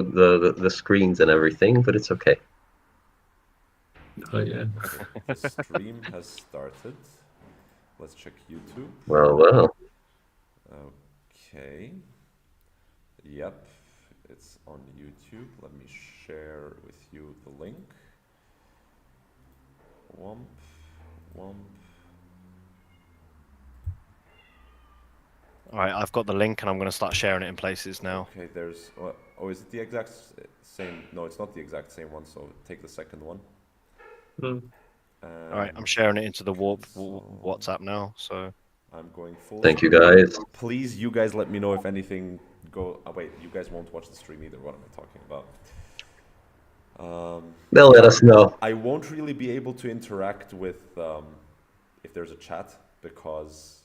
the screens and everything, but it's okay. Oh yeah. The stream has started. Let's check YouTube. Well. Okay. Yep, it's on YouTube. Let me share with you the link. Womp, womp. All right, I've got the link and I'm going to start sharing it in places now. Okay, there's. Oh, is it the exact same? No, it's not the exact same one. So take the second one. All right, I'm sharing it into the Warp WhatsApp now. So I'm going full. Thank you, guys. Please, you guys, let me know if anything go. Oh, wait, you guys won't watch the stream either. What am I talking about? They'll let us know. I won't really be able to interact with if there's a chat because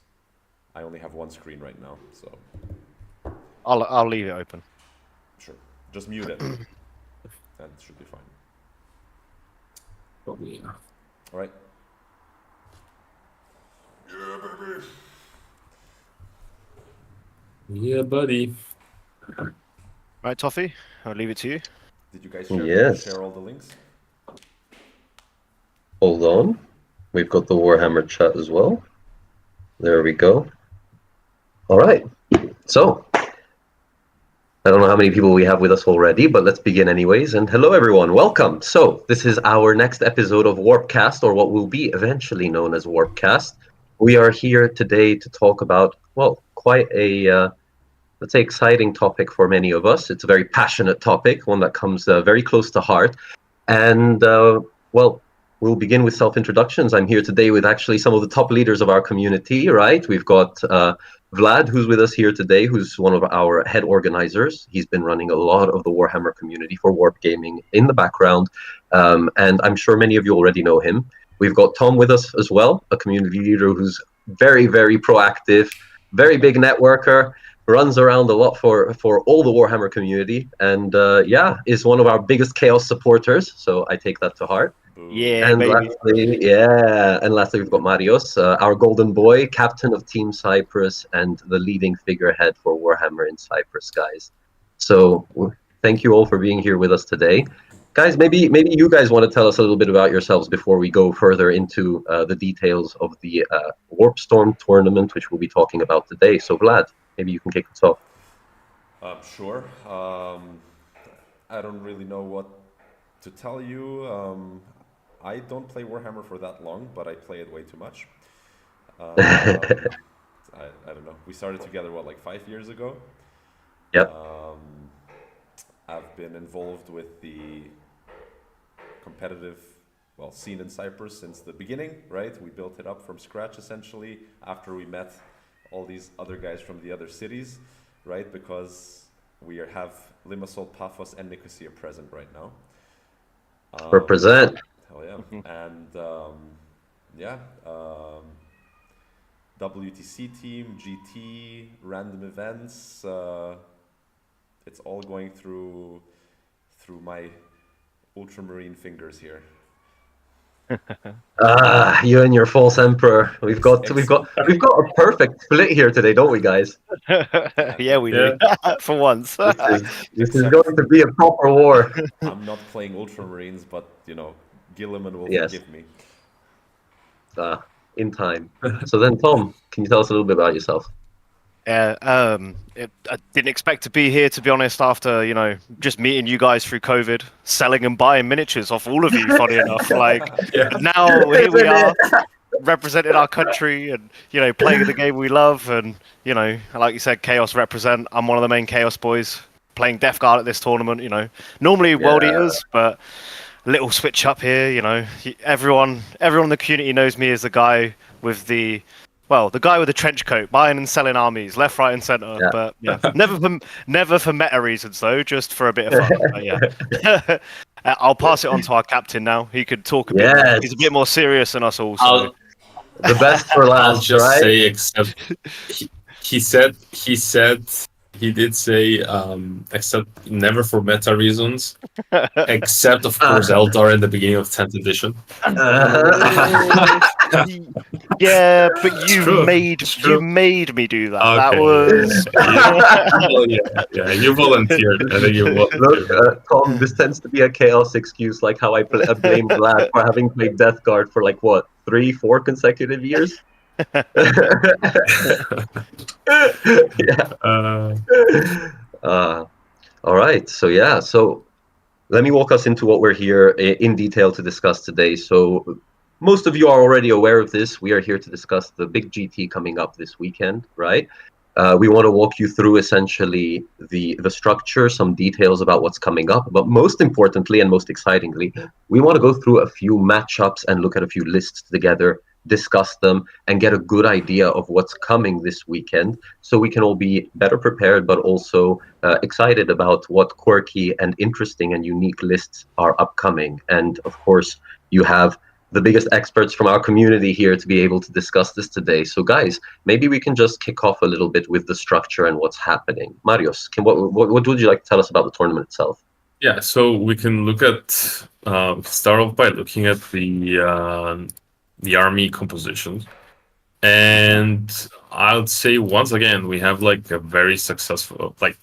I only have one screen right now. So I'll leave it open. Sure, just mute it. That should be fine. Probably. All right. Yeah, baby. Yeah, buddy. Right, Toffee, I'll leave it to you. Did you guys share all the links? Hold on. We've got the Warhammer chat as well. There we go. All right. So, I don't know how many people we have with us already, but let's begin anyways. And hello, everyone. Welcome. So, this is our next episode of Warpcast, or what will be eventually known as Warpcast. We are here today to talk about, well, quite a, let's say, exciting topic for many of us. It's a very passionate topic, one that comes very close to heart. And, well, we'll begin with self-introductions. I'm here today with actually some of the top leaders of our community, right? We've got Vlad, who's with us here today, who's one of our head organizers. He's been running a lot of the Warhammer community for WARPGaming in the background, and I'm sure many of you already know him. We've got Tom with us as well, a community leader who's very, very proactive, very big networker, runs around a lot for all the Warhammer community, and yeah, is one of our biggest Chaos supporters, so I take that to heart. Yeah, and baby. lastly, we've got Marios, our golden boy, captain of Team Cyprus and the leading figurehead for Warhammer in Cyprus, guys. So thank you all for being here with us today. Guys, maybe you guys want to tell us a little bit about yourselves before we go further into the details of the Warp Storm tournament, which we'll be talking about today. So Vlad, maybe you can kick us off. Sure. I don't really know what to tell you. I don't play Warhammer for that long, but I play it way too much. I don't know. We started together, what, like 5 years ago? Yep. I've been involved with the competitive, well, scene in Cyprus since the beginning, right? We built it up from scratch, essentially, after we met all these other guys from the other cities, right? Because we have Limassol, Paphos, and Nicosia present right now. Represent. Hell yeah. And yeah, WTC team, GT, random events. It's all going through my ultramarine fingers here. You and your false emperor. We've got a perfect split here today, don't we, guys? Yeah, we do. For once. This is going to be a proper war. I'm not playing ultramarines, but you know, Gilliman will forgive me. In time. So then, Tom, can you tell us a little bit about yourself? Yeah, I didn't expect to be here, to be honest, after, you know, just meeting you guys through COVID, selling and buying miniatures off all of you, funny enough. Like, now here we are, representing our country and, you know, playing the game we love. And, you know, like you said, Chaos represent. I'm one of the main Chaos boys, playing Death Guard at this tournament, you know. Normally World Eaters, but a little switch up here, you know. Everyone in the community knows me as the guy with the... Well, the guy with the trench coat, buying and selling armies, left, right, and centre. Yeah. But yeah, never for meta reasons though, just for a bit of fun. But, yeah, I'll pass it on to our captain now. He could talk a bit. More. He's a bit more serious than us all. So. The best for last, I'll just right? say, except he said he did say, except never for meta reasons, except of course Eldar in the beginning of 10th edition. Yeah, but It's you true. made It's you true. made me do that. That Okay. was Well, yeah, you volunteered. I think you Look, volunteered. Tom, this tends to be a chaos excuse, like how I blame Vlad for having played Death Guard for like what, 3, 4 consecutive years. Yeah. All right. So yeah. So let me walk us into what we're here in detail to discuss today. So most of you are already aware of this. We are here to discuss the big GT coming up this weekend, right? We want to walk you through essentially the structure, some details about what's coming up, but most importantly and most excitingly, we want to go through a few matchups and look at a few lists together, discuss them, and get a good idea of what's coming this weekend, so we can all be better prepared, but also excited about what quirky and interesting and unique lists are upcoming. And of course, you have the biggest experts from our community here to be able to discuss this today. So guys, maybe we can just kick off a little bit with the structure and what's happening. Marius, what would you like to tell us about the tournament itself? Yeah, so we can look at start off by looking at the army composition, and I would say once again we have like a very successful, like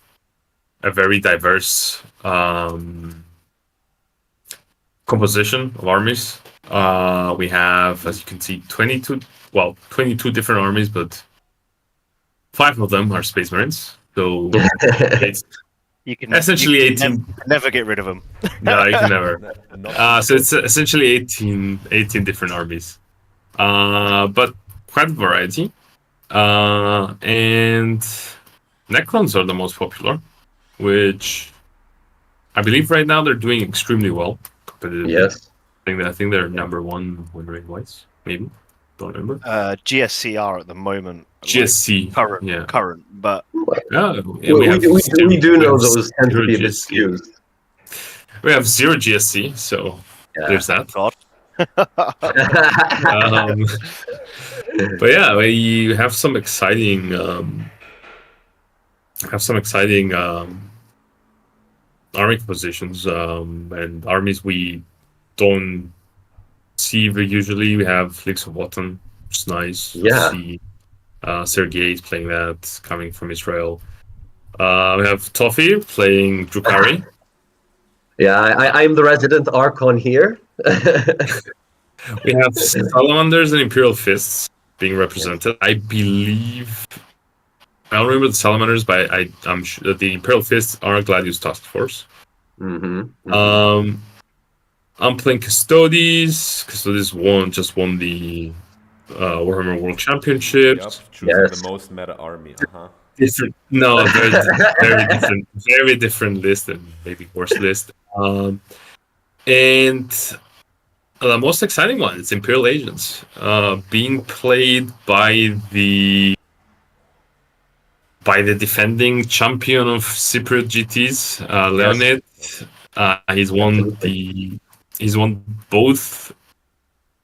a very diverse composition of armies. We have, as you can see, 22 different armies, but 5 of them are Space Marines. So it's you can essentially you can 18. never get rid of them. No, you can never. Not So it's essentially 18 different armies, but quite a variety. And Necrons are the most popular, which I believe right now they're doing extremely well competitively. Yes. I think they're number 1 win rate wise, maybe. Don't remember. GSCR at the moment. GSC, like, current, but yeah, We do know those tend to be a bit GSC. skewed. We have 0 GSC, so there's that. God. But yeah, we have some exciting army compositions and armies we don't see very usually. We have Leaks of Wotan, which is nice. Yeah. See Sergei is playing that, coming from Israel. We have Toffee playing Drukhari. Yeah, I'm the resident Archon here. We have Salamanders and Imperial Fists being represented. I believe I don't remember the Salamanders, but I'm sure that the Imperial Fists are Gladius Task Force. I'm playing Custodes. Custodes won the Warhammer World Championships. Yep, choosing the most meta army. Different, no, very different list and maybe worse list. And the most exciting one is Imperial Agents, being played by the defending champion of Cypriot GTs, Leonid. He's won both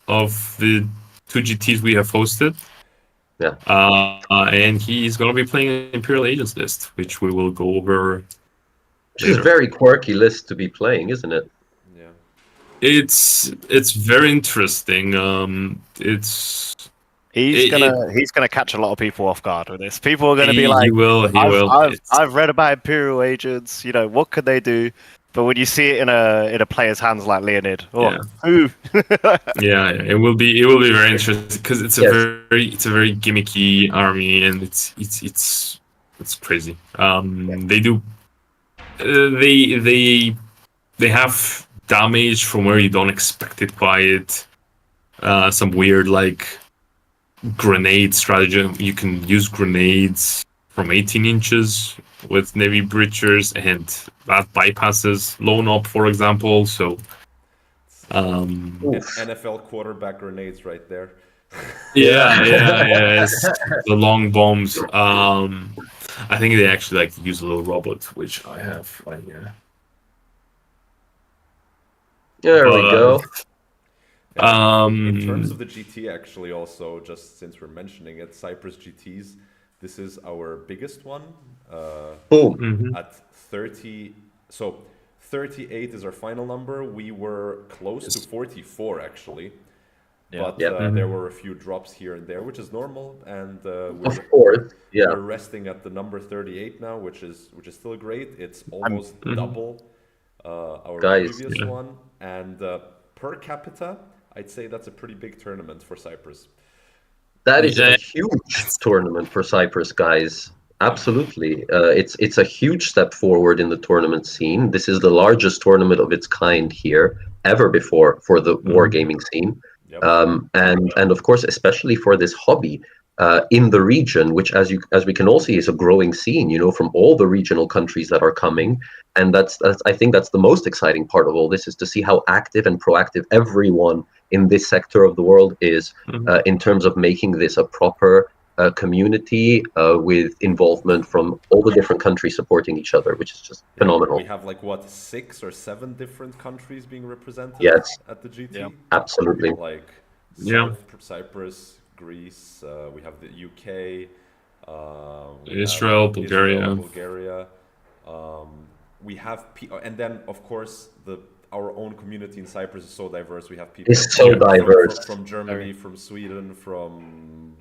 of the 2 GTs we have hosted. Yeah. And he's going to be playing an Imperial Agents list, which we will go over. Which is a very quirky list to be playing, isn't it? Yeah. It's very interesting. He's gonna catch a lot of people off guard with this. People are gonna be like, he will. I've read about Imperial Agents. You know, what could they do? But when you see it in a player's hands like Leonid, yeah, it will be very interesting because it's a very gimmicky army and it's crazy. They have damage from where you don't expect it quite. Some weird like grenade strategy. You can use grenades from 18 inches with Navy breachers, and that bypasses Lone Op, for example. So, NFL quarterback grenades right there. Yeah. It's the long bombs. I think they actually like to use a little robot, which I have right here. There we go. In terms of the GT, actually, also, just since we're mentioning it, Cyprus GTs, this is our biggest one. Boom. Mhm. at 30. So 38 is our final number. We were close to 44 actually, Yeah. but Yeah. there were a few drops here and there, which is normal. And Of course. Yeah. we're resting at the number 38 now, which is still great. It's almost double our Guys, previous yeah. one, and per capita, I'd say that's a pretty big tournament for Cyprus. That is a Yeah. huge tournament for Cyprus, guys. Absolutely. It's a huge step forward in the tournament scene. This is the largest tournament of its kind here ever before for the wargaming scene. Yep. And of course, especially for this hobby in the region, which as we can all see is a growing scene, you know, from all the regional countries that are coming. And that's I think that's the most exciting part of all this, is to see how active and proactive everyone in this sector of the world is in terms of making this a proper community with involvement from all the different countries supporting each other, which is just phenomenal. We have like what, 6 or 7 different countries being represented Yes. at the GT. Yeah. Absolutely. Like Yeah. South Cyprus, Greece. We have the UK. We Israel, have Bulgaria. Bulgaria. We have, and then of course our own community in Cyprus is so diverse. We have people It's so diverse. from Germany, from Sweden, from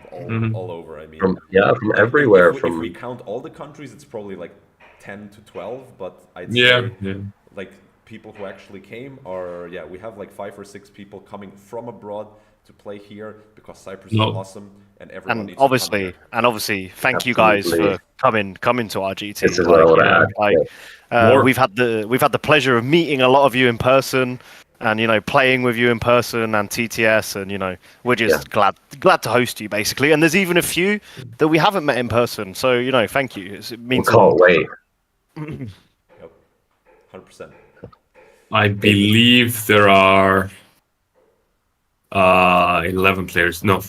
all over. I mean, From like, everywhere. if we count all the countries, it's probably like 10 to 12. But I'd Yeah. say Yeah. like people who actually came are, we have like 5 or 6 people coming from abroad to play here because Cyprus is awesome and everyone needs to come here. Obviously, thank you guys Absolutely. for coming to our GT. This is what I want to add. We've had the pleasure of meeting a lot of you in person, and you know, playing with you in person and TTS, and you know, we're just glad to host you basically. And there's even a few that we haven't met in person, so you know, thank you. It means a lot. Can't wait. Yep, 100%. I believe there are 11 players. No,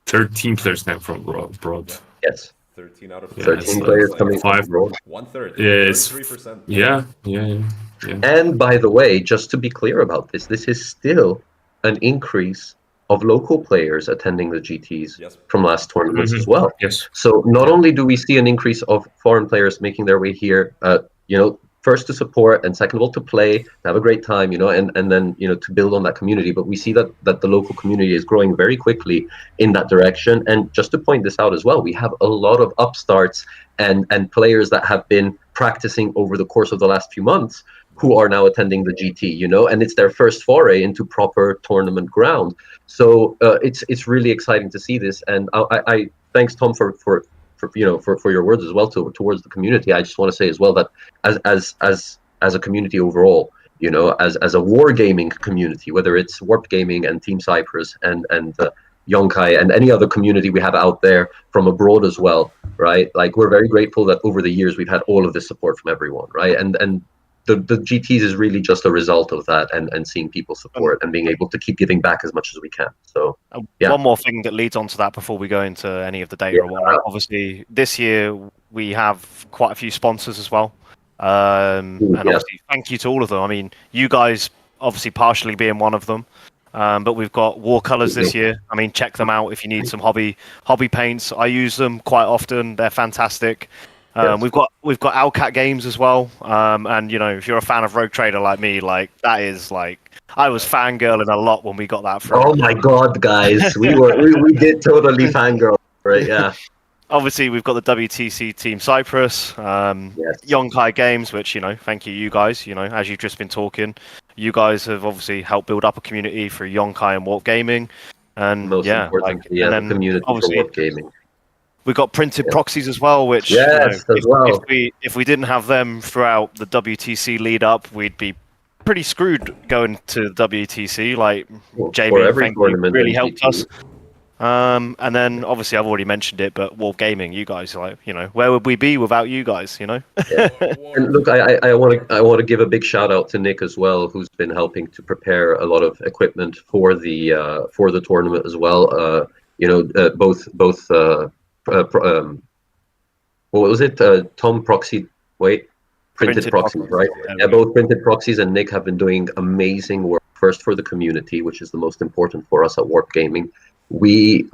13 players now from abroad. Yes. 13 out of 13 players coming from abroad. 1/3. Yes. 33%. Yeah. And by the way, just to be clear about this is still an increase of local players attending the GTs from last tournaments as well. Yes. So not only do we see an increase of foreign players making their way here, you know, first to support and second of all to play, to have a great time, you know, and then, you know, to build on that community. But we see that the local community is growing very quickly in that direction. And just to point this out as well, we have a lot of upstarts and players that have been practicing over the course of the last few months who are now attending the GT, you know, and it's their first foray into proper tournament ground. So it's really exciting to see this. And I thanks Tom for your words as well towards the community. I just want to say as well that as a community overall, you know, as a wargaming community, whether it's WARPGaming and Team Cyprus and Yonkai and any other community we have out there from abroad as well, right? Like, we're very grateful that over the years we've had all of this support from everyone, right? And the GTs is really just a result of that, and seeing people support and being able to keep giving back as much as we can. So one more thing that leads on to that before we go into any of the data or whatnot. Obviously, this year we have quite a few sponsors as well. And obviously, thank you to all of them. I mean, you guys obviously partially being one of them. But we've got War Colors this year. I mean, check them out if you need some hobby paints. I use them quite often. They're fantastic. We've got Owlcat Games as well. And you know, if you're a fan of Rogue Trader like me, like that is like, I was fangirling a lot when we got that from. Oh my god, guys, we did totally fangirl, right? Yeah. Obviously, we've got the WTC Team Cyprus, Yonkai Games, which, you know, thank you guys. You know, as you've just been talking, you guys have obviously helped build up a community for Yonkai and WARPGaming. And most importantly, and then the community for WARPGaming. We've got Printed Proxies as well, which if we didn't have them throughout the WTC lead up, we'd be pretty screwed going to WTC. Like, Jamie, thank you, really helped us. And then obviously I've already mentioned it, but WARPGaming, you guys, like, you know, where would we be without you guys, you know? And look, I want to give a big shout out to Nick as well, who's been helping to prepare a lot of equipment for the tournament as well. You know, both what was it? Tom Proxy, Printed Proxies, right? Yeah, both Printed Proxies and Nick have been doing amazing work. First for the community, which is the most important for us at WARPGaming. We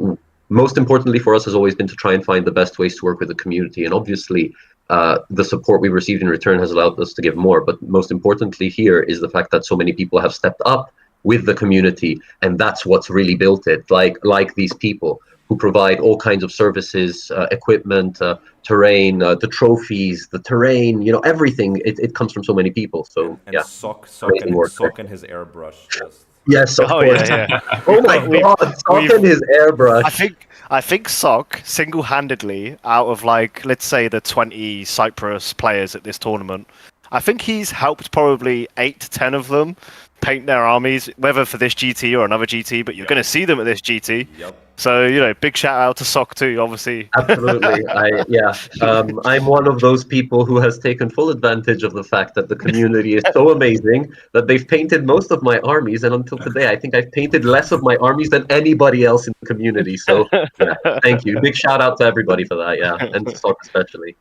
most importantly for us has always been to try and find the best ways to work with the community. And obviously, the support we received in return has allowed us to give more. But most importantly here is the fact that so many people have stepped up with the community, and that's what's really built it. Like these people who provide all kinds of services, equipment, terrain, the trophies, the terrain, everything. It comes from so many people. So And yeah, Sock amazing work. and his airbrush. Just Yes, of Oh course. yeah, yeah. Oh my God, Sock and his airbrush. I think Sock single-handedly out of let's say the 20 Cyprus players at this tournament, I think he's helped probably 8 to 10 of them paint their armies, whether for this GT or another GT. But you're going to see them at this GT. Yep. So big shout out to Sock too, obviously. Absolutely. I'm one of those people who has taken full advantage of the fact that the community is so amazing that they've painted most of my armies, and until today I think I've painted less of my armies than anybody else in the community. So yeah, thank you. Big shout out to everybody for that, and to Stock especially.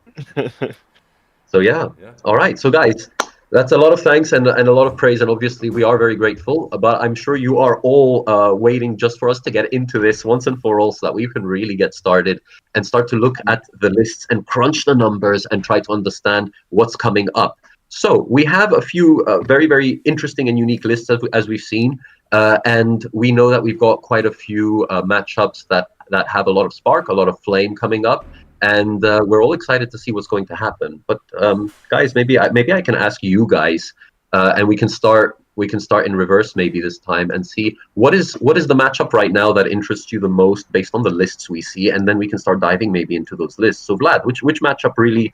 So yeah. All right. So guys, that's a lot of thanks and a lot of praise, and obviously we are very grateful. But I'm sure you are all waiting just for us to get into this once and for all, so that we can really get started and start to look at the lists and crunch the numbers and try to understand what's coming up. So we have a few very, very interesting and unique lists as we've seen, and we know that we've got quite a few matchups that have a lot of spark, a lot of flame coming up. And we're all excited to see what's going to happen. But guys, maybe I can ask you guys, and we can start in reverse maybe this time and see what is the matchup right now that interests you the most based on the lists we see, and then we can start diving maybe into those lists. So Vlad, which matchup really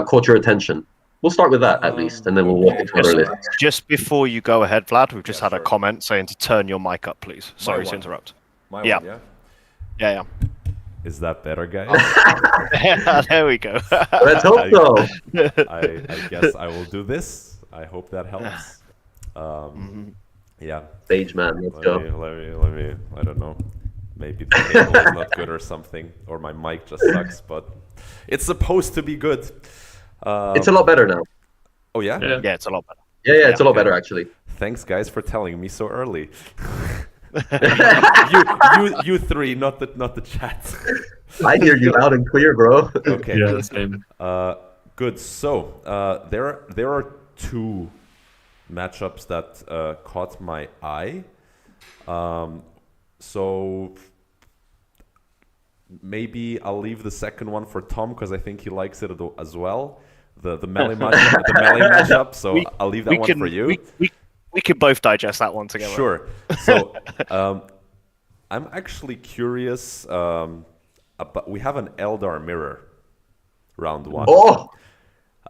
caught your attention? We'll start with that at least, and then we'll walk into other lists. Just before you go ahead, Vlad, we've just had a sure. comment saying to turn your mic up, please. Sorry to one. interrupt. My Yeah. one, Yeah. Is that better, guys? There we go. Let's hope so. I guess I will do this. I hope that helps. Yeah. Stage man, let's go. Let me. I don't know. Maybe the cable is not good or something, or my mic just sucks. But it's supposed to be good. It's a lot better now. Oh yeah. Yeah, it's a lot better. Yeah, it's a lot better actually. Thanks, guys, for telling me so early. you three, not the chat. I hear you loud and clear, bro. Okay. Yeah, same. Good. So there are 2 matchups that caught my eye. So maybe I'll leave the second one for Tom because I think he likes it as well. The melee matchup. So I'll leave that one for you. We could both digest that one together. Sure. So I'm actually curious. About, we have an Eldar mirror round 1. Oh,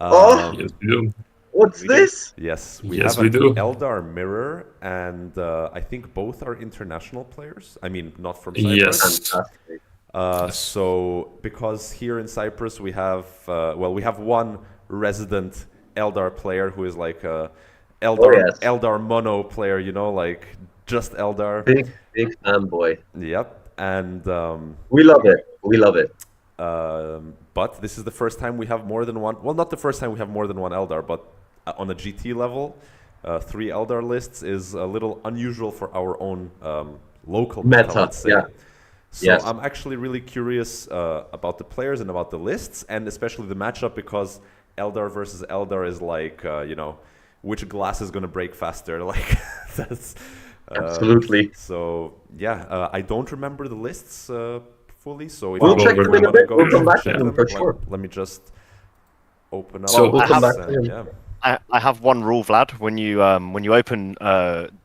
Yes, we do. what's this? Yes, we Yes, have we an do. Eldar mirror, and I think both are international players. I mean, not from Cyprus. Yes. Fantastic. So because here in Cyprus we have we have one resident Eldar player who is like a Eldar mono player, like just Eldar. Big fanboy. Yep, and We love it. but this is the first time we have more than one. Well, not the first time we have more than one Eldar, but on a GT level, 3 Eldar lists is a little unusual for our own local meta, let's say. Yeah. So Yes. I'm actually really curious about the players and about the lists, and especially the matchup, because Eldar versus Eldar is like, which glass is going to break faster? Like, that's Absolutely. So yeah, I don't remember the lists fully. So if We'll you check them in a bit. We'll come back to check them for sure. Let me just open up. So- We'll come back and, to him. yeah. I have one rule, Vlad. When you open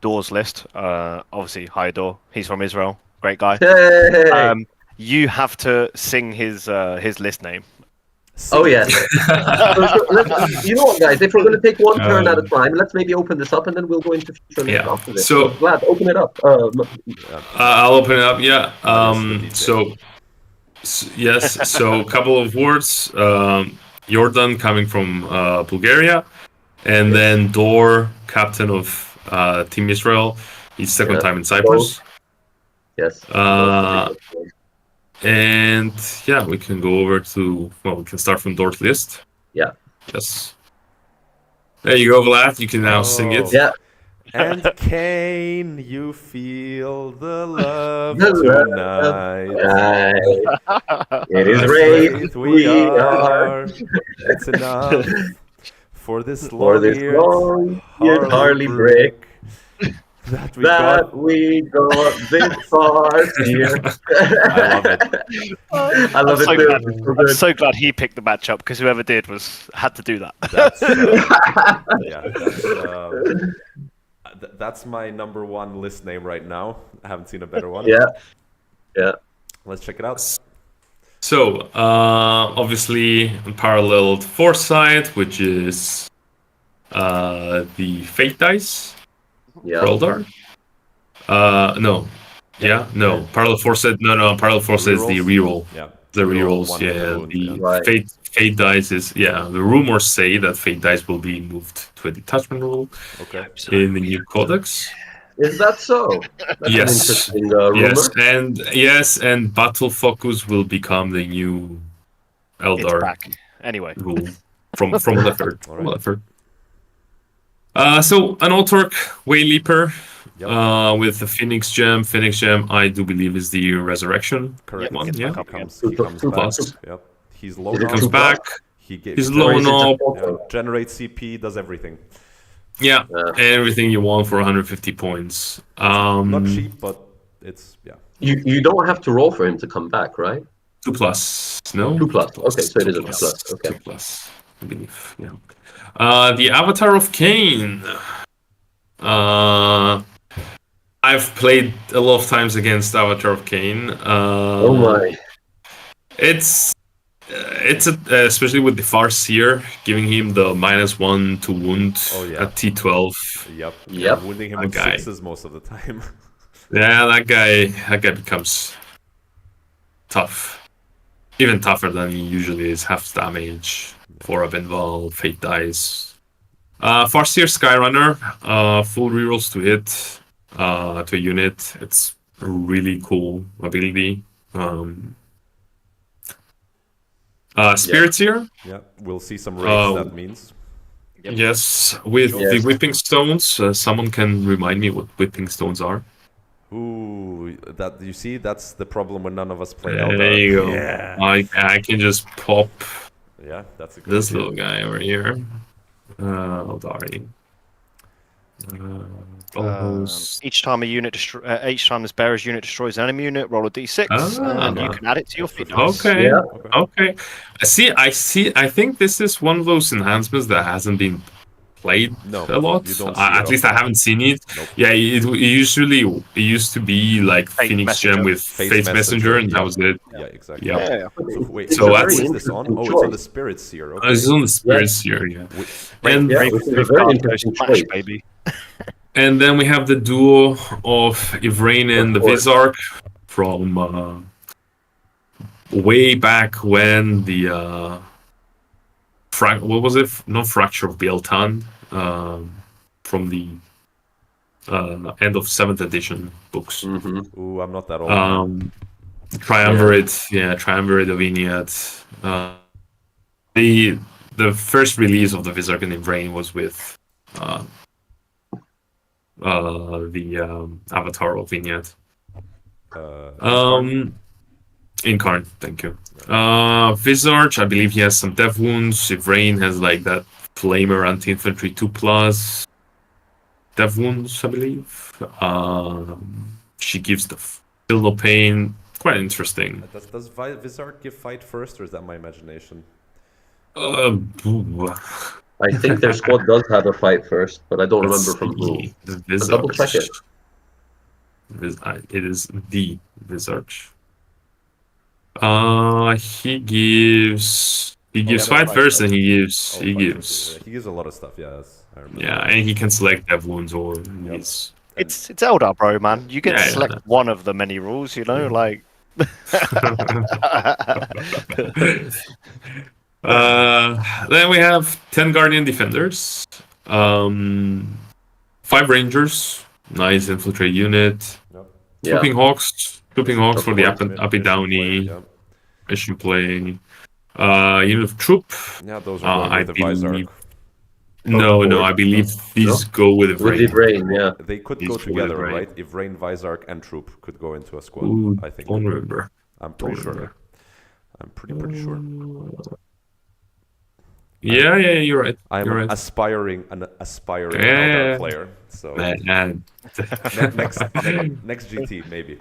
Door's list, obviously hi Door, he's from Israel, great guy. Hey! You have to sing his list name. Oh yes. You know what, guys? If we're going to take one turn at a time, let's maybe open this up and then we'll go into future lists Yeah. after this. So- Vlad, open it up. I'll open it up. Yeah. detail. Yes. So a couple of words. Jordan coming from Bulgaria, and then Dor, captain of Team Israel. He's second Yeah. time in Cyprus. Yes. And yeah, we can go over to, we can start from Dor's list. Yeah. Yes. There you go, Vlad. You can now sing it. Yeah. And Kane, you feel the love The tonight. love, it is Afraid raised we we are are. It's enough for this for this long-eared long-eared Harley Harley brick brick that we that got. we got this far here. I love it. I love I'm it so too. glad. It's so I'm good. so glad he picked the matchup because whoever did had to do that. That's yeah. That's my number one list name right now. I haven't seen a better one. Yeah, yeah. Let's check it out. So, obviously, unparalleled foresight, which is the fate dice, Yeah. Eldar. No. Yeah, no. Parallel foresight. No. Parallel foresight is the Rerolls? reroll. Yeah. The Reroll rerolls. one with the Yeah. wound, The yeah. Right. fate dice is The rumors say that fate dice will be moved to a detachment rule Okay. in the new codex. Is that so? That's Yes. an interesting rumor. And battle focus will become the new It's Eldar back. Anyway. rule from what I've heard. All From what right. I've heard. So an Autork Way Leaper Yep. with the Phoenix Gem. Phoenix Gem, I do believe, is the Resurrection Correct. one. gets Yeah, back up He comes Two back. plus. Yep. He's Is low it knob. Comes two back. He He's gets low Or is it knob. just yeah, auto? generates CP, does everything. Yeah, Uh, everything you want for 150 points. Not cheap, but it's you don't have to roll for him to come back, right? 2+. No, 2+. Okay, so it is a 2+. Okay. 2+. I believe. Yeah. The Avatar of Cain. I've played a lot of times against Avatar of Cain. Oh my. It's especially with the Farseer, giving him the -1 to wound Oh, yeah. at T12. Yep. Yep. Wounding him That with guy. sixes most of the time. Yeah, that guy becomes tough. Even tougher than he usually is. Half damage, 4 up involved, fate dice. Farseer Skyrunner, full rerolls to hit to a unit. It's a really cool ability. Spirit Seer, Yeah, we'll see some raids, Oh. that means. Yep. yes, with the Yes. Whipping Stones. Someone can remind me what Whipping Stones are. Ooh, that you see, that's the problem when none of us play There Eldar. you go. Yeah. I can just pop Yeah, that's a good this idea. little guy over here. Eldari. Each time each time this bearer's unit destroys an enemy unit, roll a d6, and you can add it to your feat dice. Okay. Yeah. Okay. I think this is one of those enhancements that hasn't been played No, a lot. you don't see At it least I often. haven't seen it. Nope. Yeah, it used to be like Fate Phoenix Gem Messenger. with Face Messenger, and that was it. Yeah, exactly. Yeah. Yeah. So, wait, So what that's- is this on? interesting Oh, it's on the choice. Spirit Seer. Okay. This is on the Spirits here, yeah. And Yeah, which is a very interesting Smash, choice. baby. and then we have the duo of Ivrain and the Of course. Vizark from way back when the what was it? Not Fracture of Bieltan, from the end of 7th edition books. Mm-hmm. Ooh, I'm not that old. Triumvirate, Triumvirate of Eniad. The first release of the Vizark and Ivrain was with the Avatar of Eniad. Incarn, thank you. Vizarch, I believe he has some death wounds. Ivrain has like that Flamer anti-infantry 2+ death wounds, I believe. She gives the Feel No Pain. Quite interesting. Does Vizard give fight first, or is that my imagination? I think their squad does have a fight first, but I don't remember from who. The Double check it. It is the Vizarch. He gives fight first, and he gives Oh, fight first, he gives a lot of stuff. Yeah, I remember. and he can select death wounds or he's It's Eldar, bro, man. You get to Yeah, select one of the many rules, you know, like. Then we have 10 Guardian Defenders, 5 Rangers, nice infiltrate unit, Yep. Yeah. Trooping Hawks for the course, up and downy Yeah. mission play. Unit of troop. Yeah, those are going I with the Vizark. believe, No, I believe these go with With Rain. Rain, yeah. They could These go go with together, Rain. right? If Rain, Vizark, and Troop could go into a squad, Ooh, I think. don't remember. I'm pretty Don't sure. remember. I'm pretty sure. Yeah, you're right. I'm You're an right. aspiring Yeah. Eldar player. So Man. next GT maybe.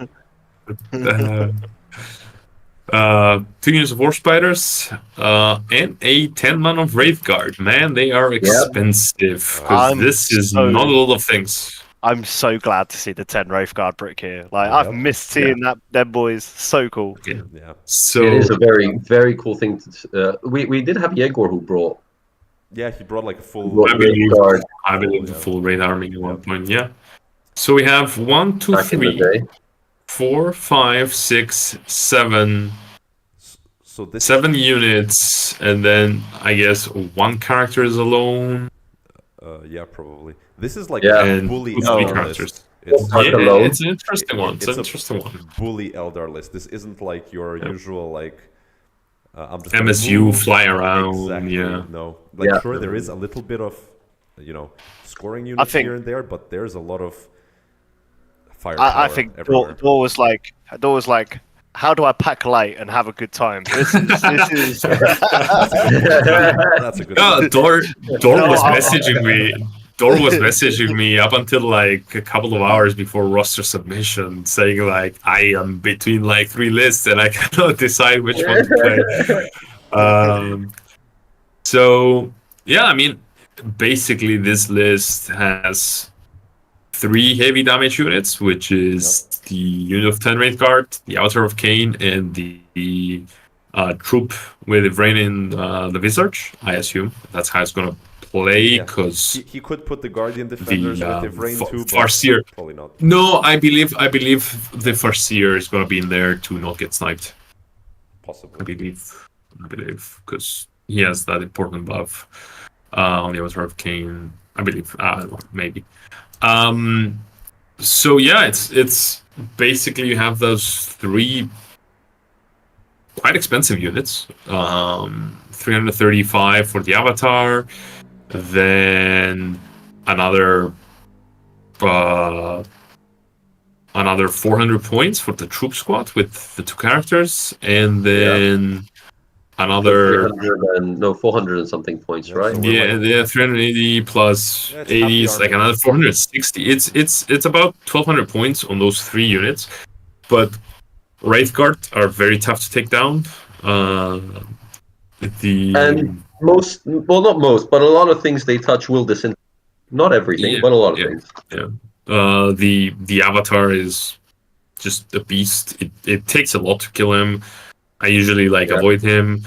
Two units of War Spiders, and a 10 man of Wraithguard. Man, they are expensive because I'm this is so- not a lot of things. I'm so glad to see the 10 Wraithguard brick here. Like, I've missed seeing them boys. So cool. Okay. Yeah. So It is a very, very cool thing. We did have Yegor who brought. Yeah, he brought like a full. Brought I believe Wraithguard the full Wraith army at one point. Yeah. So we have 1, 2, back in the 3, day. 4, 5, 6, 7. So this 7 units, and then I guess one character is alone. yeah, probably. This is like Yeah. a And bully 2, 3 Eldar list. characters. It's Park alone. It's an interesting one. It's an interesting one. bully Eldar list. This isn't like your usual like. I'm just MSU move. fly around. Exactly. Yeah. No. Like Yeah. sure, there is a little bit of, scoring units think- here and there, but there's a lot of firepower I think everywhere. Dor was like, how do I pack light and have a good time? This is. That's a good. Yeah, one. Dor No, was I- messaging me. Dor was messaging me up until like a couple of hours before roster submission, saying like I am between like 3 lists and I cannot decide which one to play. So yeah, I mean, basically this list has 3 heavy damage units, which is the unit of 10 Wraithguard, the Avatar of Cain, and the troop with Rain in the Visage. I assume that's how it's gonna play, Yeah. because He could put the Guardian Defenders with Ivrain too, but Farseer. probably not. No, I believe the Farseer is gonna be in there to not get sniped. I Possibly. believe, because he has that important buff on the Avatar of Cain. I believe, maybe. So yeah, it's basically you have those 3 quite expensive units. 335 for the Avatar, then another 400 points for the troop squad with the 2 characters, and then another 400 and something points, Yeah, right? so we're yeah 380 plus Yeah, it's half 80 the is like army. another 460. It's about 1200 points on those 3 units, but Wraithguard are very tough to take down. And not most, but a lot of things they touch will disintegrate. Not everything, Yeah, but a lot of yeah. things. The Avatar is just a beast. It takes a lot to kill him. I usually avoid him.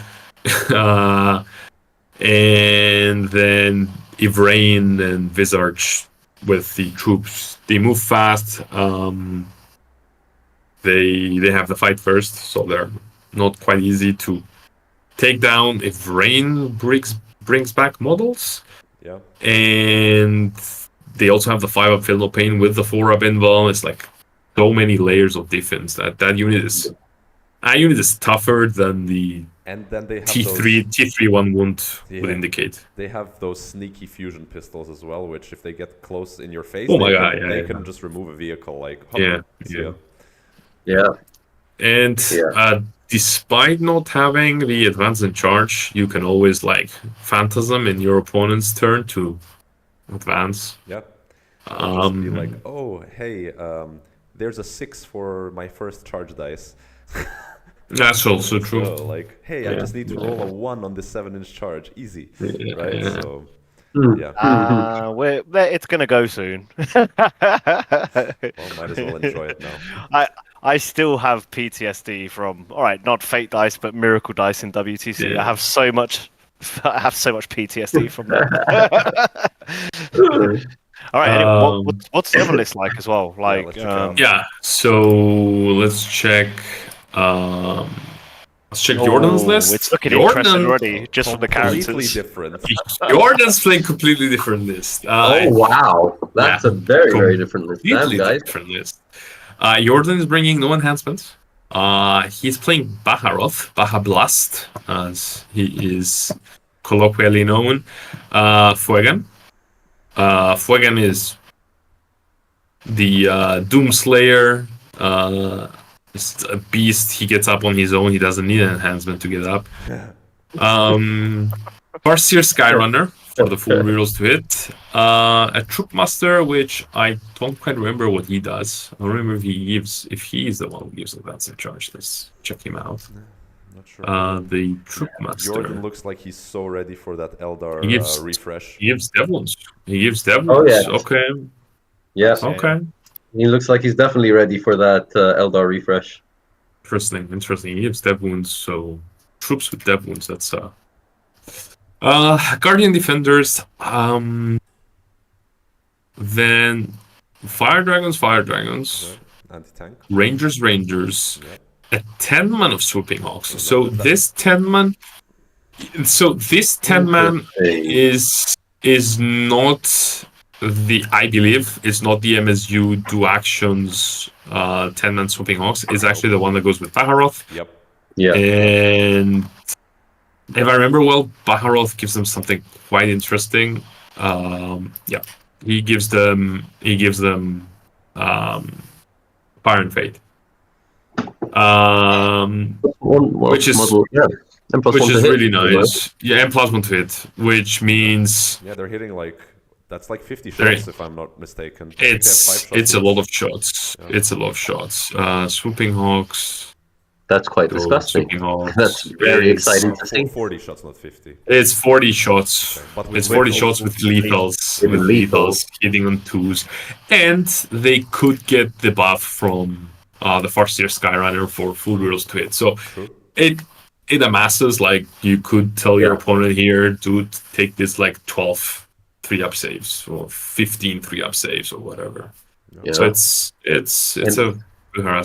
And then Ivrain and Visage with the troops, they move fast. They have the fight first, so they're not quite easy to take down. Ivrain brings back models, Yeah. and they also have the 5-up Feel No Pain with the 4-up Invul. It's like so many layers of defense that unit is tougher than the And then they have T3 1 wound would Yeah. indicate. They have those sneaky fusion pistols as well, which if they get close in your face, Oh my they God, can, yeah, they yeah. can just remove a vehicle like Yeah, see yeah. ya. Yeah. And Yeah. despite not having the advance in charge, you can always Phantasm in your opponent's turn to advance. Yeah. Or just be Um, like, oh, hey, there's a 6 for my first charge dice. That's also true. So, like, hey, I Yeah. just need to roll a 1 on this 7-inch charge. Easy. Yeah, Right? yeah. So, Hmm. yeah. It's gonna go soon. Well, might as well enjoy it now. I still have PTSD from not Fate dice but Miracle dice in WTC. Yeah. I have so much PTSD from that. All right, anyway, what's the other list like as well? Like, let's check it out. Yeah, so let's check. Jordan's list. It's looking Jordan, interesting already, just from the Completely characters. different. Jordan's playing completely different list. Oh wow, that's yeah. a very different list. Damn, Completely guys. different list. Jordan is bringing no enhancements. He's playing Baharoth, Baha Blast, as he is colloquially known, Fuegan. Fuegan is the Doomslayer. It's a beast. He gets up on his own. He doesn't need an enhancement to get up. Farseer Skyrunner for the full rerolls to hit. A Troopmaster, which I don't quite remember what he does. I don't remember if he is the one who gives advanced charge. Let's check him out. Not sure. The Troopmaster. Jordan looks like he's so ready for that Eldar refresh. He gives Devils. He gives Devils. Oh, yeah. Okay. Yes. Okay. He looks like he's definitely ready for that Eldar refresh. Interesting. He gives Dev Wounds, so troops with Dev Wounds, that's Guardian Defenders, then Fire Dragons, Okay. Anti-tank. Rangers, Yeah. a 10-man of Swooping Hawks. So this 10-man is not I believe it's not the MSU do actions 10-man Swooping Hawks. It's actually the one that goes with Baharoth. Yep. Yeah. And if I remember well, Baharoth gives them something quite interesting. He gives them Fire and Fate. Which is really nice. Yeah, and plus 1 to hit, which means they're hitting that's like 50 shots if I'm not mistaken. It's a lot of shots. Yeah. It's a lot of shots. Swooping Hawks. That's quite disgusting. That's very exciting to see. 40 shots, not 50. It's 40 shots. Okay. It's 40 shots with lethals. With lethals hitting on 2s. And they could get the buff from the Farseer Skyrunner for full rerolls to hit. So it amasses, you could tell your opponent here, dude, take this 12 3-up saves or 15 3-up saves or whatever. Yeah. So it's a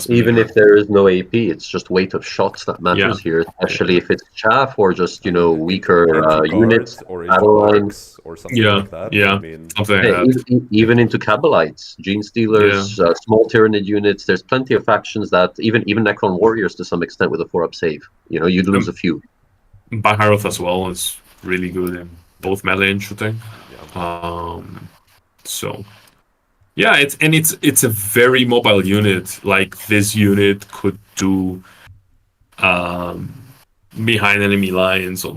even if there is no AP, it's just weight of shots that matters here, especially if it's chaff or just weaker units, or lines or something like that. Yeah, I mean, something like that. Even into Kabalites, Gene Stealers, small Tyranid units. There's plenty of factions that even Necron Warriors to some extent with a 4-up save. You'd lose a few. Baharoth as well is really good in both melee and shooting. So. Yeah, it's a very mobile unit. This unit could do behind enemy lines on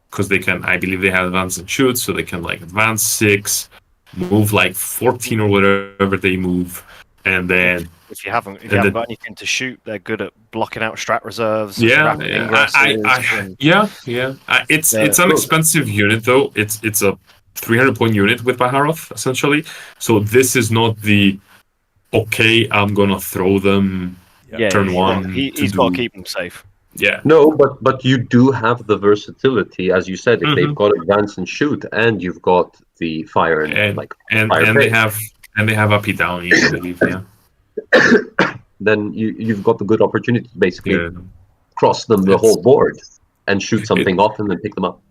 because they can. I believe they have advance and shoot, so they can advance 6, move 14 or whatever they move, and then if you haven't got anything to shoot, they're good at blocking out strat reserves. It's an expensive unit though. It's a 300-point unit with Baharoth, essentially. So this is not the I'm gonna throw them turn 1. He's got to keep them safe. Yeah. No, but you do have the versatility, as you said, if they've got advance and shoot, and you've got the fire and they have Uppy Downy, I believe, Then you've got the good opportunity to basically cross them the whole board and shoot something off and then pick them up.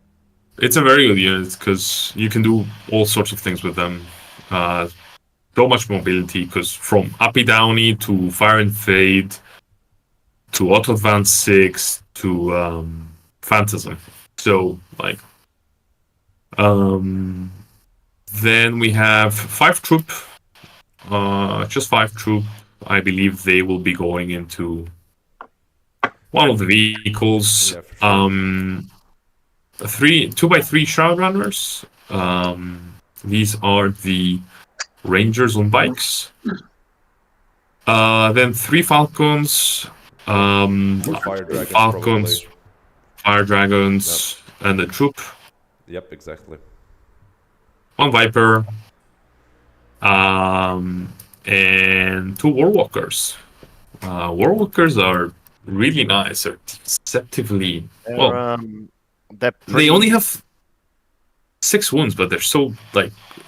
It's a very good unit because you can do all sorts of things with them. So much mobility because from Uppy Downy to Fire and Fade to Auto Advance 6 to Phantasm. So then we have 5 troop. Just 5 troop. I believe they will be going into one of the vehicles. 2x3 Shroud Runners. These are the Rangers on bikes. Then 3 Falcons. Fire Dragons, and the troop. Yep, exactly. 1 Viper. And 2 Warwalkers. Warwalkers are really nice. They're deceptively they only have 6 wounds, but they're so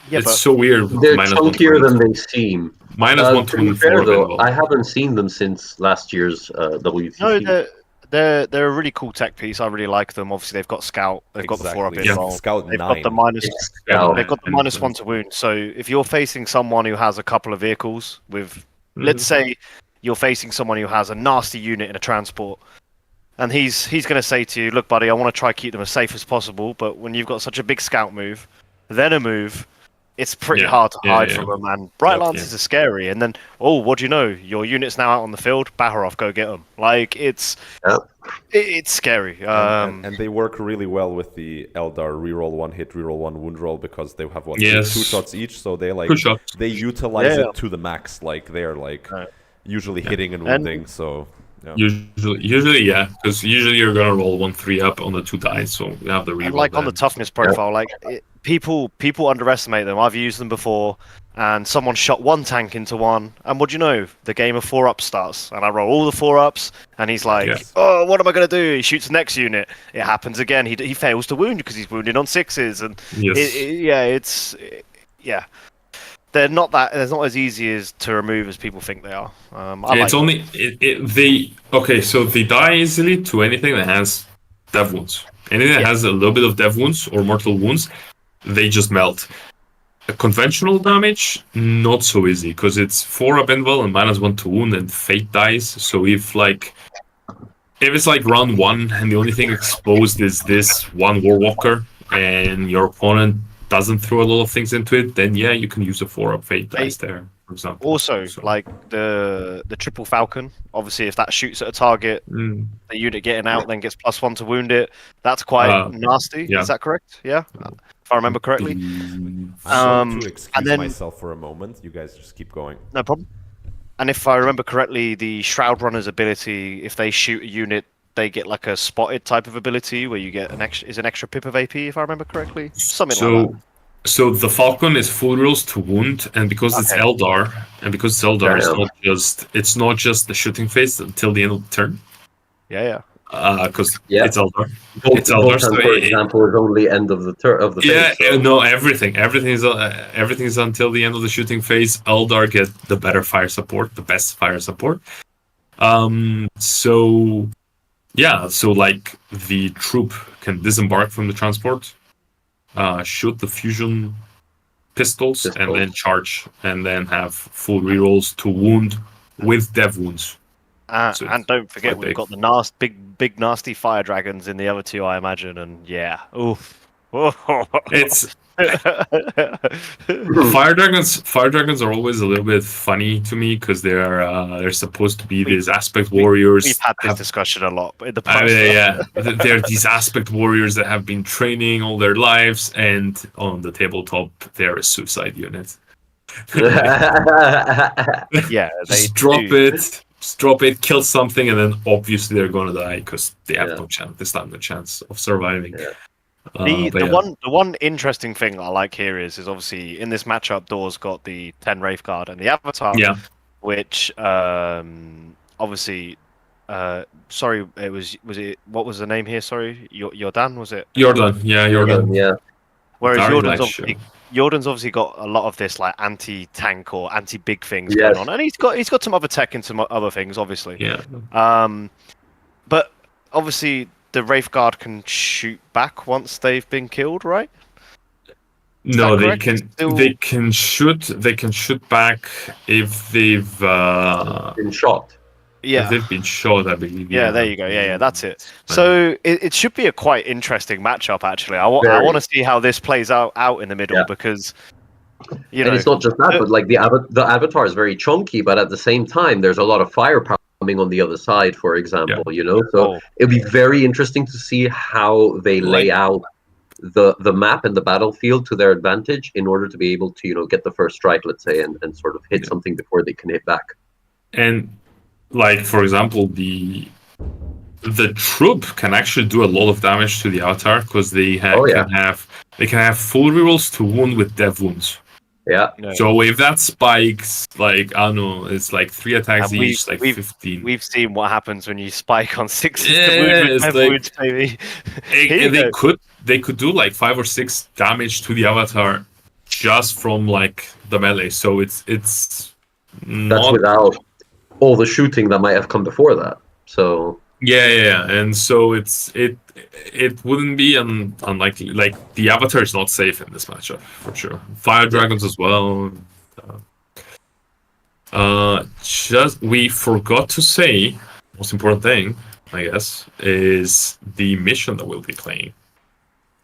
it's so weird. They're chunkier than they seem. -1 to be fair, though, I haven't seen them since last year's WTC. No, they're a really cool tech piece. I really like them. Obviously, they've got Scout. They've got the 4-up involved. Scout they've 9. got the minus. They've got the -1 to wound. So if you're facing someone who has a couple of vehicles with, let's say, you're facing someone who has a nasty unit in a transport, and he's going to say to you, "Look, buddy, I want to try keep them as safe as possible, but when you've got such a big scout move, then a move, it's pretty hard to hide from them. And Bright Lances are scary. And then, oh, what do you know? Your unit's now out on the field. Batter off, go get them. Like it's scary. And they work really well with the Eldar reroll 1 hit, reroll 1 wound roll because they have 2 shots each. So they they utilize it to the max. Like they're usually hitting and wounding. So. Yeah. Usually, yeah, because usually you're gonna roll 1/3 up on the 2 dice, so you have the reroll. And like on the toughness profile, people underestimate them. I've used them before, and someone shot 1 tank into 1, and what do you know? The game of 4-ups starts, and I roll all the 4-ups, and he's like, "Oh, what am I gonna do?" He shoots the next unit. It happens again. He fails to wound because he's wounded on 6s, and they're not as easy to remove as people think they are. So they die easily to anything that has dev wounds. Anything that has a little bit of dev wounds or mortal wounds, they just melt. A conventional damage, not so easy because it's 4-up invul and -1 to wound and fate dies. So if it's like round 1 and the only thing exposed is this one Warwalker and your opponent doesn't throw a lot of things into it, then you can use a 4-up fate dice there, for example. Also, like the triple falcon, obviously if that shoots at a target, the unit getting out then gets +1 to wound it. That's quite nasty. Is that correct? Yeah, if I remember correctly. To excuse myself for a moment, you guys just keep going. No problem. And if I remember correctly, the Shroud Runner's ability, if they shoot a unit, they get like a spotted type of ability where you get an extra pip of AP, if I remember correctly. Something like that. So the Falcon is full rolls to wound, and because it's Eldar, it's not just the shooting phase until the end of the turn. Because it's Eldar. It's Eldar. So for example, is only end of the turn of the phase. No, everything is until the end of the shooting phase. Eldar get the better fire support, the best fire support. So like the troop can disembark from the transport, shoot the fusion pistols, and then charge, and then have full rerolls to wound with dev wounds. And don't forget, we've got the big nasty fire dragons in the other 2, I imagine, and it's fire dragons are always a little bit funny to me because they're supposed to be these aspect warriors. We've had this discussion a lot in the past. They're these aspect warriors that have been training all their lives, and on the tabletop they're a suicide unit. Just drop it, kill something, and then obviously they're gonna die because they have no chance. They stand no chance of surviving. The one interesting thing I like here is obviously in this matchup, Dor's got the 10 Wraith Guard and the Avatar, which obviously, sorry, was it what was the name here? Sorry, Jordan, was it? Jordan, Jordan. Yeah. Whereas Jordan's obviously got a lot of this like anti-tank or anti-big things going on, and he's got some other tech and some other things, obviously. But obviously the Wraith Guard can shoot back once they've been killed, right? No, they can shoot back if they've been shot. If they've been shot, I believe. There you go. Yeah, that's it. So it should be a quite interesting matchup, actually. I want to see how this plays out in the middle because and it's not just that, but like the Avatar is very chunky, but at the same time, there's a lot of firepower coming on the other side, for example. So it'll be very interesting to see how they lay out the map and the battlefield to their advantage in order to be able to get the first strike, let's say, and sort of hit something before they can hit back. And like, for example, the troop can actually do a lot of damage to the Avatar because they can have full rerolls to wound with dev wounds. So if that spikes, like, I don't know, it's like 3 attacks each, like 15. We've seen what happens when you spike on 6 wounds, baby. They could do like 5 or 6 damage to the Avatar just from like the melee. So it's that's without all the shooting that might have come before that. So and so it wouldn't be unlikely. Like the Avatar is not safe in this matchup for sure. Fire dragons as well. We forgot to say most important thing. I guess, is the mission that we'll be playing.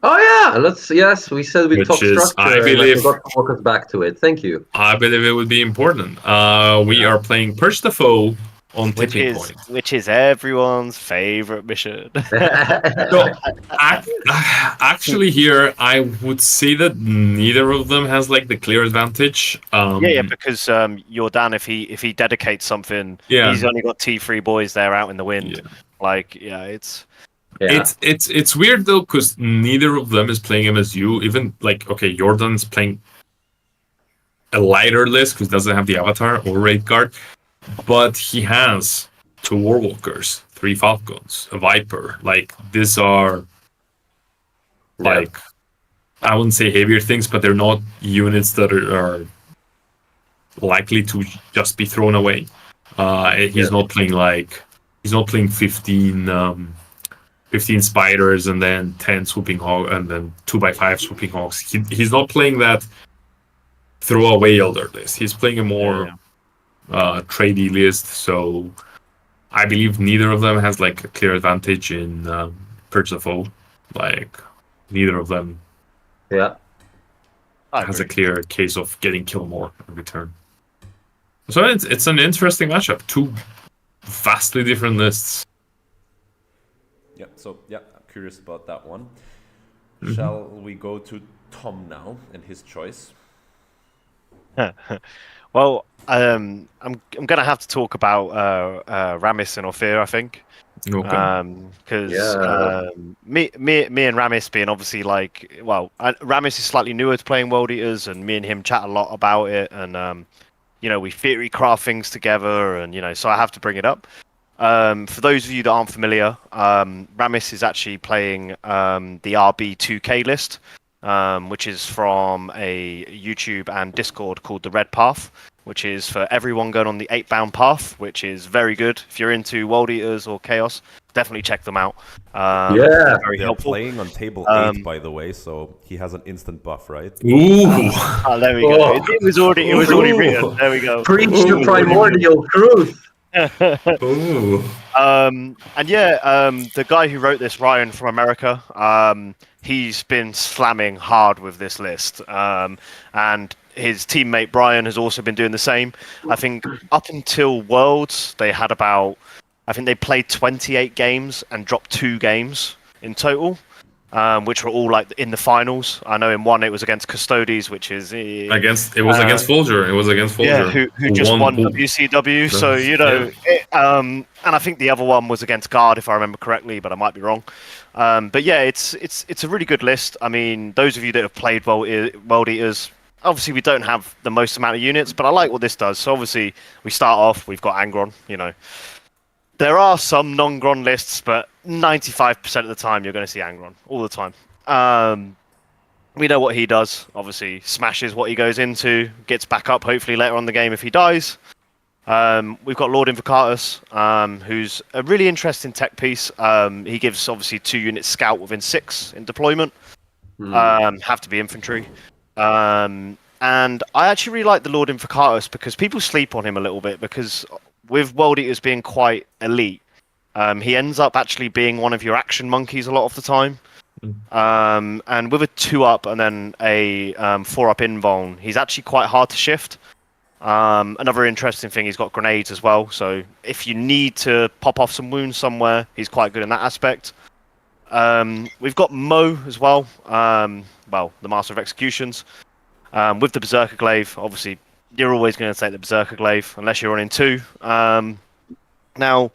Oh yeah, yes, we said we'd Which talk is, I structure, and I believe, forgot to walk us back to it. Thank you. I believe it would be important. We are playing Perch the Foe on Tipping Point. Which is everyone's favorite mission. So, actually, here I would say that neither of them has like the clear advantage. Yeah, because Jordan, if he dedicates something, Yeah. he's only got T3 boys there out in the wind. Yeah. Like, yeah, it's Yeah. It's weird though, because neither of them is playing MSU. Even like, okay, Jordan's playing a lighter list because doesn't have the Avatar or Raid Guard, but he has 2 Warwalkers, 3 Falcons, a Viper. Like, these are like, I wouldn't say heavier things, but they're not units that are likely to just be thrown away. He's not playing like, he's not playing 15 spiders and then 10 swooping hawk and then 2x5 swooping hawks. He's not playing that throwaway elder list. He's playing a more tradey list. So I believe neither of them has like a clear advantage in Purge the Foe. Like, neither of them has a clear case of getting kill more every turn. So it's an interesting matchup. 2 vastly different lists. Yeah, so I'm curious about that one. Mm-hmm. Shall we go to Tom now and his choice? Well, I'm gonna have to talk about Ramis and Ophir, I think. Okay. Because me and Ramis being obviously like, well, Ramis is slightly newer to playing World Eaters, and me and him chat a lot about it, and we theory craft things together, and so I have to bring it up. For those of you that aren't familiar, Ramis is actually playing the RB2K list, which is from a YouTube and Discord called The Red Path, which is for everyone going on the 8-bound path, which is very good. If you're into World Eaters or Chaos, definitely check them out. Very They're helpful. playing on table 8, by the way, so he has an instant buff, right? Ooh. There we go. It was already written. There we go. Preach the primordial truth. Ooh. The guy who wrote this, Ryan from America, he's been slamming hard with this list, and his teammate Brian has also been doing the same. I think up until Worlds, they had they played 28 games and dropped 2 games in total, which were all like in the finals. I know in one it was against Custodes, which is against Folger. It was against Folger. Yeah, who just won WCW. So and I think the other one was against Guard, if I remember correctly, but I might be wrong. But yeah, it's a really good list. I mean, those of you that have played World Eaters, obviously we don't have the most amount of units, but I like what this does. So obviously we start off, we've got Angron. There are some non-Gron lists, but 95% of the time you're going to see Angron all the time. We know what he does. Obviously, smashes what he goes into, gets back up hopefully later on in the game if he dies. We've got Lord Invocatus, who's a really interesting tech piece. He gives obviously 2 units scout within 6 in deployment. Have to be infantry. And I actually really like the Lord Invocatus because people sleep on him a little bit because with World Eaters being quite elite, he ends up actually being one of your action monkeys a lot of the time. And with a 2-up and then a 4-up invuln, he's actually quite hard to shift. Another interesting thing, he's got grenades as well. So if you need to pop off some wounds somewhere, he's quite good in that aspect. We've got Mo as well. The Master of Executions. With the Berserker Glaive, obviously, you're always going to take the Berserker Glaive unless you're running 2. Now,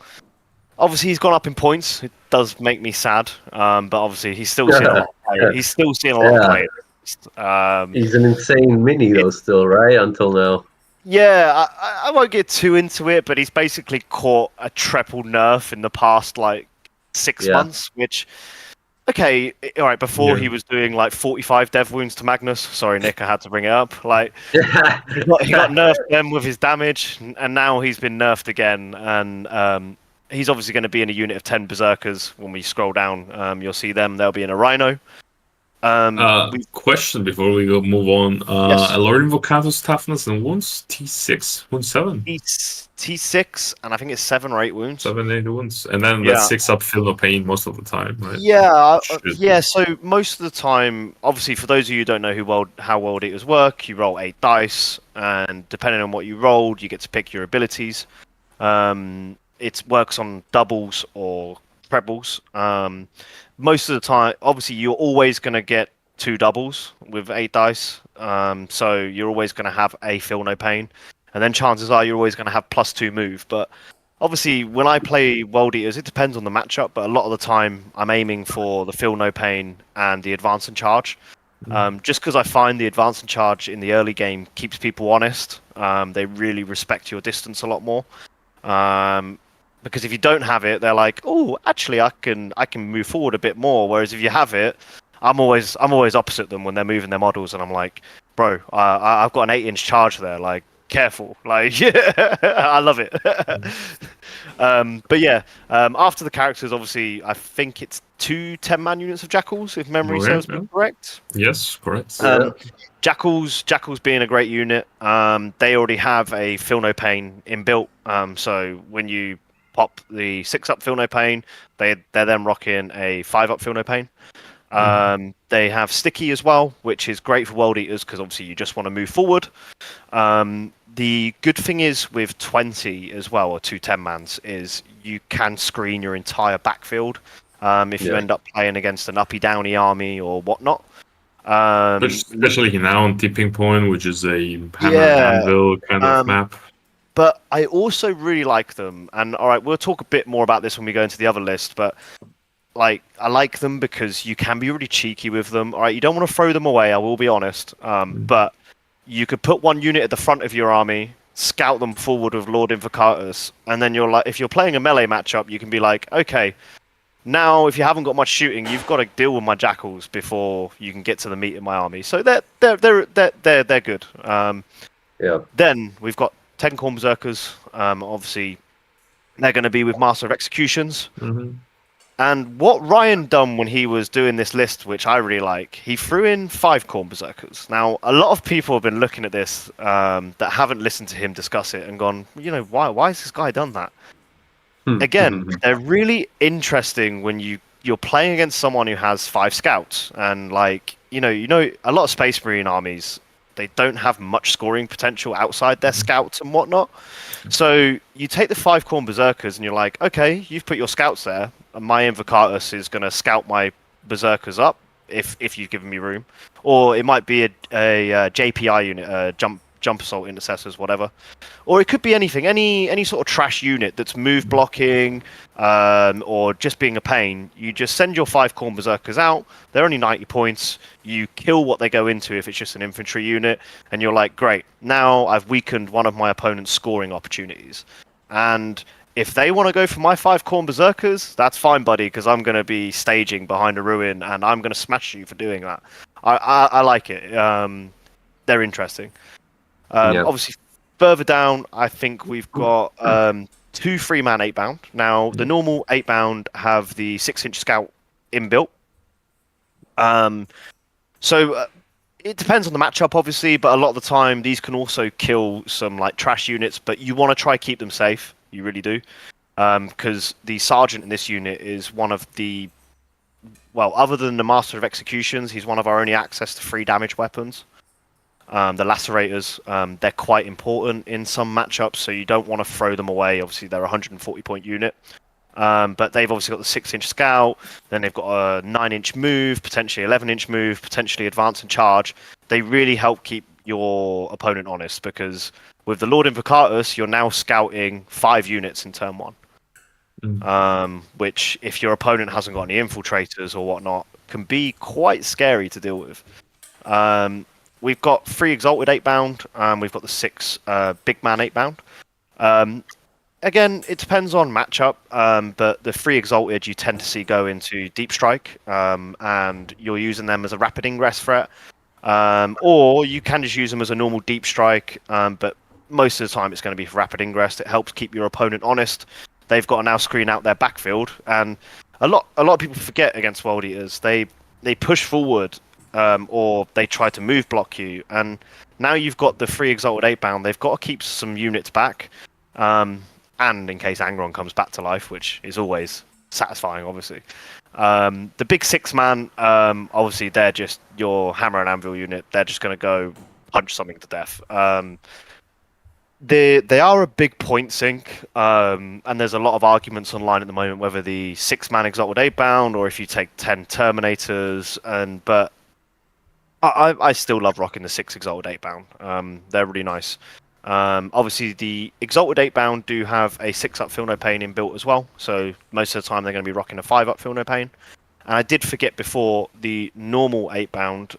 obviously, he's gone up in points. It does make me sad, but obviously, he's still seeing a lot of play. He's still seeing a lot of play. He's an insane mini, though, still, right? Until now. Yeah, I won't get too into it, but he's basically caught a triple nerf in the past, 6 months, which... Okay, all right. Before he was doing 45 dev wounds to Magnus. Sorry, Nick, I had to bring it up. He got nerfed them with his damage, and now he's been nerfed again. And he's obviously going to be in a unit of 10 berserkers. When we scroll down, you'll see them. They'll be in a rhino. Question before we move on. Yes. Lord Invocato's toughness and wounds T6, wound 7. T6, and I think it's 7 or 8 wounds. 7, 8 wounds. And then Yeah. that 6 up feel no pain most of the time, right? Yeah, yeah. So most of the time, obviously, for those of you who don't know how World Eaters work, you roll 8 dice, and depending on what you rolled, you get to pick your abilities. It works on doubles or trebles. Most of the time, obviously, you're always going to get 2 doubles with 8 dice. So you're always going to have a feel no pain, and then chances are you're always going to have +2 move. But obviously, when I play World Eaters, it depends on the matchup, but a lot of the time I'm aiming for the feel no pain and the advance and charge. Just because I find the advance and charge in the early game keeps people honest. They really respect your distance a lot more. Because if you don't have it, they're like, "Oh, actually, I can move forward a bit more." Whereas if you have it, I'm always opposite them when they're moving their models, and I'm like, "Bro, I've got an 8-inch charge there. Like, careful." Like, yeah, I love it. But yeah, after the characters, obviously, I think it's 2 10-man units of Jackals, if memory serves me correct. Yes, correct. Jackals being a great unit, they already have a feel no pain inbuilt. So when you pop the 6 up feel no pain, they're then rocking a 5 up feel no pain. They have sticky as well, which is great for World Eaters because obviously you just want to move forward. The good thing is with 20 as well, or 2 10-mans, is you can screen your entire backfield if you end up playing against an uppy-downy army or whatnot. Especially now on Tipping Point, which is a hammer and anvil kind of map. But I also really like them, and all right, we'll talk a bit more about this when we go into the other list, but like I like them because you can be really cheeky with them. All right, you don't want to throw them away, I will be honest, but you could put one unit at the front of your army, scout them forward with Lord Invocatus, and then you're like, if you're playing a melee matchup, you can be like, okay, now if you haven't got much shooting, you've got to deal with my Jackals before you can get to the meat of my army. So they're good. Then we've got 10 Khorne Berserkers. Obviously, they're going to be with Master of Executions. And what Ryan done when he was doing this list, which I really like, he threw in 5 Khorne Berserkers. Now, a lot of people have been looking at this that haven't listened to him discuss it and gone, you know, why has this guy done that? Again, they're really interesting when you're playing against someone who has 5 scouts. And, like, you know, a lot of Space Marine armies, they don't have much scoring potential outside their scouts and whatnot. So you take the 5 Khorne Berserkers and you're like, okay, you've put your scouts there. And my Invocatus is going to scout my Berserkers up if you've given me room. Or it might be a JPI unit, jump assault intercessors, whatever. Or it could be anything, any sort of trash unit that's move blocking or just being a pain. You just send your 5 Khorne Berserkers out. They're only 90 points. You kill what they go into if it's just an infantry unit. And you're like, great, now I've weakened one of my opponent's scoring opportunities. And if they want to go for my 5 Khorne Berserkers, that's fine, buddy, because I'm going to be staging behind a ruin and I'm going to smash you for doing that. I like it. They're interesting. Obviously, further down, I think we've got 2 3-man 8-bound. Now, the normal 8-bound have the 6-inch scout inbuilt. So it depends on the matchup, obviously, but a lot of the time, these can also kill some like trash units, but you want to try keep them safe. You really do. Because the sergeant in this unit is one of the... Well, other than the Master of Executions, he's one of our only access to 3 damage weapons. The lacerators, they're quite important in some matchups, so you don't want to throw them away. Obviously, they're a 140-point unit. But they've obviously got the 6-inch scout, then they've got a 9-inch move, potentially 11-inch move, potentially advance and charge. They really help keep your opponent honest, because with the Lord Invocatus, you're now scouting 5 units in turn 1. Which, if your opponent hasn't got any infiltrators or whatnot, can be quite scary to deal with. We've got 3 Exalted 8-bound, we've got the 6 Big Man 8-bound. Again, it depends on matchup, but the 3 Exalted you tend to see go into Deep Strike, and you're using them as a rapid ingress threat. Or you can just use them as a normal Deep Strike, but most of the time it's going to be for rapid ingress. It helps keep your opponent honest. They've got to now screen out their backfield, and a lot of people forget against World Eaters. They push forward or they try to move block you. And now you've got the 3 Exalted 8 bound, they've got to keep some units back. And in case Angron comes back to life, which is always satisfying, obviously. The big 6-man, obviously, they're just your hammer and anvil unit. They're just going to go punch something to death. They are a big point sink, and there's a lot of arguments online at the moment whether the 6-man Exalted 8 bound or if you take 10 Terminators. But I still love rocking the 6 Exalted 8 bound. They're really nice. Obviously, the Exalted 8 bound do have a 6-up Feel No Pain inbuilt as well, so most of the time they're going to be rocking a 5-up Feel No Pain. And I did forget before, the normal 8 bound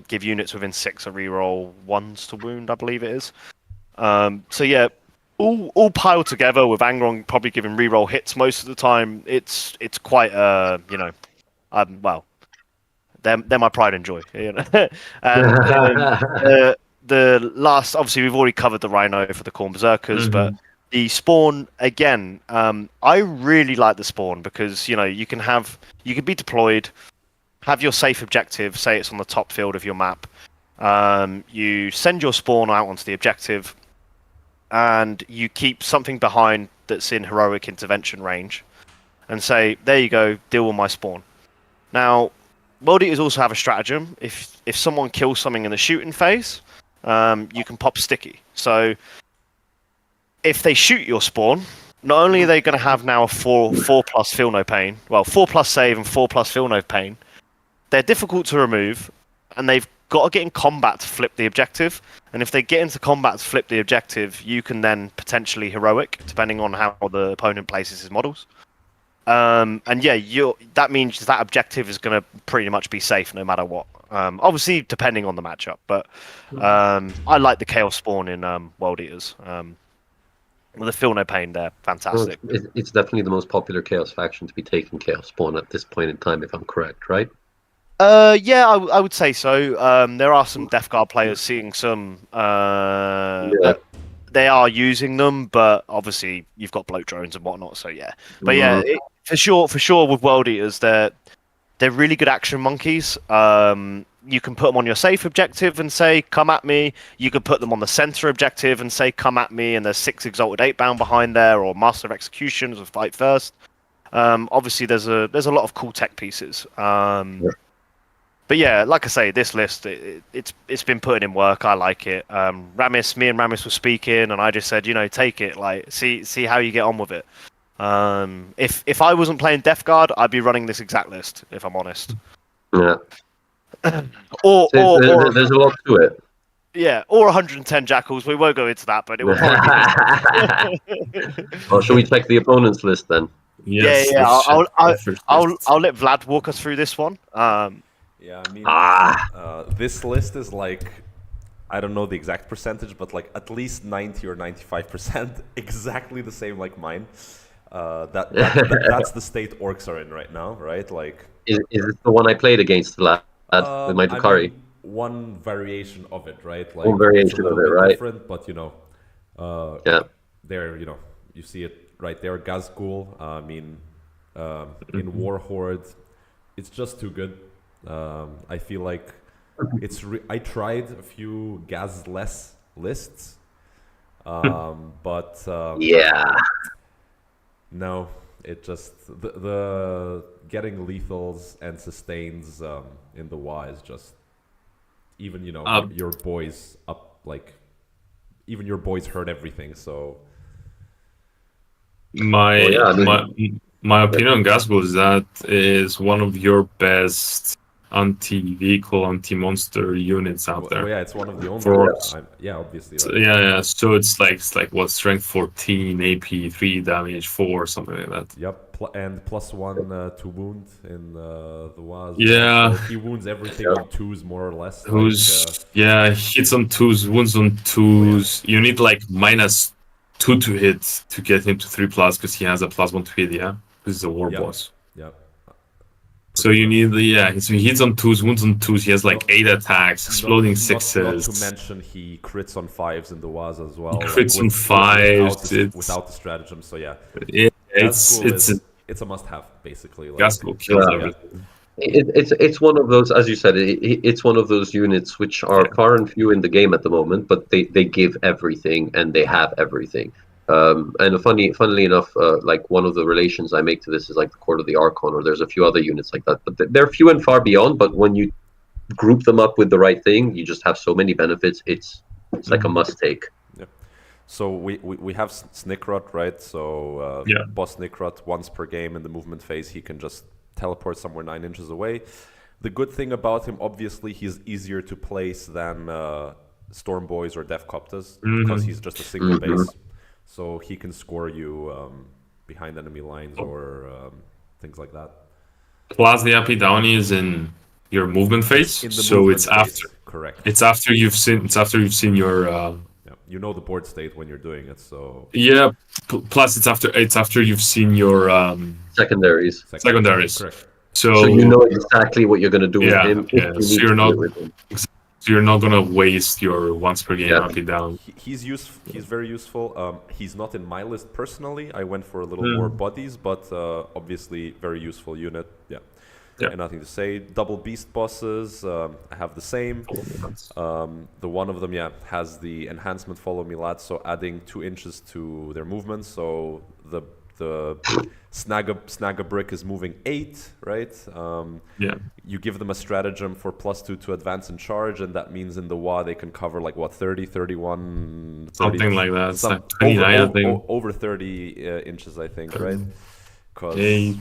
give units within 6 a reroll 1s to wound, I believe it is. So yeah, all piled together with Angron probably giving reroll hits most of the time. It's quite well, they're my pride and joy. You know? And the last, obviously, we've already covered the Rhino for the Khorne Berserkers, but the spawn again. I really like the spawn because you can be deployed, have your safe objective. Say it's on the top field of your map. You send your spawn out onto the objective, and you keep something behind that's in heroic intervention range, and say, "There you go, deal with my spawn." Now, World Eaters also have a stratagem. If someone kills something in the shooting phase, you can pop sticky. So if they shoot your spawn, not only are they going to have now a 4+ Feel No Pain, well, 4+ save and 4+ Feel No Pain, they're difficult to remove, and they've got to get in combat to flip the objective. And if they get into combat to flip the objective, you can then potentially heroic, depending on how the opponent places his models. And yeah, that means that objective is going to pretty much be safe no matter what. Obviously, depending on the matchup, but I like the Chaos Spawn in World Eaters. With the Feel No Pain, they're fantastic. Well, it's definitely the most popular Chaos faction to be taking Chaos Spawn at this point in time, if I'm correct, right? Yeah, I would say so. There are some Death Guard players seeing some. They are using them, but obviously you've got bloat drones and whatnot. So yeah, but yeah, for sure with World Eaters, they're really good action monkeys. You can put them on your safe objective and say, "Come at me." You could put them on the center objective and say, "Come at me." And there's 6 Exalted 8 bound behind there, or Master of Executions with Fight First. Obviously, there's a lot of cool tech pieces. But yeah, like I say, this list it's been putting in work. I like it. Me and Ramis were speaking, and I just said, take it. Like, see how you get on with it. If I wasn't playing Death Guard, I'd be running this exact list. If I'm honest. Yeah. or there's a lot to it. Yeah, or 110 Jackals. We won't go into that, but it will probably be. Well, shall we check the opponent's list then? Yes, yeah. I'll let Vlad walk us through this one. Yeah, I mean, this list is like, I don't know the exact percentage, but like at least 90 or 95% exactly the same like mine. That's the state orcs are in right now, right? Like, is this the one I played against Vlad with my Dukari? I mean, one variation of it, right? Like, one variation of it, right? Different, but yeah. There, you see it right there. Gazgul. I mean, in Warhorde, it's just too good. I feel like I tried a few Gaz-less lists, but yeah. No, it just the getting lethals and sustains in the WA is just even your boys up, like even your boys heard everything. So my opinion on Gasgul is that is one of your best anti-vehicle, anti-monster units out there. Well, yeah, it's one of the only. Obviously. So, yeah. So it's like what, strength 14, AP 3, damage 4, something like that. Yep, and +1 to wound in the WAS. Yeah, so he wounds everything on 2s more or less. Hits on 2s, wounds on 2s. Yeah. You need like -2 to hit to get him to 3+ because he has a +1 to hit. Yeah, this is a war boss. Yep. So you need so he hits on 2s, wounds on 2s, he has like 8 attacks, exploding 6s. Not to mention he crits on 5s in the WAS as well. He crits on 5s without the stratagem, so yeah. It's a must-have, basically. Gasgul kills everything. It's one of those, as you said, it's one of those units which are far and few in the game at the moment, but they give everything and they have everything. And funnily enough, like one of the relations I make to this is like the Court of the Archon, or there's a few other units like that, but they're few and far beyond. But when you group them up with the right thing, you just have so many benefits. It's like a must take. Yeah. So we have Snickrot, right? So boss Snickrot, once per game in the movement phase, he can just teleport somewhere 9 inches away. The good thing about him, obviously, he's easier to place than Storm Boys or Death Copters because he's just a single base. So he can score you behind enemy lines or things like that. Plus, the up down is in your movement phase, so it's after. Correct. It's after you've seen your. You know the board state when you're doing it, so. Yeah. Plus, it's after you've seen your Secondaries. Correct. So you know exactly what you're going to do with him. So you're not gonna waste your once per game up and down. He's very useful. He's not in my list personally. I went for a little more bodies, but obviously very useful unit. Yeah. And nothing to say. Double beast bosses. I have the same. The one of them, has the enhancement follow me lads, so adding 2 inches to their movement. So the snag a brick is moving 8, right? You give them a stratagem for +2 to advance and charge, and that means in the WA they can cover like what 30, 31, 30, something like that. Over 30 inches, I think, right? 8,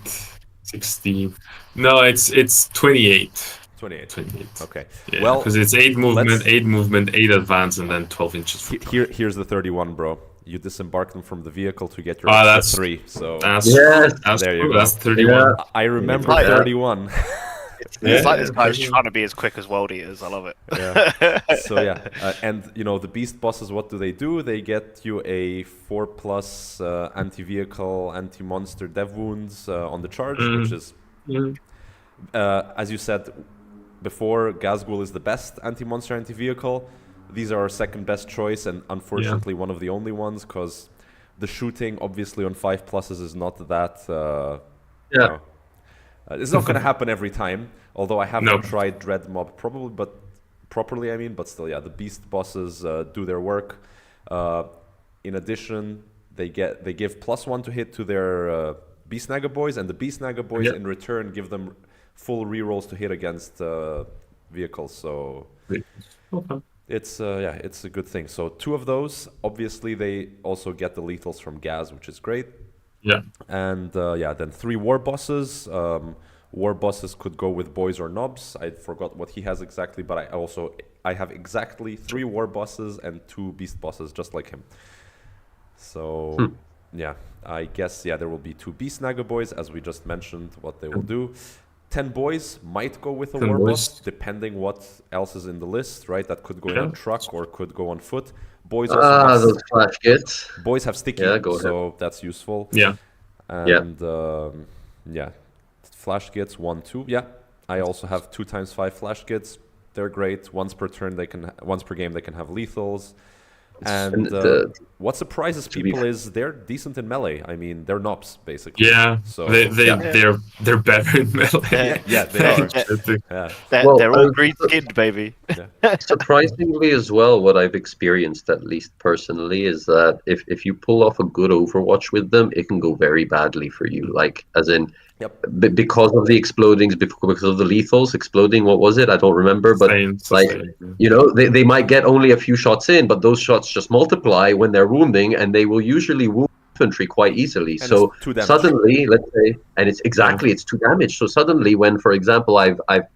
16. No, it's 28. 28. Okay. Yeah, well, because it's 8 movement, 8 advance, and then 12 inches. Here's the 31, bro. You disembark them from the vehicle to get your that's 3. So that's there you go. That's 31. I remember 31. It's like this guy's trying to be as quick as World Eaters. I love it. So and the beast bosses, what do? They get you a 4+ anti-vehicle, anti-monster dev wounds on the charge, which is, as you said before, Gazgul is the best anti-monster, anti-vehicle. These are our second best choice, and unfortunately one of the only ones, because the shooting obviously on 5+ is not that. It's not going to happen every time. Although I haven't tried Dread Mob properly. I mean, but still, the beast bosses do their work. In addition, they give +1 to hit to their Beast Naga boys, and the Beast Naga boys in return give them full rerolls to hit against vehicles. So. It's a good thing. So 2 of those. Obviously, they also get the lethals from Gaz, which is great. And then 3 war bosses. War bosses could go with boys or knobs. I forgot what he has exactly, but I have exactly 3 war bosses and 2 beast bosses, just like him. So I guess there will be 2 beast naga boys, as we just mentioned. What they will do. 10 boys might go with a war boss, depending what else is in the list, right? That could go in a truck or could go on foot. Boys also those flash kits. Boys have sticky, so that's useful. And flash kits 1, 2. I also have 2x5 flash kits. They're great. Once per game they can have lethals. And what surprises people is they're decent in melee. I mean, they're knobs basically. So they're better in melee. They are. They're all green skinned, baby. Surprisingly, as well, what I've experienced, at least personally, is that if you pull off a good Overwatch with them, it can go very badly for you. Like, as in. Because of the explodings, because of the lethals exploding, what was it? I don't remember, but they might get only a few shots in, but those shots just multiply when they're wounding, and they will usually wound infantry quite easily. And so suddenly, let's say, and it's 2 damage. So suddenly, when, for example, I've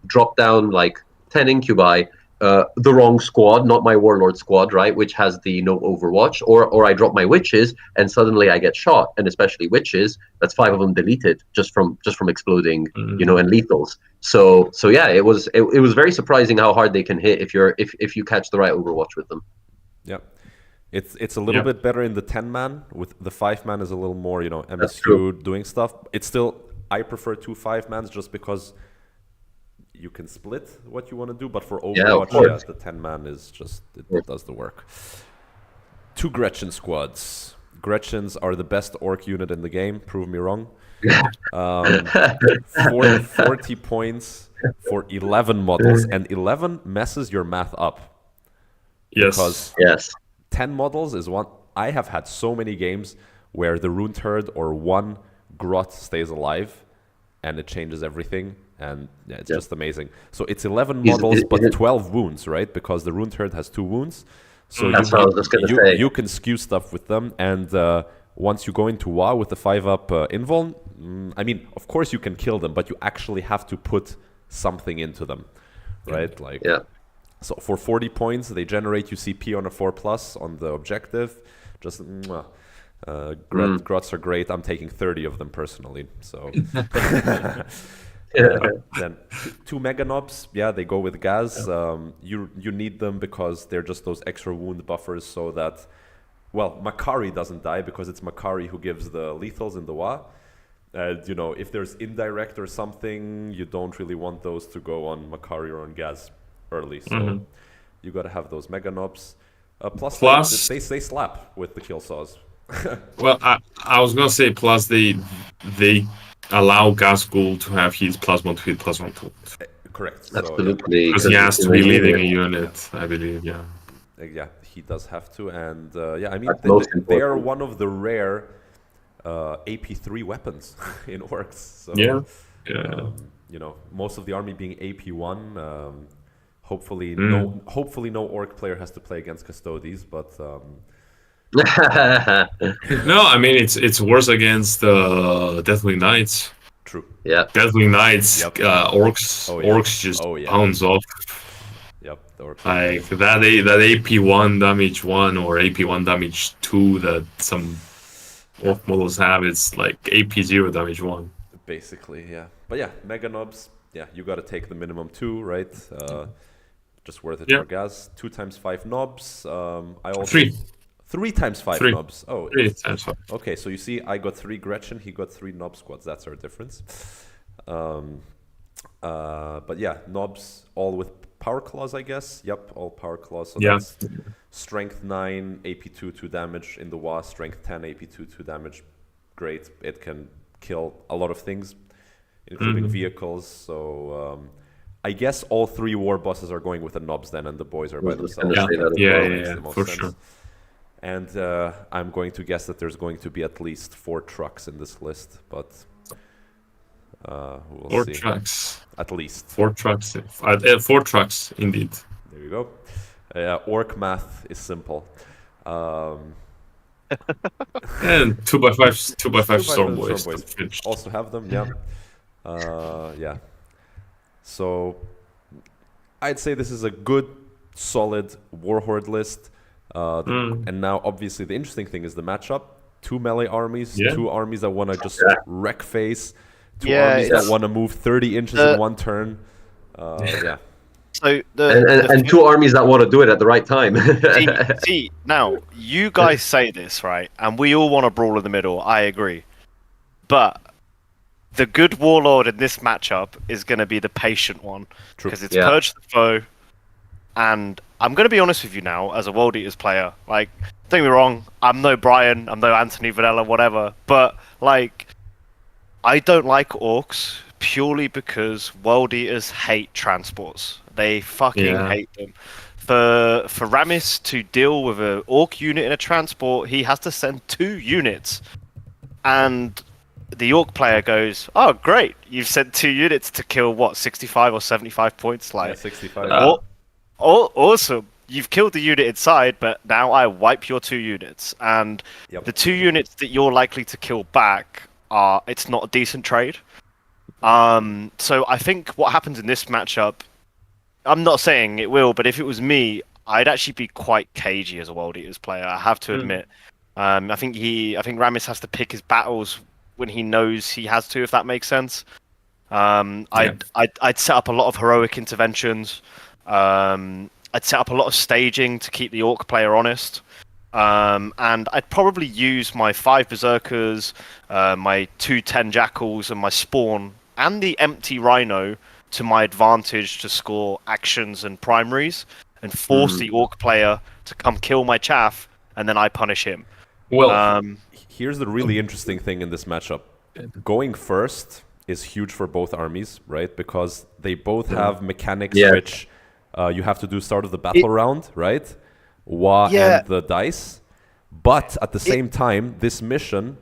dropped down like 10 incubi, the wrong squad, not my warlord squad, right, which has the no Overwatch, or I drop my witches and suddenly I get shot, and especially witches, that's 5 of them deleted just from exploding, and lethals. So it was very surprising how hard they can hit if you catch the right Overwatch with them. It's a little bit better in the 10-man. With the 5-man is a little more, MSU doing stuff. It's still, I prefer 2 5-mans just because you can split what you want to do, but for Overwatch, the 10-man is just, it does the work. 2 Gretchen squads. Gretchens are the best orc unit in the game, prove me wrong. Um, 40 points for 11 models, and 11 messes your math up. Yes. Because Yes. 10 models is one. I have had so many games where the Rune Turd or one Grot stays alive, and it changes everything, and yeah, it's just amazing. So it's 11 models, but 12 wounds, right? Because the Rune Turd has 2 wounds. So That's what I was just gonna say. you can skew stuff with them, and once you go into WoW with the 5-up invuln, I mean, of course you can kill them, but you actually have to put something into them, right? Like, Yeah. so for 40 points, they generate you CP on a 4+ on the objective. Just Grots are great. I'm taking 30 of them personally. So then 2 Mega Nobs, yeah, they go with Gaz. You need them because they're just those extra wound buffers, so that, well, Makari doesn't die because it's Makari who gives the lethals in the WA. You know, if there's indirect or something, you don't really want those to go on Makari or on Gaz early. So you got to have those Mega Nobs. Plus they slap with the kill saws. Well, I was gonna say plus they allow Gasgul to have his +1 to hit +1 to. Correct. Absolutely. Because he has to be leading a unit, I believe. Yeah. Yeah, he does have to, and yeah, I mean they are one of the rare AP3 weapons in orcs. So, yeah. you know, most of the army being AP1. Hopefully, no orc player has to play against Custodes, but. No, I mean it's worse against Deathwing Knights. True. Yeah. Deathwing Knights, orcs, orcs just pounds off. Yep. Like that AP1 damage 1 or AP1 damage 2 that some orc models have, it's like AP0 damage 1. Basically, yeah. But yeah, Mega Nobs, yeah, you got to take the minimum 2, right? Just worth it for Gaz. 2 times 5 knobs. I also 3 times 5 knobs. Oh, 3 times 5. Okay, so you see, I got 3 Gretchen, he got 3 knob squads. That's our difference. But yeah, knobs all with power claws, I guess. Yep, all power claws. So that's strength 9, AP2, 2 damage in the WA. Strength 10, AP2, 2 damage. Great. It can kill a lot of things, including vehicles. So I guess all 3 war bosses are going with the knobs then, and the boys are by themselves. Yeah, for sure. And I'm going to guess that there's going to be at least 4 trucks in this list, but we'll 4 see. trucks. At least. 4 trucks. 4 trucks, indeed. There you go. Orc math is simple. And 2x5 Storm Boys. Also have them, yeah. Yeah. So I'd say this is a good, solid Warhorde list. And now, obviously, the interesting thing is the matchup. 2 melee armies, 2 armies that want to just wreck face, 2 armies that want to move 30 inches in one turn. Yeah. So and 2 armies that want to do it at the right time. see, now, you guys say this, right? And we all want to brawl in the middle. I agree. But the good warlord in this matchup is going to be the patient one. Because it's Purge the Foe. And I'm going to be honest with you now, as a World Eaters player. Like, don't get me wrong, I'm no Brian, I'm no Anthony Vanilla, whatever. But, like, I don't like orcs purely because World Eaters hate transports. They fucking hate them. For Ramis to deal with an orc unit in a transport, he has to send 2 units. And the orc player goes, "Oh, great, you've sent 2 units to kill, what, 65 or 75 points? Like, 65. Awesome. You've killed the unit inside, but now I wipe your 2 units. And the 2 units that you're likely to kill back it's not a decent trade. So I think what happens in this matchup, I'm not saying it will, but if it was me, I'd actually be quite cagey as a World Eaters player, I have to admit. I think Ramis has to pick his battles when he knows he has to, if that makes sense. I'd set up a lot of heroic interventions. I'd set up a lot of staging to keep the orc player honest. And I'd probably use my 5 berserkers, my 2 10 jackals, and my spawn, and the empty rhino to my advantage to score actions and primaries, and force the orc player to come kill my chaff, and then I punish him. Well, here's the really interesting thing in this matchup. going first is huge for both armies, right? Because they both have mechanics Yeah. which you have to do start of the battle round, right? Yeah. And the dice. But at the same time, this mission,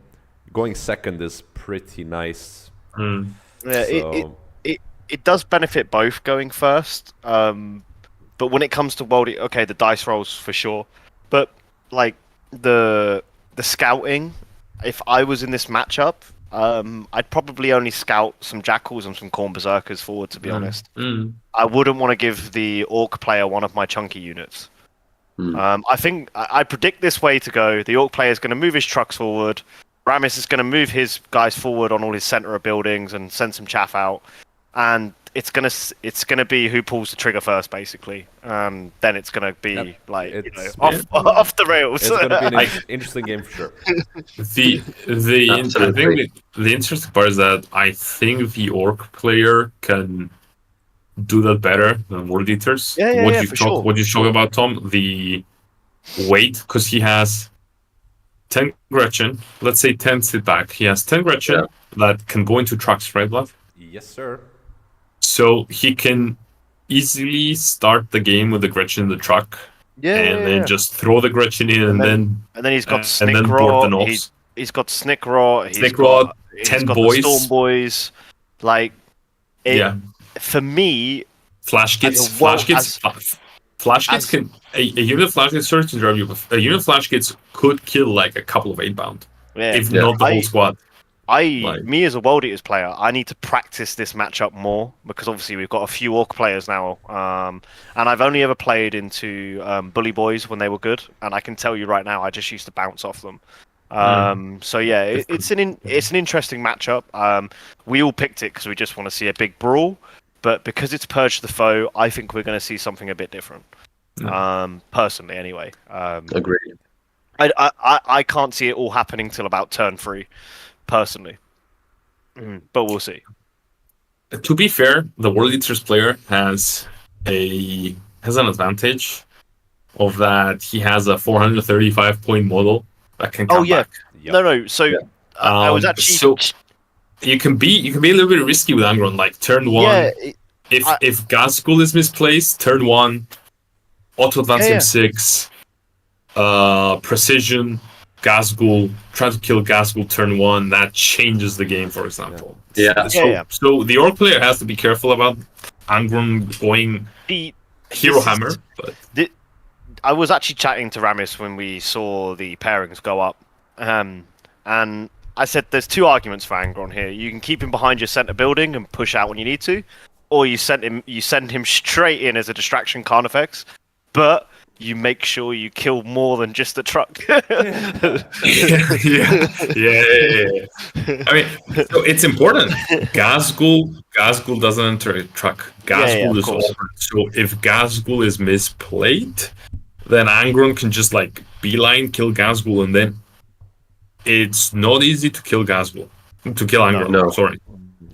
going second is pretty nice. Mm. Yeah, So- it does benefit both going first. But when it comes to world, okay, the dice rolls for sure. But like the scouting, if I was in this matchup, I'd probably only scout some jackals and some corn berserkers forward. To be honest, I wouldn't want to give the orc player one of my chunky units. I think I predict this way to go. The orc player is going to move his trucks forward. Ramis is going to move his guys forward on all his center of buildings and send some chaff out, and it's gonna be who pulls the trigger first, basically. Then it's gonna be off the rails. It's going to be an interesting game for sure. I think the interesting part is that I think the orc player can do that better than World Eaters. What you talk about, Tom? The weight, because he has 10 Gretchen. Let's say 10 sit back. He has 10 Gretchen that can go into trucks, right, Vlad? Yes, sir. So he can easily start the game with the Gretchen in the truck. Then just throw the Gretchen in, and then he's got and then board the Snick knobs. He's got Snick Raw. Snick Raw, 10 got boys. The Storm Boys. For me, Flash Kits can a unit of Flash Kits, sorry to interrupt you, but a unit of Flash Kits could kill like a couple of 8-bound, if not the whole squad. Me as a World Eaters player, I need to practice this matchup more because obviously we've got a few Orc players now, and I've only ever played into Bully Boys when they were good, and I can tell you right now, I just used to bounce off them. So yeah, it's an interesting matchup. We all picked it because we just want to see a big brawl, but because it's Purge the Foe, I think we're going to see something a bit different. Personally, anyway. Agreed. I can't see it all happening till about turn 3. Personally, but we'll see. To be fair, the World Eaters player has an advantage of that he has a 435 point model that can come back. Yep. No. So I was actually. So you can be a little bit risky with Angron. Like turn 1, if Gazgul is misplaced, turn 1, auto advance him 6, precision. Gazgul, try to kill Gazgul turn 1, that changes the game, for example. So the Orc player has to be careful about Angron going Hero Hammer. But I was actually chatting to Ramis when we saw the pairings go up, and I said there's 2 arguments for Angron here. You can keep him behind your center building and push out when you need to, or you send him straight in as a distraction Carnifex, but you make sure you kill more than just the truck. I mean, so it's important. Gazgul doesn't enter a truck. Gazgul is open. So if Gazgul is misplayed, then Angron can just like beeline kill Gazgul, and then it's not easy to kill Gazgul. To kill Angron. No. Sorry.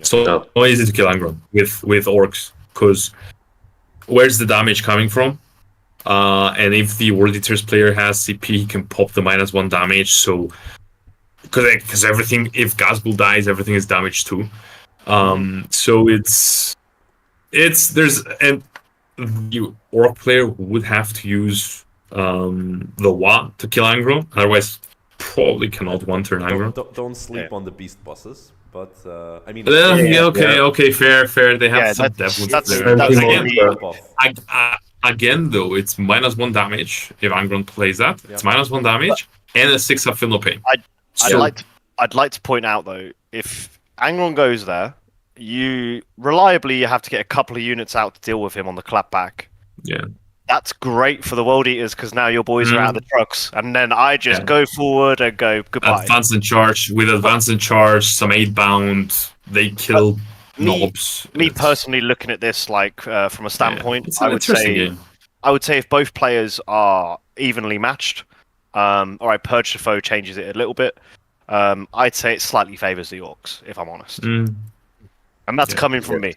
So not easy to kill Angron with orcs, because where's the damage coming from? And if the World Eaters player has CP, he can pop the -1 damage. So, because everything, if Gazgul dies, everything is damaged too. So and the Orc player would have to use the Wa to kill Angron. Otherwise, probably cannot one-turn Angron. Don't sleep on the beast bosses. But I mean, okay, fair. They have some devils there. Again, though, it's -1 damage if Angron plays that. It's -1 damage and a 6 up Feel No Pain. I'd like to point out though, if Angron goes there, you have to get a couple of units out to deal with him on the clapback. Yeah. That's great for the World Eaters because now your boys are out of the trucks, and then I just go forward and go goodbye. Advance and charge with advance and charge, some 8-bound. They kill knobs. Me personally, looking at this like from a standpoint, I would say if both players are evenly matched, all right, Purge the Foe changes it a little bit. I'd say it slightly favors the Orcs, if I'm honest, and that's coming from me.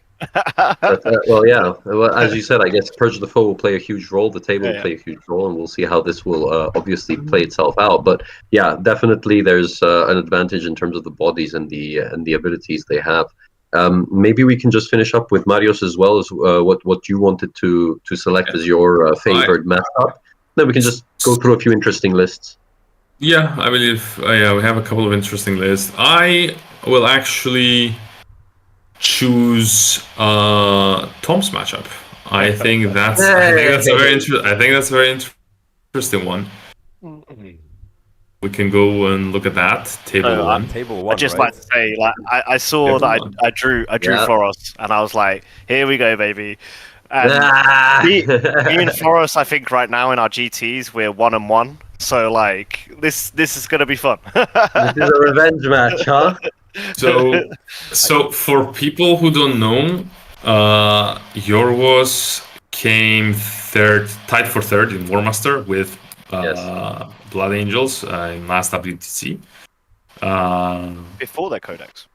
Well, yeah. Well, as you said, I guess Purge the Foe will play a huge role. The table will Yeah. play a huge role, and we'll see how this will obviously play itself out. But yeah, definitely, there's an advantage in terms of the bodies and the abilities they have. Maybe we can just finish up with Marius as well as what you wanted to select as your favored matchup. Then we can just go through a few interesting lists. Yeah, I believe yeah, we have a couple of interesting lists. I will actually choose Tom's matchup. I think that's a very interesting one. We can go and look at that table No, one. Table I'd one, just right? like to say, like, I saw Table that one. I drew Yeah. Floros, and I was like, here we go, baby. And me and Floros, I think right now in our GTs we're 1-1. So like this is gonna be fun. This is a revenge match, huh? So for people who don't know, Yorgos came tied for third in War Master with Blood Angels in last WTC. Before their codex.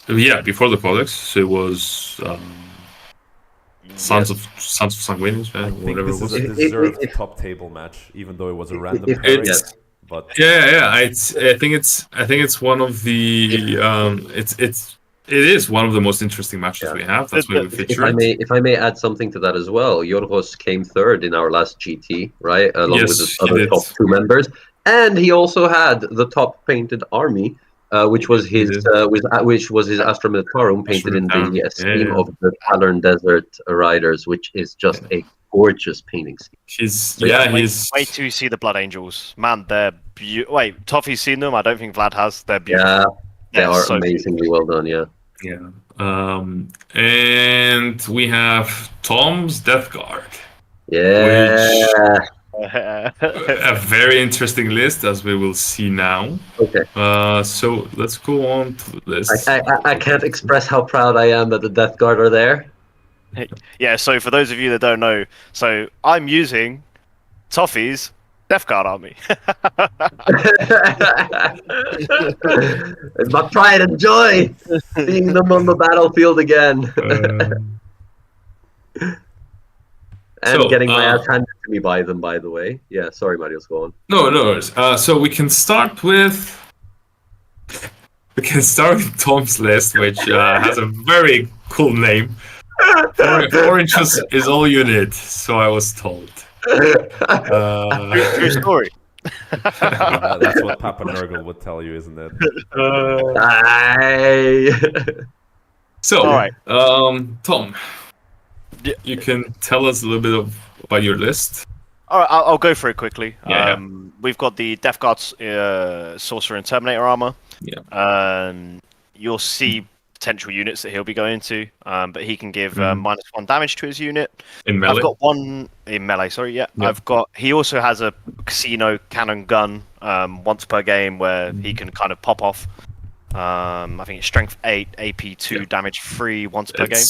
Yeah, before the Codex, so it was Sons of Sanguinius, I think whatever this it was. is a deserved top table match, even though it was a random It- pairing. It's But yeah. I think it's one of the it is one of the most interesting matches we have. That's why we feature it. If I may add something to that as well, Yorgos came third in our last GT, right, along with Yes, the he other did. top two members, and he also had the top painted army, which was He his did. which was his Astra Militarum painted in Militarum, the scheme yeah. of the Talern Desert Riders, which is just a gorgeous painting scheme. Wait till you see the Blood Angels, man. They're wait, Toffee's seen them. I don't think Vlad has. They're beautiful. Yeah, they They're are so amazingly well done. Yeah. Yeah. And we have Tom's Death Guard. Yeah. A very interesting list, as we will see now. Okay. So let's go on to the list. I can't express how proud I am that the Death Guard are there. Yeah, so for those of you that don't know, so I'm using Toffee's Death Guard army. It's my pride and joy seeing them on the battlefield again and So, getting my ass handed to me by them. By the way, yeah. Sorry, Marius, go on. No worries. So we can start with Tom's list, which has a very cool name. 4 inches is all you need, so I was told. True story. that's what Papa Nurgle would tell you, isn't it? So, All right. Tom, you can tell us a little bit about your list. All right, I'll go for it quickly. Yeah. We've got the Death Guard's Sorcerer and Terminator armor. Yeah. You'll see potential units that he'll be going to, but he can give -1 damage to his unit. In melee? I've got one in melee. Sorry, yeah. He also has a casino cannon gun once per game where he can kind of pop off. I think it's strength 8, AP 2, damage 3 once per game.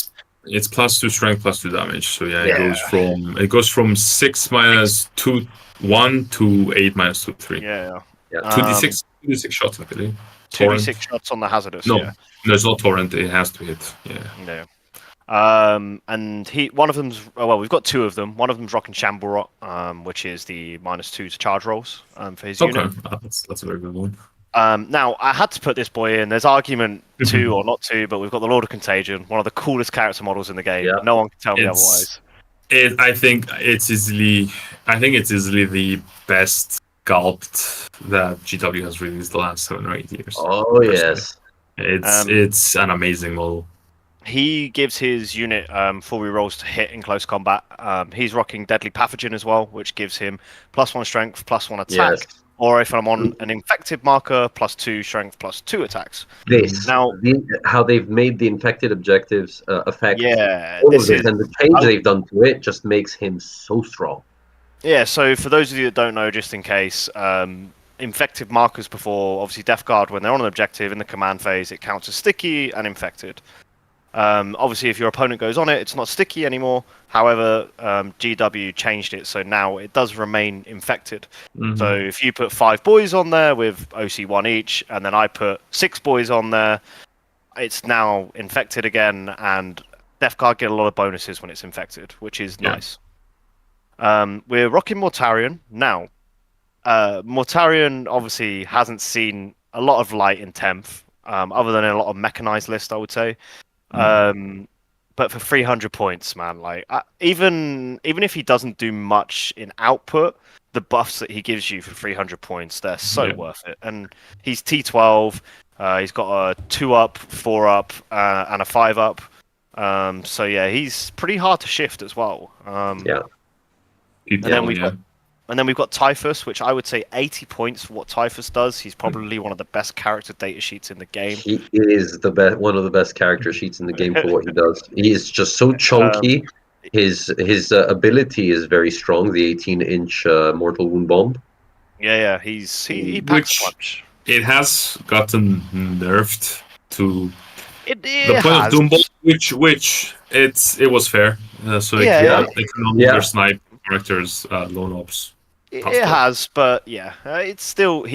It's +2 strength, +2 damage. So it goes from 6 -2 1 to 8 -2 3. Yeah. 2d6 shots, I believe. 2d6 shots on the hazardous. No, yeah. no, it's not torrent. It has to hit. Yeah. No. And one of them's we've got two of them. One of them's rocking Shamble Rot, which is the -2 to charge rolls for his unit. That's a very good one. Now I had to put this boy in. There's argument to or not to, but we've got the Lord of Contagion, one of the coolest character models in the game. Yeah. No one can tell me otherwise. I think it's easily the best sculpt that GW has released the last 7 or 8 years. Oh yes, it's an amazing model. He gives his unit 4 rerolls to hit in close combat. He's rocking Deadly Pathogen as well, which gives him +1 strength, +1 attack. yes. Or if I'm on an infected marker, +2 strength, +2 attacks. How they've made the infected objectives affect all of this, and the change they've done to it just makes him so strong. Yeah, so for those of you that don't know, just in case, infected markers before, obviously Death Guard, when they're on an objective in the command phase, it counts as sticky and infected. Obviously, if your opponent goes on it, it's not sticky anymore. However, GW changed it, so now it does remain infected. Mm-hmm. So if you put 5 boys on there with OC1 each, and then I put 6 boys on there, it's now infected again, and Death Guard get a lot of bonuses when it's infected, which is Yeah. nice. We're rocking Mortarion now. Mortarion obviously hasn't seen a lot of light in 10th, other than a lot of mechanized lists, I would say. But for 300 points, man, like even if he doesn't do much in output, the buffs that he gives you for 300 points, they're so worth it. And he's T12. He's got a 2-up, 4-up, and a 5-up. So yeah, he's pretty hard to shift as well. Yeah. And then we've got Typhus, which I would say 80 points for what Typhus does. He's probably one of the best character data sheets in the game. He is the best, one of the best character sheets in the game for what he does. He is just so chunky. His ability is very strong. The 18-inch mortal wound bomb. Yeah, he packs a punch. It has gotten nerfed to It the point has. of Doom Bomb, which it was fair. So they can only snipe characters, lone ops. It has, but it's still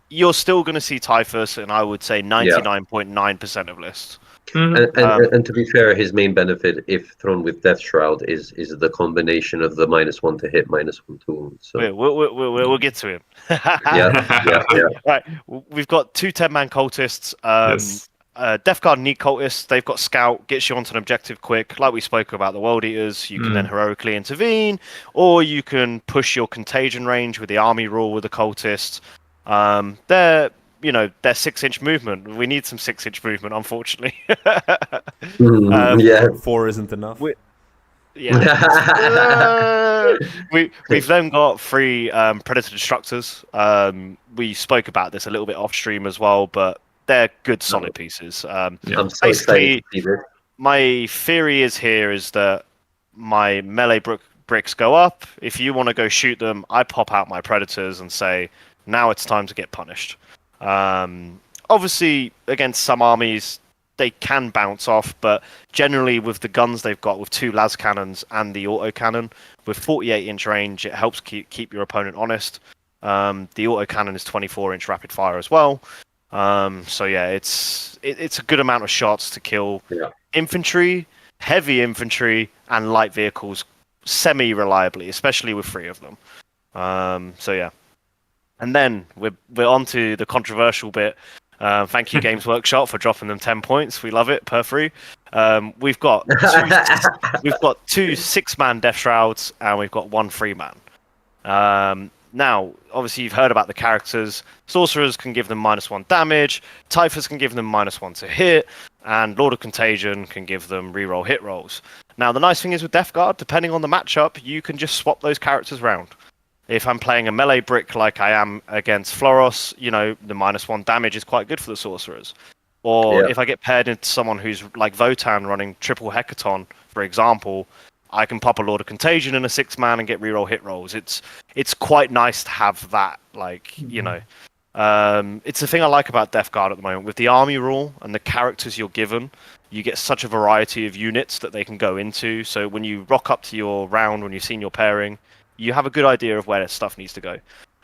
you're still going to see Typhus, and I would say 99.9% of lists. And to be fair, his main benefit, if thrown with Death Shroud, is the combination of the -1 to hit, -1 to wound. So we'll get to him. yeah. Right, we've got 2 10-man cultists. Death Guard need cultists. They've got Scout, gets you onto an objective quick. Like we spoke about the World Eaters, you can then heroically intervene, or you can push your contagion range with the army rule with the cultists. They're 6-inch movement. We need some 6-inch movement, unfortunately. 4 isn't enough. We've then got 3 Predator Destructors. We spoke about this a little bit off stream as well, but they're good, solid pieces. I'm so basically, excited. My theory is that my melee bricks go up. If you want to go shoot them, I pop out my Predators and say, now it's time to get punished. Obviously, against some armies, they can bounce off, but generally with the guns they've got, with 2 las cannons and the autocannon, with 48-inch range, it helps keep your opponent honest. The autocannon is 24-inch rapid fire as well. So yeah, it's a good amount of shots to kill infantry, heavy infantry, and light vehicles semi-reliably, especially with 3 of them. So yeah. And then we're on to the controversial bit. Thank you, Games Workshop, for dropping them 10 points. We love it, per free. We've got 2 6-man Death Shrouds, and we've got 1 3-man. Now, obviously, you've heard about the characters. Sorcerers can give them -1 damage. Typhus can give them -1 to hit. And Lord of Contagion can give them reroll hit rolls. Now, the nice thing is with Death Guard, depending on the matchup, you can just swap those characters around. If I'm playing a melee brick like I am against Floros, the -1 damage is quite good for the Sorcerers. Or if I get paired into someone who's like Votan running triple Hecaton, for example, I can pop a Lord of Contagion in a 6-man and get reroll hit rolls. It's quite nice to have that, it's the thing I like about Death Guard at the moment. With the army rule and the characters you're given, you get such a variety of units that they can go into. So when you rock up to your round, when you've seen your pairing, you have a good idea of where their stuff needs to go.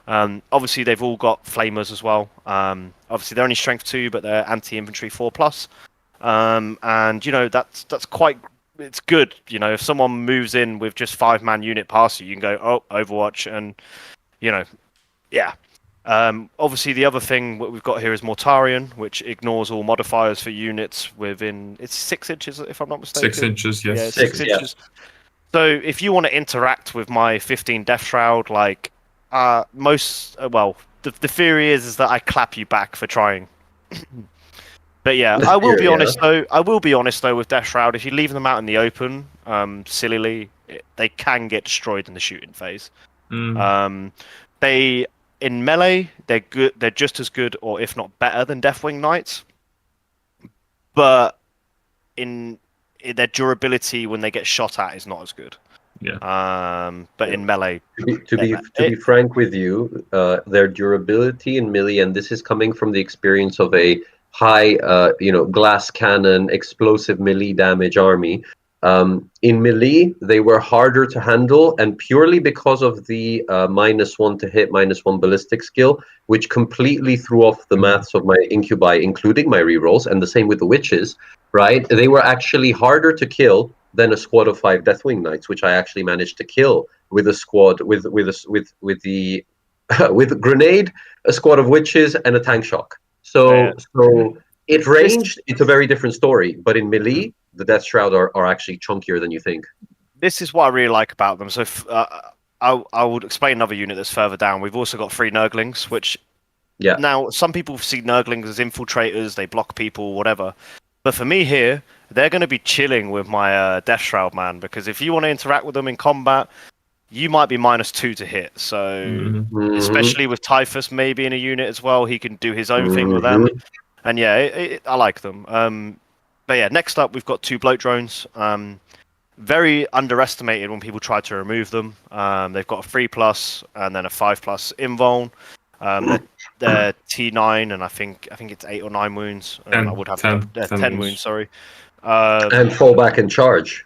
Obviously, they've all got flamers as well. Obviously, they're only strength 2, but they're anti-infantry 4+. And that's quite. It's good. If someone moves in with just 5-man unit past you, you can go, oh, Overwatch, and obviously, the other thing what we've got here is Mortarion, which ignores all modifiers for units within. It's 6 inches, if I'm not mistaken. 6 inches, yes. Yeah, 6 inches. So if you want to interact with my 15 Death Shroud, the theory is that I clap you back for trying. But yeah, I will be honest though with Death Shroud, if you leave them out in the open, sillily, they can get destroyed in the shooting phase. They in melee, they're good. They're just as good, or if not better, than Deathwing Knights. But in their durability when they get shot at is not as good. But in melee, to be frank with you, their durability in melee, and this is coming from the experience of a high glass cannon explosive melee damage army, In melee, they were harder to handle, and purely because of the -1 to hit, -1 ballistic skill, which completely threw off the maths of my incubi, including my rerolls, and the same with the witches, right? They were actually harder to kill than a squad of 5 Deathwing Knights, which I actually managed to kill with a squad with the with grenade, a squad of witches, and a tank shock. So it ranged. It's a very different story, but in melee, the Death Shroud are actually chunkier than you think. This is what I really like about them. So I would explain another unit that's further down. We've also got 3 Nurglings, which now some people see Nurglings as infiltrators. They block people, whatever. But for me here, they're going to be chilling with my Death Shroud, man. Because if you want to interact with them in combat, you might be -2 to hit. So especially with Typhus maybe in a unit as well, he can do his own thing with them. And yeah, I like them. But yeah, next up we've got 2 bloat drones. Very underestimated when people try to remove them. They've got a 3+ and then a 5+ invuln. They're T9 and I think it's 8 or 9 wounds. I would have 10 wounds. Sorry. And fall back and charge,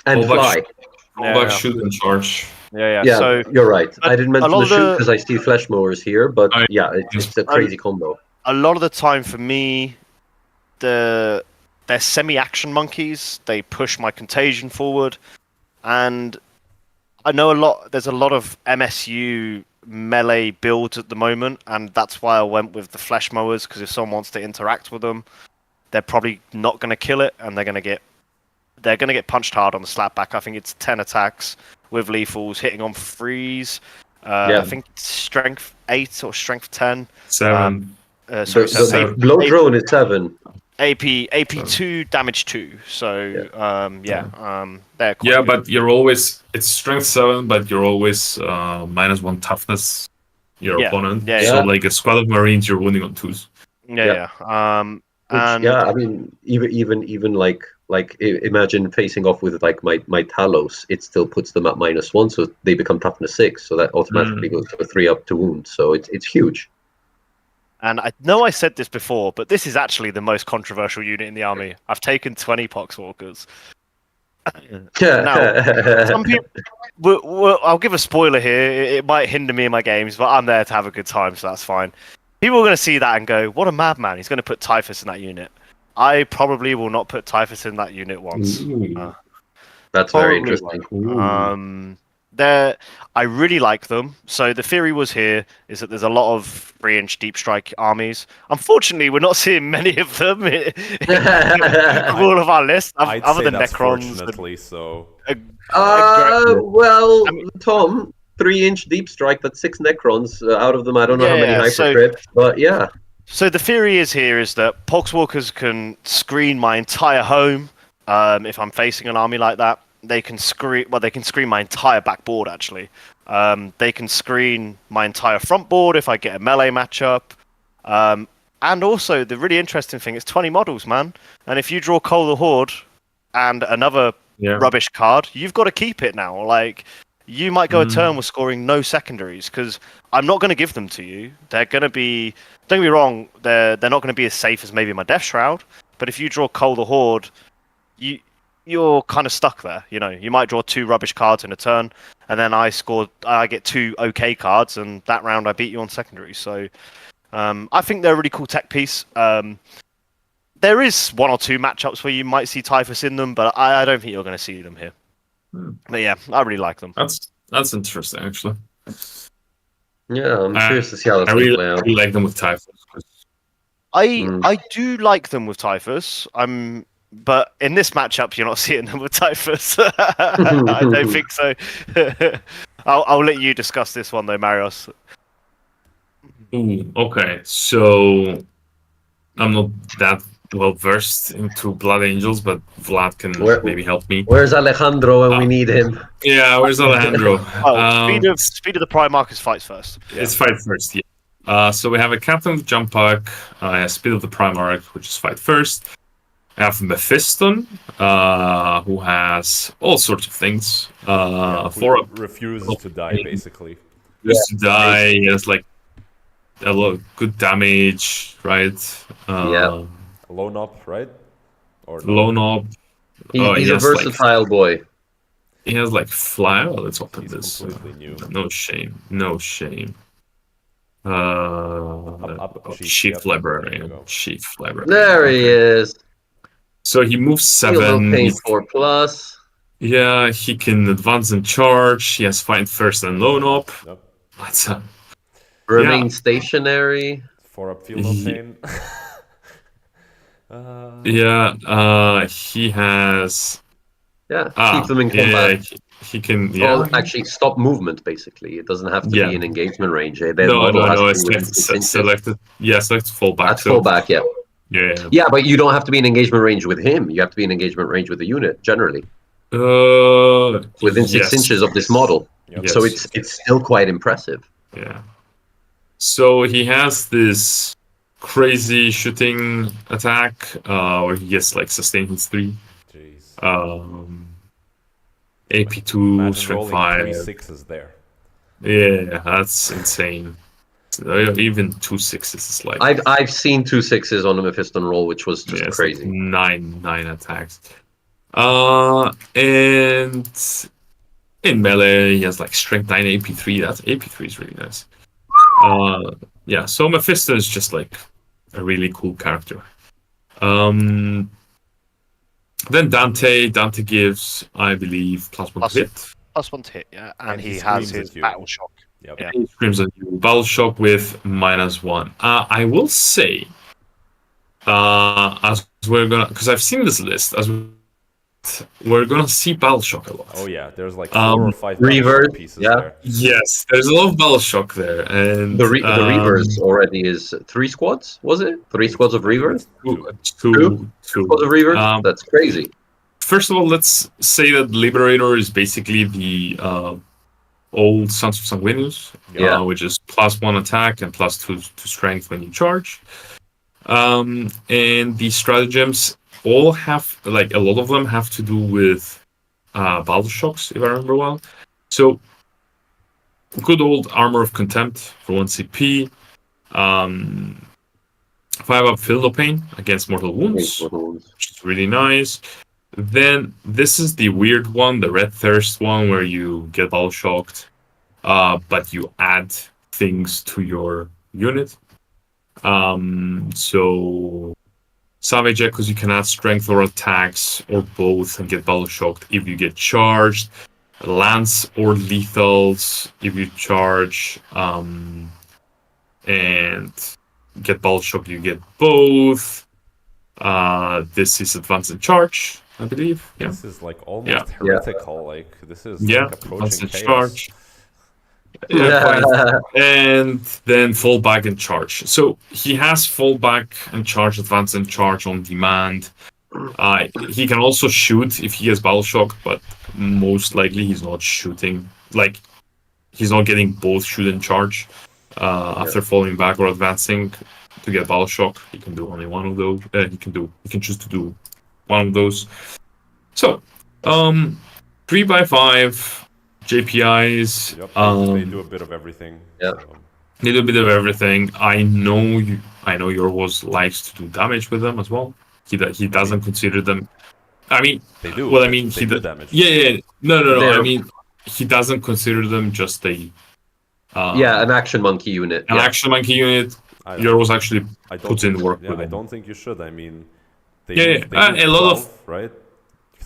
and fly. Fall back, shoot, and charge. Yeah. So you're right. I didn't mention the shoot because I see flesh mowers here, but yeah, it's a crazy combo. A lot of the time for me, they're semi-action monkeys. They push my contagion forward, and I know there's a lot of MSU melee builds at the moment, and that's why I went with the flesh mowers, because if someone wants to interact with them, they're probably not going to kill it, and they're going to get punched hard on the slapback. I think it's 10 attacks with lethals, hitting on 3s. I think it's strength 8 or strength 10. 7. The blow drone is 7. AP 2, damage 2. So they're quite good. But it's strength 7, but you're always -1 toughness your opponent. So like a squad of Marines, you're wounding on 2s. I mean, even like imagine facing off with like my Talos, it still puts them at -1, so they become toughness 6, so that automatically goes to a 3 up to wound. So it's huge. And I know I said this before, but this is actually the most controversial unit in the army. I've taken 20 Poxwalkers. Now, some people, I'll give a spoiler here. It might hinder me in my games, but I'm there to have a good time, so that's fine. People are going to see that and go, what a madman. He's going to put Typhus in that unit. I probably will not put Typhus in that unit once. That's very interesting. I really like them. So the theory was here is that there's a lot of 3-inch deep strike armies. Unfortunately, we're not seeing many of them in all of our lists, other than Necrons. Fortunately, so. Well, Tom, 3-inch deep strike. That's 6 Necrons. Out of them, I don't know how many hypercrypts, but yeah. So the theory is that Poxwalkers can screen my entire home if I'm facing an army like that. They can screen my entire backboard, actually. They can screen my entire front board if I get a melee matchup. And also, the really interesting thing is 20 models, man. And if you draw Cole the Horde and another rubbish card, you've got to keep it now. Like, you might go a turn with scoring no secondaries, because I'm not going to give them to you. They're going to be... Don't get me wrong, they're not going to be as safe as maybe my Death Shroud. But if you draw Cole the Horde, you're kind of stuck there. You know, you might draw 2 rubbish cards in a turn, and then I get 2 okay cards, and that round I beat you on secondary. So I think they're a really cool tech piece. There is 1 or 2 matchups where you might see Typhus in them, but I don't think you're going to see them here. But yeah, I really like them. That's interesting, actually. Yeah, I'm curious to see how that's going to play out. I really like them with Typhus. I do like them with Typhus. But in this matchup, you're not seeing them with Typhus. I don't think so. I'll let you discuss this one, though, Marios. Ooh, okay, so I'm not that well versed into Blood Angels, but Vlad can maybe help me. Where's Alejandro when we need him? Yeah, where's Alejandro? Speed of the Primarchus fights first. Yeah. It's fight first, yeah. So we have a Captain of Jump Pack, Speed of the Primarch, which is fight first. I have Mephiston, who has all sorts of things. Refuses to die, basically. Refuses to die. He has like a lot of good damage, right? Lone up, right? Or Lone up. He's a versatile boy. He has like fire. Let's open He's this. completely new. No shame. No shame. Chief Yep, there you Librarian. go. Chief Librarian. There he is. So he moves Heal no 7. pain 4+. Yeah, he can advance and charge. He has find first and loan up. Yep. That's Remain stationary. 4-up, feel no pain. he has. Keep them in combat. He can. Oh, actually, stop movement. Basically, it doesn't have to be in engagement range. Their model has to be within 6 inches. Selected. Yeah, select fallback. That's fallback. Yeah. Yeah, but you don't have to be in engagement range with him. You have to be in engagement range with the unit generally. Within 6 inches of this model. Yep. So it's still quite impressive. Yeah. So he has this crazy shooting attack where he gets like sustained hits 3. Jeez. AP2, strength 5. 3 6s there. Yeah, that's insane. Even 2 6s is like. I've seen 2 6s on a Mephiston roll, which was just crazy. Like 9 attacks. And in melee, he has like strength 9, AP3. That AP3 is really nice. So Mephisto is just like a really cool character. Then Dante gives, I believe, +1 to hit. +1 to hit, yeah. And he has screams his at you. battle shock. Yep. Yeah. He screams at you. Battle shock with -1. I will say, as we're gonna, because I've seen this list, we're gonna see battle shock a lot. Oh yeah, there's like 4 or 5 Reavers, pieces yeah. there. Yes, there's a lot of battle shock there, and The Reavers already is 3 squads. Was it 3 squads of Reavers? Two squads of Reavers. That's crazy. First of all, let's say that Liberator is basically the old Sons of Sanguinius, which is +1 attack and +2 to strength when you charge. And the stratagems all have, like, a lot of them have to do with battle shocks, if I remember well. So, good old Armor of Contempt for 1 CP. 5-up Feel No Pain against Mortal Wounds, which is really nice. Then this is the weird one, the Red Thirst one, where you get battle shocked, but you add things to your unit. So Savage Echoes, you can add strength or attacks or both and get battle shocked if you get charged. Lance or lethals if you charge, and get battle shocked, you get both. This is advanced and charge, I believe. Yeah. This is like almost heretical. Like this is like approaching chaos. Charge. And then fall back and charge. So he has fall back and charge, advance and charge on demand. He can also shoot if he gets battle shock, but most likely he's not shooting. Like he's not getting both shoot and charge after falling back or advancing to get battle shock. He can do only one of those. He can choose to do one of those. So 3x5 JPIs. Yep, they do a bit of everything. Yeah. So. They do a bit of everything. I know Yorgos likes to do damage with them as well. He doesn't consider them. I mean, they do. Well, I mean, they do damage. Yeah. No. I mean, he doesn't consider them just a. An action monkey unit. An action monkey unit. Yorgos actually puts in work with I them. don't think you should. I mean, a lot of right.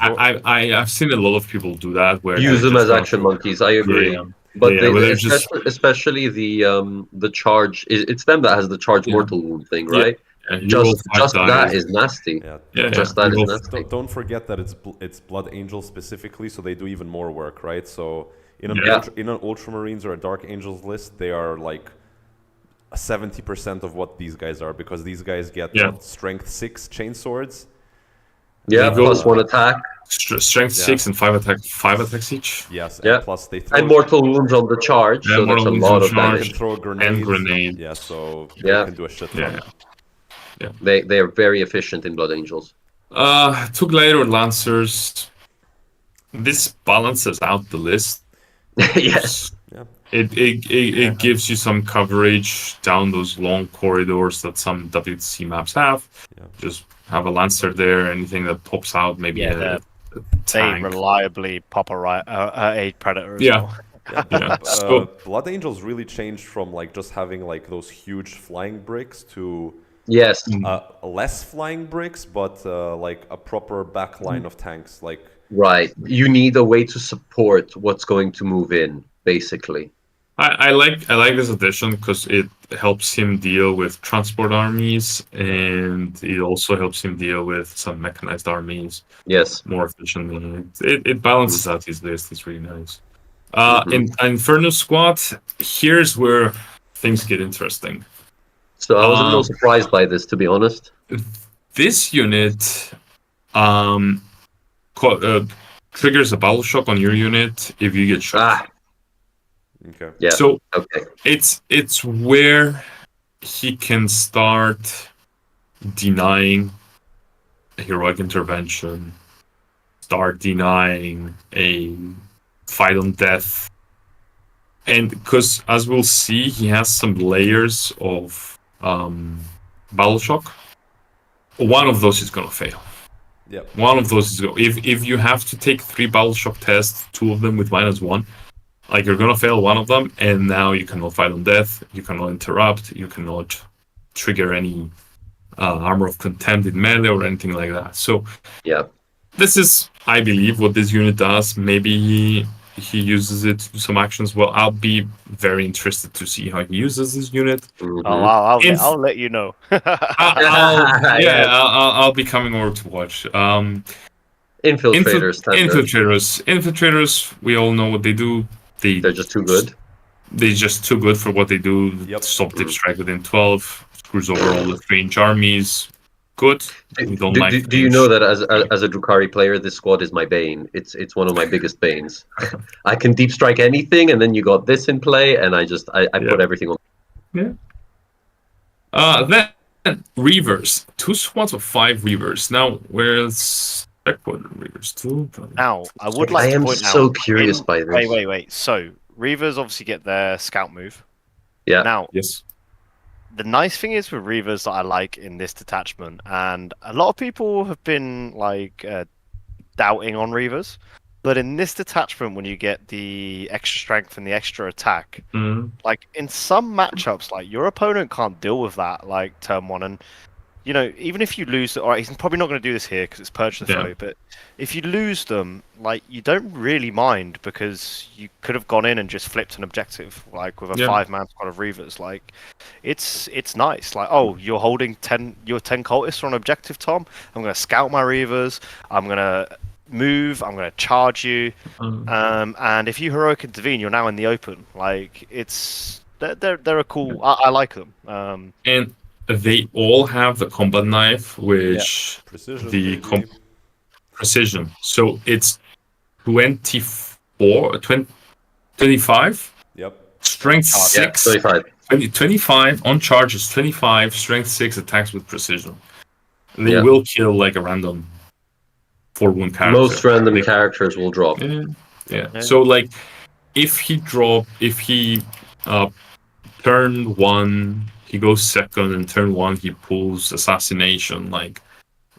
I've seen a lot of people do that where use them as action monkeys. I agree. But especially the charge. It's them that has the charge mortal wound thing, right? Yeah, just that is nasty. Just that is nasty. Don't forget that it's Blood Angel specifically, so they do even more work, right? So in an Ultramarines or a Dark Angels list, they are like 70% of what these guys are, because these guys get strength 6 chain swords. Yeah, +1 attack. Strength 6 and 5 attacks each. Yes, and plus they throw... And mortal wounds on the charge, so that's a lot of damage. They can throw grenades. And grenades. Yeah, so they can do a shit ton. Yeah. They are very efficient in Blood Angels. Two Gladiator Lancers. This balances out the list. Yes. Yeah. It gives you some coverage down those long corridors that some WTC maps have. Yeah. Just have a Lancer there. Anything that pops out, maybe Yeah, a they tank. reliably pop a Predator as Yeah. well. Yeah. So Blood Angels really changed from like just having like those huge flying bricks to Yes. less flying bricks, but like a proper backline of tanks. Like Right. You need a way to support what's going to move in, basically. I like this addition because it helps him deal with transport armies, and it also helps him deal with some mechanized armies Yes. more efficiently. It balances out his list. It's really nice. Mhm. In Inferno Squad, here's where things get interesting. So I was a little surprised by this, to be honest. This unit triggers a battle shock on your unit if you get shot. okay, Yeah. So Okay. it's where he can start denying a heroic intervention, start denying a fight on death. And because, as we'll see, he has some layers of battle shock. One of those is going to fail. yeah, One of those is if you have to take 3 battle shock tests, 2 of them with -1, like you're gonna fail one of them, and now you cannot fight on death, you cannot interrupt, you cannot trigger any armor of contempt in melee or anything like that. So Yeah. this is, I believe, what this unit does. Maybe he uses it to do some actions. Well, I'll be very interested to see how he uses this unit. Mhm. Oh, I'll let you know. I'll be coming over to watch. Infiltrators. standard. Infiltrators. We all know what they do. They're just too good. They're just too good for what they do. Yep. Stop dip strike within 12. Screws over all the 3-inch armies. Good. We don't like Do you know 3-inch. that as a Drukhari player, this squad is my bane? It's one of my biggest banes. I can deep strike anything, and then you got this in play, and I put everything on. Yeah. Then Reavers. 2 squads of 5 Reavers. Now, where's Backwater Reavers? 2. Now, I would like I to am point so out. curious by this. Wait. So, Reavers obviously get their scout move. Yeah. Now, Yes. the nice thing is with Reavers that I like in this detachment, and a lot of people have been like doubting on Reavers, but in this detachment, when you get the extra strength and the extra attack, like in some matchups, like your opponent can't deal with that, like turn 1, and you know, even if you lose, all right, he's probably not going to do this here because it's Purge the Foe, but if you lose them, like, you don't really mind because you could have gone in and just flipped an objective, like, with a 5-man squad of Reavers. Like, it's nice. Like, oh, you're holding 10 cultists on objective, Tom? I'm going to scout my Reavers, I'm going to move, I'm going to charge you, and if you heroic intervene, you're now in the open. Like, they're a cool, I like them. And they all have the combat knife, which precision. Precision. So it's 25. Yep. Strength 6. 25. 25 on charges. 25. Strength 6 attacks with precision. They will kill like a random 4-1 character. Most random characters will drop. Yeah. So like, if he turn 1. He goes second, and turn 1 he pulls assassination. Like,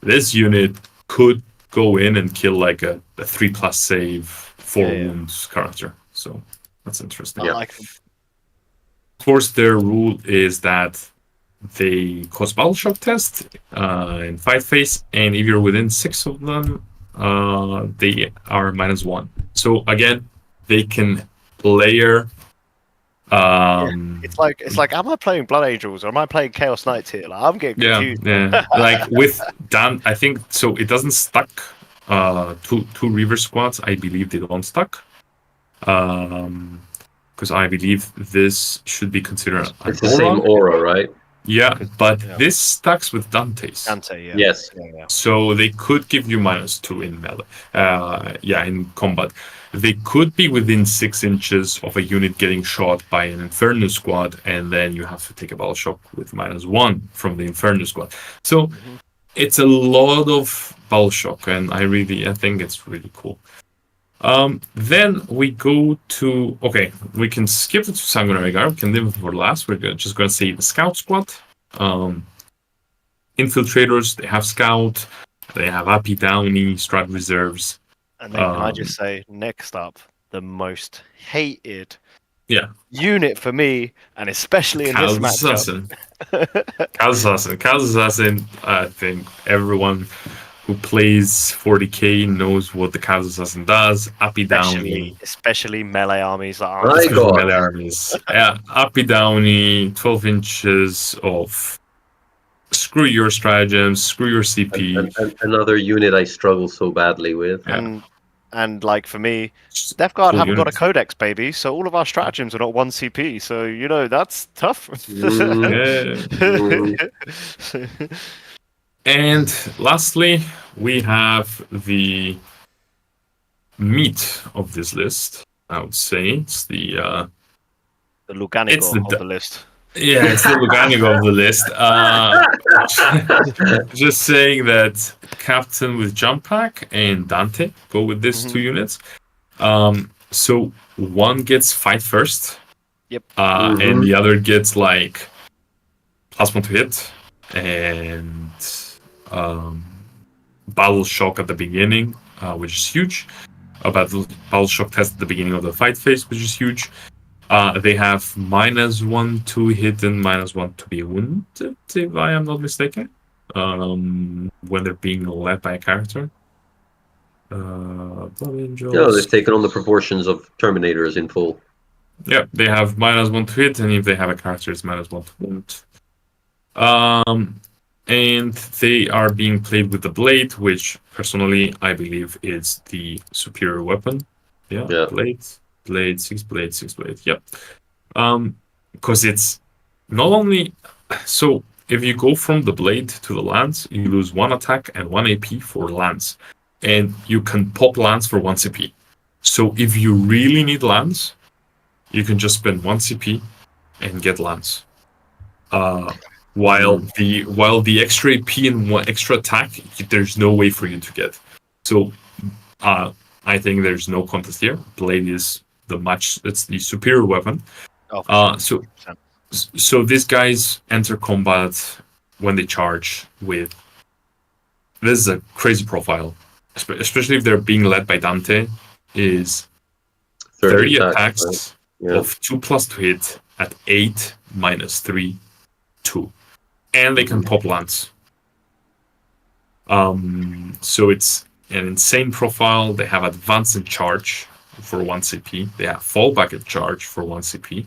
this unit could go in and kill like a 3+ save, 4 wounds character. So that's interesting. I like them. Of course, their rule is that they cause battle shock test in fight phase, and if you're within 6 of them, they are -1. So again, they can layer. It's like, am I playing Blood Angels or am I playing Chaos Knights here? Like, I'm getting confused. Yeah. Like with Dan, I think so. It doesn't stuck. Two Reaver squads, I believe they don't stuck. Because I believe this should be considered. It's the same aura, right? Yeah, but this stacks with Dante's. Dante, yeah. Yes. Yeah. So they could give you -2 in melee. In combat. They could be within 6 inches of a unit getting shot by an Inferno squad, and then you have to take a battle shock with -1 from the Inferno squad. So it's a lot of battle shock, and I think it's really cool. Then we go to we can skip it to Sanguinary Guard. We can leave it for last. Just gonna say the Scout Squad. Infiltrators. They have Scout. They have Happy Downey, Strat Reserves. And then can I just say, next up, the most hated unit for me, and especially in this matchup. Kaz Assassin. I think everyone who plays 40k knows what the Kaz Assassin does. Happy Downey. Especially melee armies that My aren't. God. Melee armies. Yeah, Happy Downey, 12 inches of screw your stratagems, screw your CP. And another unit I struggle so badly with. Yeah. And like for me, Death Guard haven't got a codex, baby, so all of our stratagems are not 1 CP, so you know that's tough. And lastly, we have the meat of this list. I would say it's the Luganigo of the list. Yeah, it's the Luganigo of the list. Just saying that Captain with Jump Pack and Dante go with these 2 units. So one gets fight first. Yep. And the other gets like +1 to hit and battle shock at the beginning, which is huge. Battle shock test at the beginning of the fight phase, which is huge. They have -1 to hit and -1 to be wounded, if I am not mistaken, when they're being led by a character. They've taken on the proportions of Terminators in full. Yeah, they have -1 to hit, and if they have a character, it's -1 to wound. And they are being played with the blade, which personally I believe is the superior weapon. Yeah. Blade, 6 blade. Yep. Because it's not only so if you go from the blade to the lance, you lose 1 attack and 1 AP for lance, and you can pop lance for 1 CP. So if you really need lance, you can just spend 1 CP and get lance. While the extra AP and 1 extra attack, there's no way for you to get. So I think there's no contest here. Blade is it's the superior weapon. So these guys enter combat when they charge with. This is a crazy profile, especially if they're being led by Dante. Is 30 attacks right? Of 2+ to hit at 8 -3 2, and they can pop lance. So it's an insane profile. They have advance and charge for 1 CP. They have fallback and charge for 1 CP.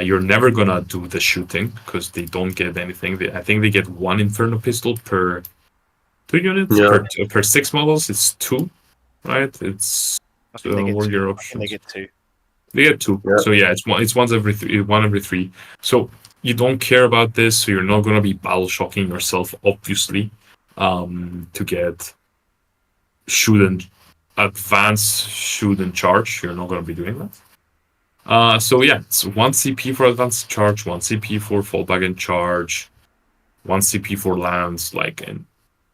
You're never gonna do the shooting because they don't get anything. I think they get 1 Inferno pistol per 2 units per 6 models. It's 2, right? It's warrior options. They get 2. They get 2. Yeah. So yeah, it's one every 3. So you don't care about this. So you're not gonna be battle shocking yourself, obviously, to get shoot and charge. You're not going to be doing that. So yeah, it's 1 CP for advanced charge, 1 CP for fallback and charge, 1 CP for lance. And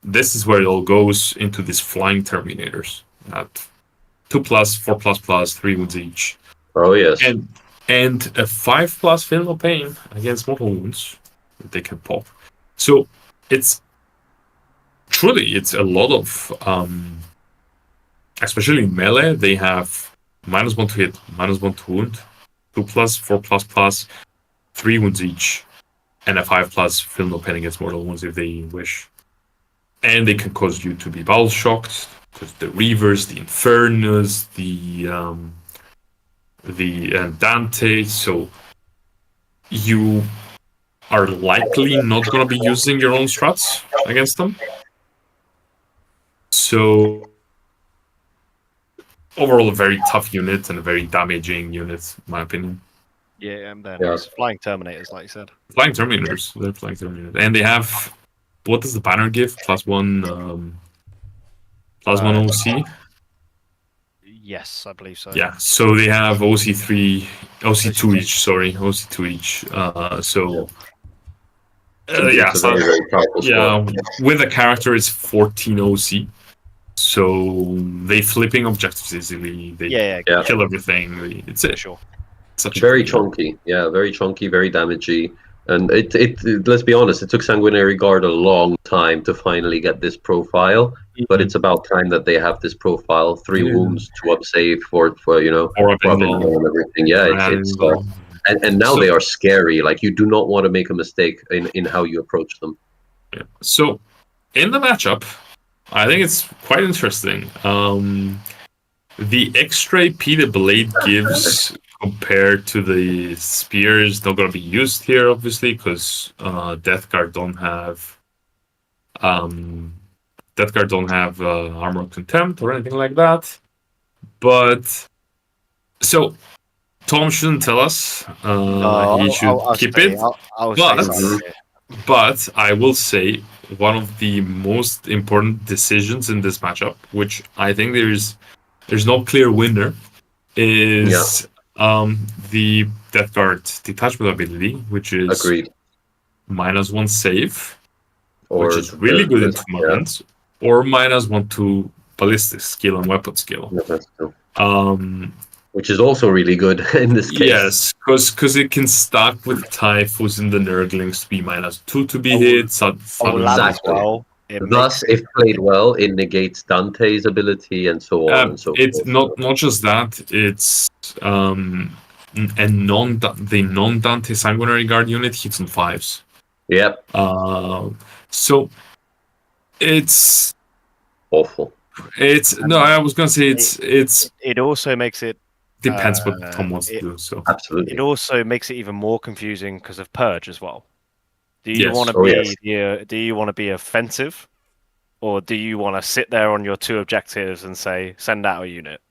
this is where it all goes into these flying Terminators at 2+, 4++, 3 wounds each. Oh yes. And a 5+ Film of Pain against mortal wounds that they can pop. So it's a lot of especially in melee, they have -1 to hit, -1 to wound, 2+, 4++, 3 wounds each, and a 5+ Film no Pain against mortal wounds if they wish. And they can cause you to be battle shocked because the Reavers, the Infernos, the Dante. So you are likely not going to be using your own strats against them. So overall, a very tough unit and a very damaging unit, in my opinion. Yeah, and then it's flying Terminators, like you said. Flying Terminators. They're flying Terminators. And they have... What does the banner give? +1... +1 OC? Yes, I believe so. Yeah, so they have OC2 each, sorry. OC2 each. With a character, it's 14 OC. So they flipping objectives easily. They Yeah, kill everything. It's it. sure. Such a Very good chunky, yeah, very chunky, very damagey. And let's be honest, it took Sanguinary Guard a long time to finally get this profile, but it's about time that they have this profile. 3 Yeah. wounds, 2 up save for Or for up Bengal. and everything. Yeah, and now So- they are scary. Like, you do not want to make a mistake in how you approach them. Yeah. So in the matchup, I think it's quite interesting. The extra AP the blade gives compared to the spear is not going to be used here, obviously, because Death Guard don't have armor of contempt or anything like that. But so Tom shouldn't tell us. He should keep it. I'll But- say something. But I will say one of the most important decisions in this matchup, which I think there's no clear winner, is the Death Guard detachment ability, which is Agreed. -1 save, Or which is really good in yeah, tournaments, or -1 to ballistic skill and weapon skill. that's true. Um, Which is also really good in this case. yes, because it can stack with Typhus and the Nurglings to be -2 to be Oh, hit. Olaf as Exactly. well. It Thus, makes if played well, it negates Dante's ability and so on and so it's forth. not just that. It's a non-Dante Sanguinary Guard unit hits on 5s. Yep, So it's awful. no. I was gonna say it's it also makes it depends what Tom wants to do. So Absolutely. it also makes it even more confusing because of Purge as well. Do you Yes. want to Oh, be yes. do you want to be offensive, or do you want to sit there on your 2 objectives and say send out a unit?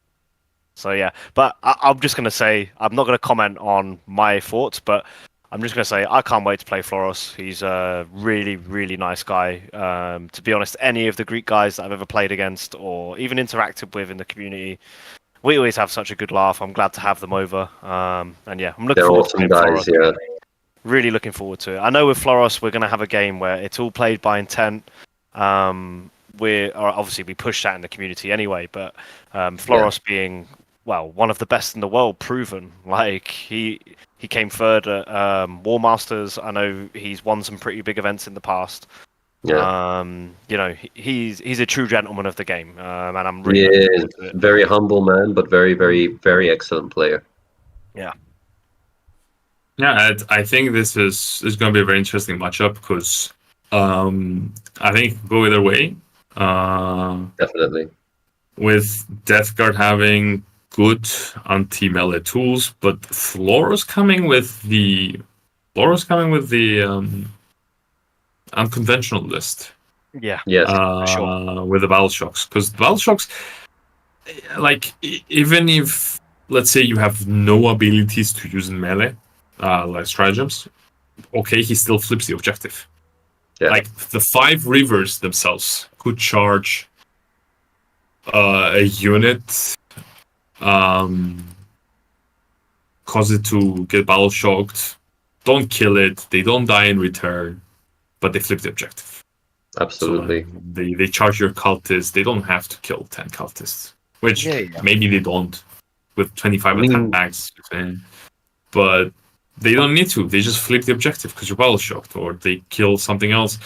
So yeah, but I'm just gonna say I'm not gonna comment on my thoughts, but I'm just gonna say I can't wait to play Floros. He's a really really nice guy. To be honest, any of the Greek guys that I've ever played against or even interacted with in the community, we always have such a good laugh. I'm glad to have them over. And yeah, I'm looking They're forward awesome to playing guys, Floros. yeah. Really looking forward to it. I know with Floros we're going to have a game where it's all played by intent. Obviously we push that in the community anyway, but Floros being one of the best in the world, proven. Like he came third at War Masters. I know he's won some pretty big events in the past. Yeah. He's a true gentleman of the game, and I'm He really looking is forward to it. very humble man, but very, very, very excellent player. yeah, I think this is going to be a very interesting matchup because I think it could go either way. Definitely. With Death Guard having good anti-melee tools, but Floros coming with the unconventional list. Yeah. Yes. Sure. With the battle shocks, because the battle shocks, like even if let's say you have no abilities to use in melee, like stratagems, okay, he still flips the objective. Yeah. Like the 5 rivers themselves could charge a unit, cause it to get battle shocked, don't kill it, they don't die in return, but they flip the objective. Absolutely. So they charge your cultists. They don't have to kill 10 cultists, which maybe they don't with 25 attacks. But they don't need to. They just flip the objective because you're battle shocked, or they kill something else.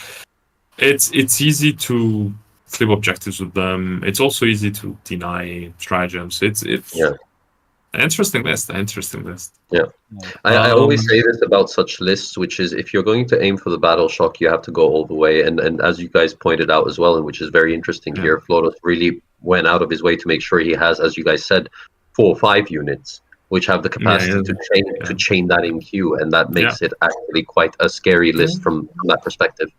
It's easy to flip objectives with them. It's also easy to deny stratagems. It's an interesting list. Yeah. I always say this about such lists, which is if you're going to aim for the battle shock, you have to go all the way. And as you guys pointed out as well, and which is very interesting here, Floros really went out of his way to make sure he has, as you guys said, 4 or 5 units, which have the capacity to chain that in queue, and that makes it actually quite a scary list from that perspective.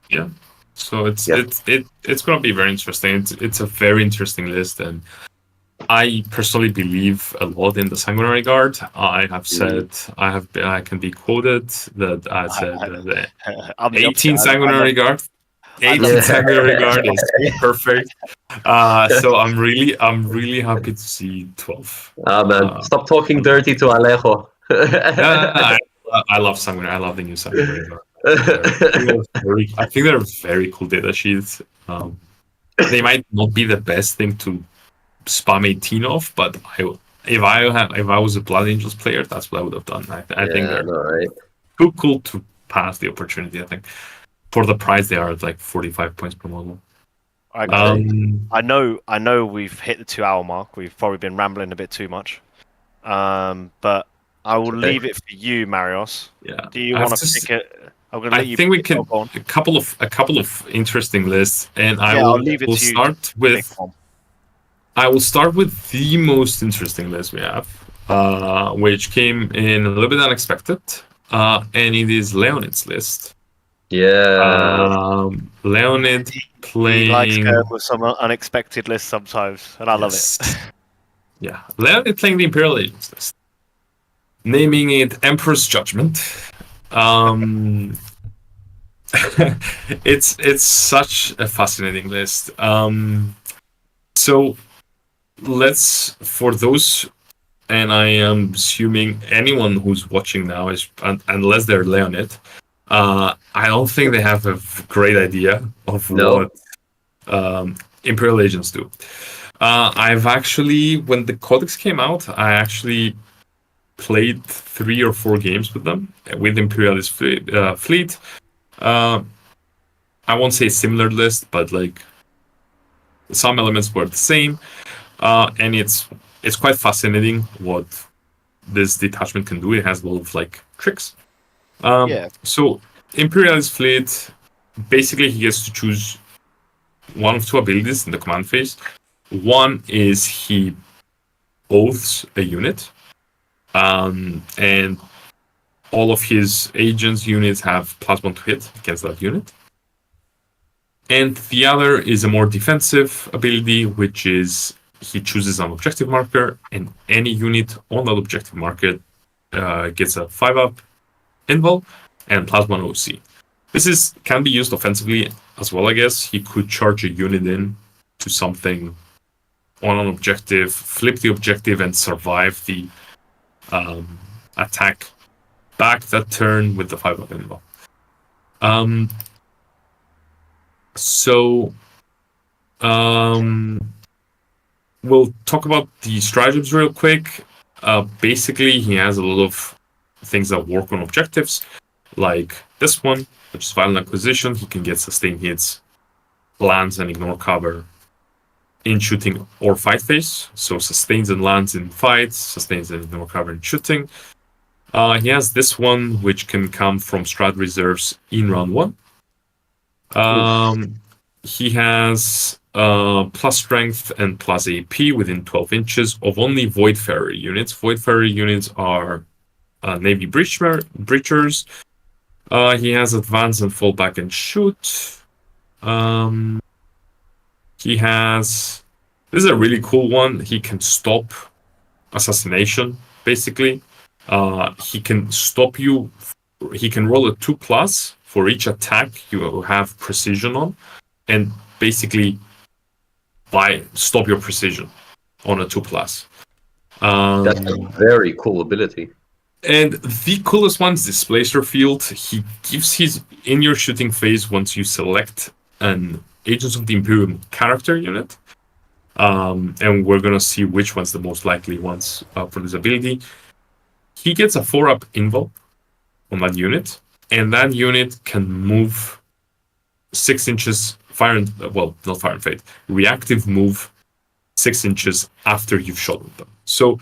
Yeah. So it's going to be very interesting. It's a very interesting list, and I personally believe a lot in the Sanguinary Guard. I have said I can be quoted that I said that 18 Sanguinary Guard. 18 Sanguinary Guard is perfect. So I'm really happy to see 12. Man, stop talking dirty to Alejo. I love Sanguinary. I love the new Sanguinary Guard. I think they're very cool data sheets. they might not be the best thing to spam 18 off, but if I was a Blood Angels player, that's what I would have done. I think they're right. too cool to pass the opportunity. I think for the price they are at like 45 points per model. I know we've hit the 2 hour mark. We've probably been rambling a bit too much. But I will Okay. leave it for you, Marios. Yeah. Do you want to pick it? I'm gonna I let you think we pick it. can a couple of interesting lists, and I'll leave it will to you start with. I will start with the most interesting list we have, which came in a little bit unexpected, and it is Leonid's list. Yeah. Leonid playing. He likes going with some unexpected lists sometimes, and I love it. Yeah, Leonid playing the Imperial Agents list, naming it Emperor's Judgment. It's such a fascinating list. So let's, for those, and I am assuming anyone who's watching now is, unless they're Leonid, I don't think they have a great idea of what Imperial Agents do. I've actually, when the Codex came out, I actually played 3 or 4 games with them, with Imperialist fleet. I won't say similar list, but like some elements were the same, and it's quite fascinating what this detachment can do. It has a lot of like tricks. So Imperialist fleet, basically he gets to choose one of 2 abilities in the command phase. One is he oaths a unit, and all of his agents units have +1 to hit against that unit. And the other is a more defensive ability, which is he chooses an objective marker, and any unit on that objective marker gets a 5-up invul and +1 OC. This can be used offensively as well, I guess. He could charge a unit in to something on an objective, flip the objective, and survive the attack back that turn with the 5-up invul. We'll talk about the stratagems real quick. Basically, he has a lot of things that work on objectives, like this one, which is Violent Acquisition. He can get sustained hits, lands, and ignore cover in shooting or fight phase. So sustains and lands in fights, sustains and ignore cover in shooting. He has this one, which can come from strat reserves in round 1. He has plus strength and plus AP within 12 inches of only Voidfarer units. Voidfarer units are Navy breachers. He has advance and fall back and shoot. He has... This is a really cool one. He can stop assassination, basically. He can stop you. He can roll a 2+ for each attack you have precision on, and basically stop your precision on a 2+. That's a very cool ability. And the coolest one is Displacer Field. He gives in your shooting phase, once you select an Agents of the Imperium character unit, and we're gonna see which one's the most likely ones for this ability. He gets a 4-up invul on that unit, and that unit can move 6 inches, not fire and fade, reactive move 6 inches after you've shot with them. So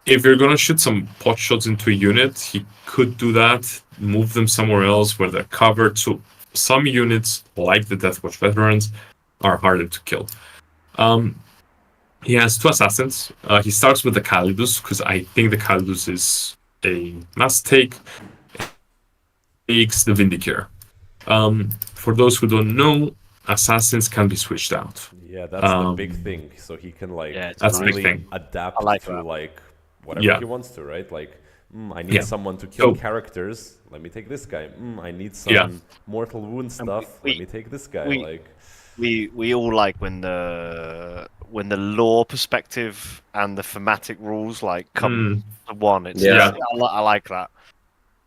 if you're gonna shoot some pot shots into a unit, he could do that, move them somewhere else where they're covered. So some units, like the Deathwatch veterans, are harder to kill. He has 2 assassins. He starts with the Calidus, because I think the Calidus is a must take. Takes the Vindicare. For those who don't know, assassins can be switched out. Yeah, that's the big thing. So he can that's really the big thing. adapt to whatever he wants to, right? Like, I need someone to kill characters. Let me take this guy. I need some mortal wound stuff. Let me take this guy. We all like when the lore perspective and the thematic rules come to one. I like that.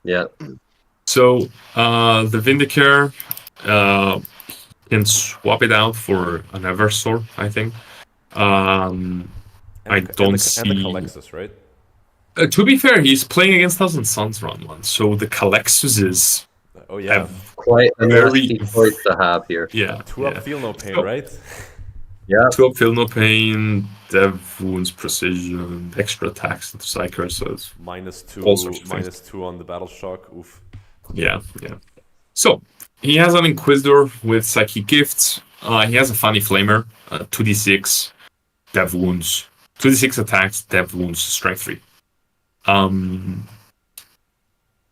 Yeah. So the Vindicare, can swap it out for an Eversor, I think. I don't see. And the Calexis, right? To be fair, he's playing against Thousand Suns round 1, so the Calexus is Oh yeah, Quite a very nasty choice to have here. yeah. 2-up feel no pain, So- right? Yeah. 2-up feel no pain, dev wounds precision, extra attacks into Psyker, so it's -2, All sorts of -2 on the battle shock. Oof. yeah. So he has an Inquisitor with Psychic Gifts. He has a Funny Flamer, 2d6, dev wounds, 2d6 attacks, dev wounds, strength 3.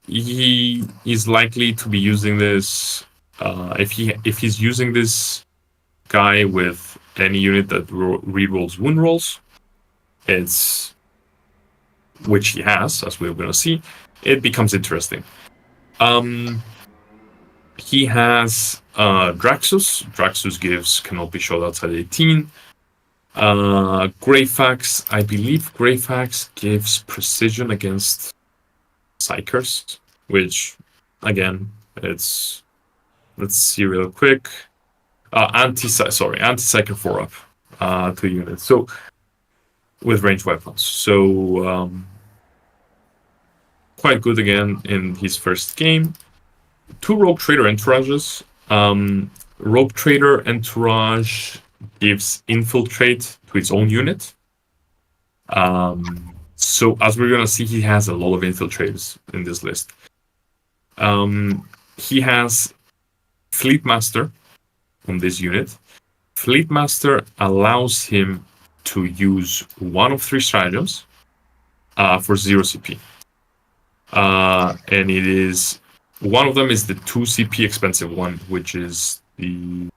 He is likely to be using this if he's using this guy with any unit that rerolls wound rolls. It's which he has, as we're going to see. It becomes interesting. He has Draxus. Draxus gives cannot be shot outside 18. Greyfax, I believe Greyfax gives precision against Psychers, which again, let's see real quick. Anti-Psyker 4-up, 2 units. So with ranged weapons. So quite good again in his first game. 2 Rogue Trader Entourages. Rogue Trader Entourage gives Infiltrate to its own unit. So as we're gonna see, he has a lot of infiltrators in this list. He has Fleet Master on this unit. Fleet Master allows him to use one of 3 stratagems for 0 CP. And it is one of them is the 2 CP expensive one, which is the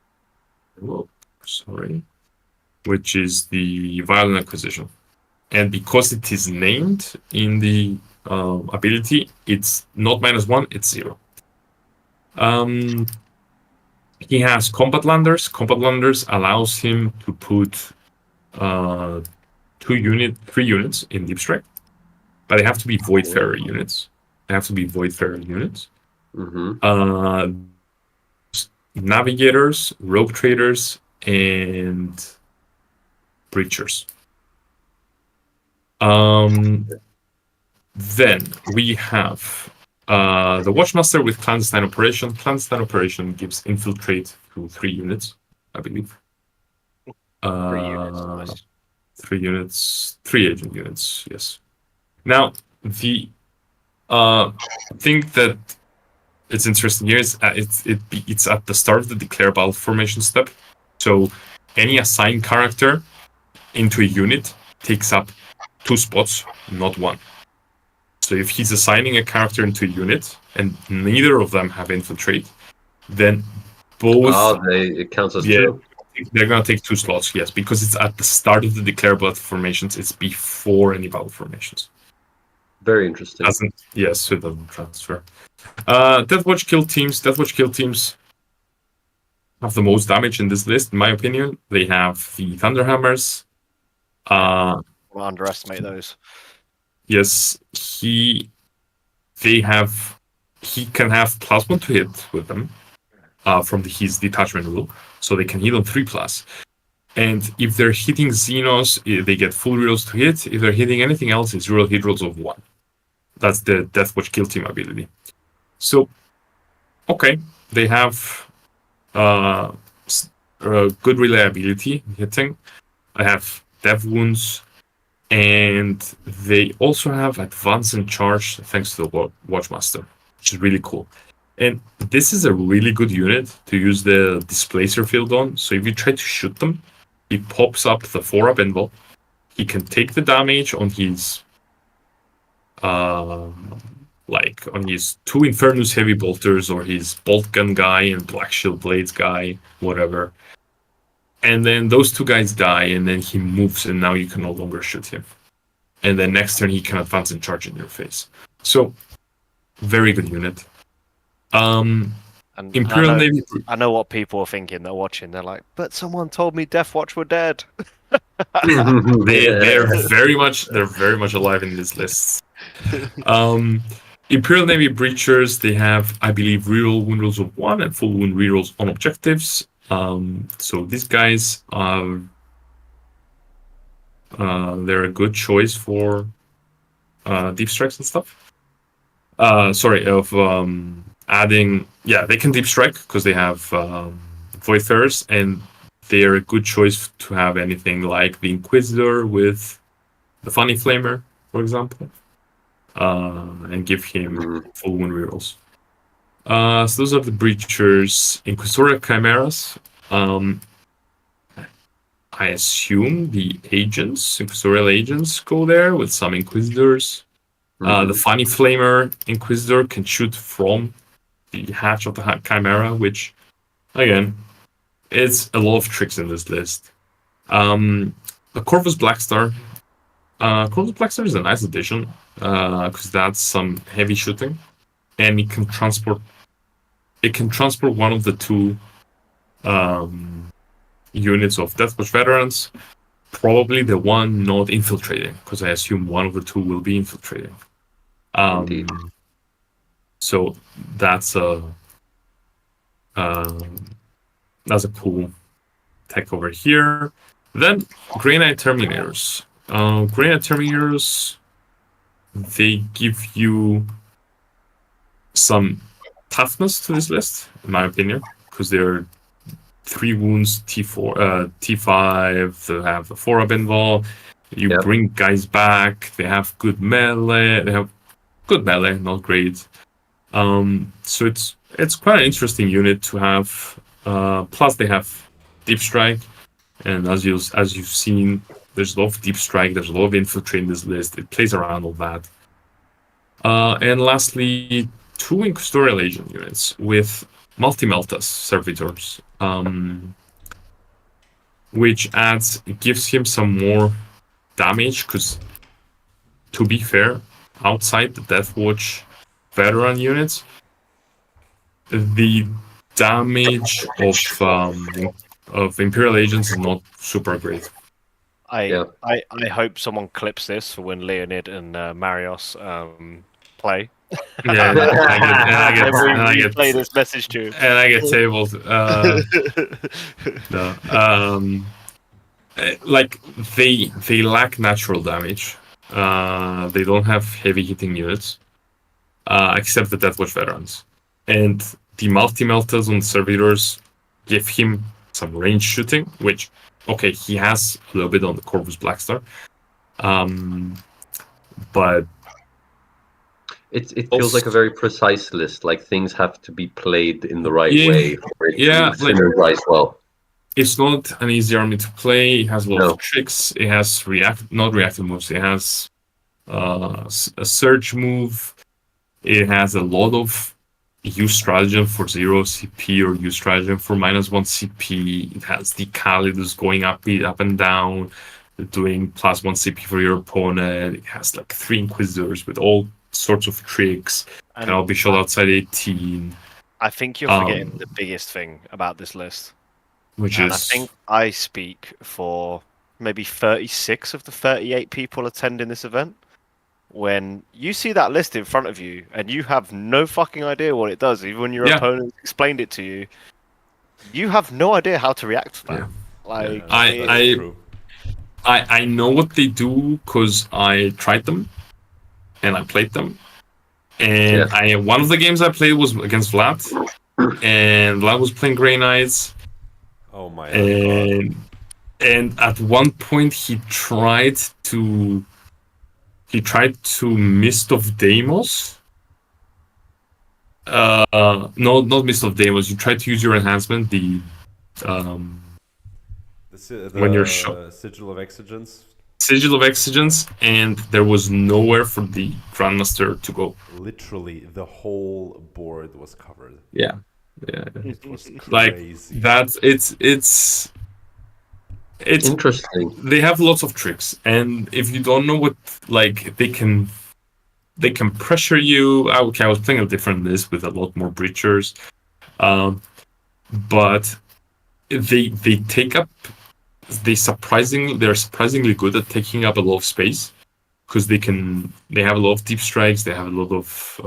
Violent Acquisition. And because it is named in the ability, it's not -1, it's 0. He has Combat Landers. Combat Landers allows him to put 3 units in Deep Strike, but they have to be Voidfarer units. Mm-hmm. Navigators, Rogue Traders, and Breachers. Then we have the Watchmaster with Clandestine Operation. Clandestine Operation gives Infiltrate to 3 units, I believe. 3 units. Nice. 3 units, 3 agent units, yes. Now, the thing that it's interesting here is it's at the start of the declare battle formation step. So any assigned character into a unit takes up 2 spots, not 1. So if he's assigning a character into a unit and neither of them have infiltrate, then both it counts as 2. they're gonna take 2 slots, yes, because it's at the start of the declare battle formations. It's before any battle formations. Very interesting. Yes, so it doesn't transfer. Deathwatch kill teams. Deathwatch kill teams have the most damage in this list, in my opinion. They have the Thunderhammers. We'll underestimate those. Yes, he can have +1 to hit with them from his detachment rule, so they can hit on 3+. And if they're hitting Xenos, they get full rerolls to hit. If they're hitting anything else, it's reroll hit rolls of 1. That's the Deathwatch kill team ability. So, okay, they have good reliability hitting. I have dev wounds, and they also have advance and charge thanks to the Watchmaster, which is really cool. And this is a really good unit to use the Displacer field on. So if you try to shoot them, he pops up the 4-up invul. He can take the damage on his on his 2 Infernus heavy bolters or his bolt gun guy and black shield blades guy, whatever. And then those 2 guys die, and then he moves, and now you can no longer shoot him. And then next turn he can advance and charge in your face. So very good unit. And Imperial Navy. I know what people are thinking. They're watching. They're like, "But someone told me Deathwatch were dead." They're very much alive in this list. Imperial Navy Breachers, they have, I believe, reroll wound rolls of 1 and full wound rerolls on objectives. So these guys are they're a good choice for deep strikes and stuff. Adding, yeah, they can deep strike because they have Voidfarers, and they're a good choice to have anything like the Inquisitor with the Funny Flamer, for example, and give him full wound rerolls. So those are the Breachers. Inquisitorial Chimeras. I assume the agents, Inquisitorial agents, go there with some Inquisitors. The Funny Flamer Inquisitor can shoot from the hatch of the Chimera, which, again, it's a lot of tricks in this list. The Corvus Blackstar. Corvus Blackstar is a nice addition because that's some heavy shooting, and it can transport. It can transport one of the two units of Deathwatch veterans. Probably the one not infiltrating, because I assume one of the two will be infiltrating. Indeed. So that's a cool tech over here. Then Grey Knight Terminators. Grey Knight Terminators, they give you some toughness to this list, in my opinion, because they're 3 wounds, T4, T5. They have the 4-up involved. You bring guys back. They have good melee. They have good melee, not great. So it's quite an interesting unit to have. Plus, they have deep strike, and as you've seen, there's a lot of deep strike. There's a lot of infiltrate in this list. It plays around all that. And lastly, 2 Inquisitorial Agent units with multi-Meltas servitors, which gives him some more damage, because to be fair, outside the Deathwatch veteran units, the damage of Imperial Agents is not super great. I hope someone clips this for when Leonid and Marios play. Yeah, and I get play this message to him. And I get tabled. No. Like they lack natural damage. They don't have heavy hitting units, except the Deathwatch veterans. And the multi-meltas on servitors give him some range shooting, which, okay, he has a little bit on the Corvus Blackstar. But it feels like a very precise list. Like things have to be played in the right way for it to synergize well. It's not an easy army to play. It has a lot of tricks. It has not reactive moves. It has a surge move. It has a lot of use stratagem for 0 CP or use stratagem for -1 CP. It has the Calidus going up and down, doing +1 CP for your opponent. It has like 3 Inquisitors with all sorts of tricks. Can all be shot outside 18. I think you're forgetting the biggest thing about this list. Which and is... I think I speak for maybe 36 of the 38 people attending this event. When you see that list in front of you and you have no fucking idea what it does, even when your opponent explained it to you, you have no idea how to react to that. Like, I know what they do because I tried them and I played them. And one of the games I played was against Vlad, and Vlad was playing Grey Knights. Oh my god. And at one point he tried to Mist of Deimos. No, not Mist of Deimos. You tried to use your enhancement, when you're shot. Sigil of Exigence. Sigil of Exigence, and there was nowhere for the Grandmaster to go. Literally, the whole board was covered. Yeah. It was crazy. Like that's it's interesting. They have lots of tricks, and if you don't know what, like, they can pressure you. I was playing a different list with a lot more breachers, but they're surprisingly good at taking up a lot of space, because they have a lot of deep strikes. They have a lot of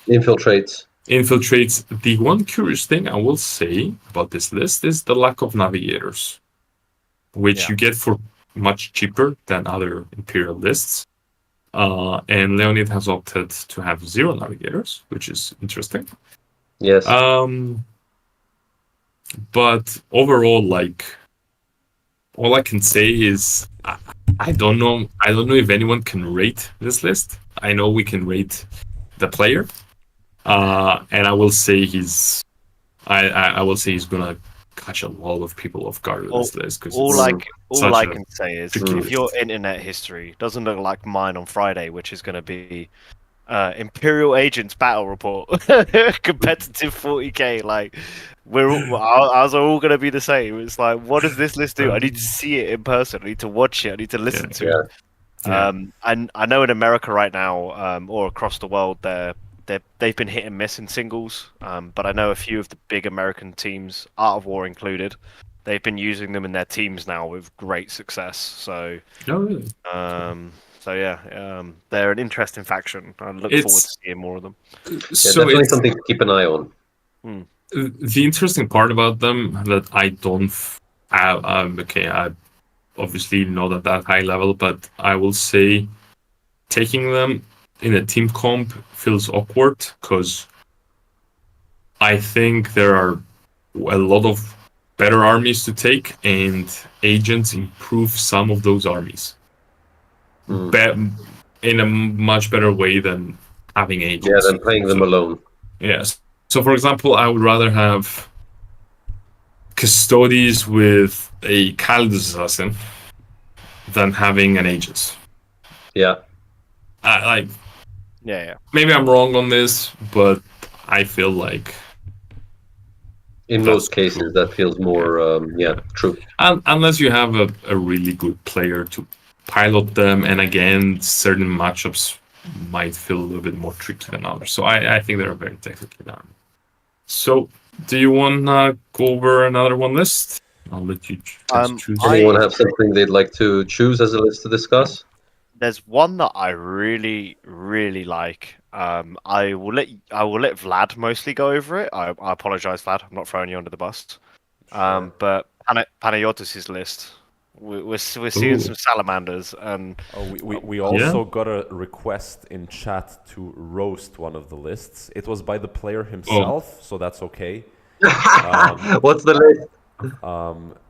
infiltrates. infiltrates. The one curious thing I will say about this list is the lack of navigators, which Yeah. you get for much cheaper than other Imperial lists. And Leonid has opted to have 0 navigators, which is interesting. Yes. But overall, like, all I can say is I don't know. I don't know if anyone can rate this list. I know we can rate the player, and I will say I will say he's gonna catch a lot of people off guard with this list because All I can say is tricky if your internet history doesn't look like mine on Friday, which is going to be Imperial Agents Battle Report, competitive 40k, like ours are all going to be the same. It's like, what does this list do? I need to see it in person. I need to watch it. I need to listen to it. And I know in America right now, or across the world, they've been hit and miss in singles. But I know a few of the big American teams, Art of War included, they've been using them in their teams now with great success. So, really? They're an interesting faction. I look forward to seeing more of them. So definitely something to keep an eye on. The interesting part about them that I don't I obviously not at that high level, but I will say taking them in a team comp feels awkward because I think there are a lot of better armies to take, and agents improve some of those armies in a much better way than having agents. Yeah, than playing them alone. Yes. So, for example, I would rather have Custodes with a Kaldus assassin than having an agent. Yeah. Maybe I'm wrong on this, but I feel like in most cases that feels more true. Unless you have a really good player to pilot them, and again, certain matchups might feel a little bit more tricky than others. So I think they're very technically done. So, do you want to go over another one list? I'll let you choose. Anyone have something they'd like to choose as a list to discuss? There's one that I really, really like. I will let Vlad mostly go over it. I apologize, Vlad. I'm not throwing you under the bus. Sure. But Panayotis' list. We're seeing some salamanders, and we also got a request in chat to roast one of the lists. It was by the player himself, so that's okay. What's the list?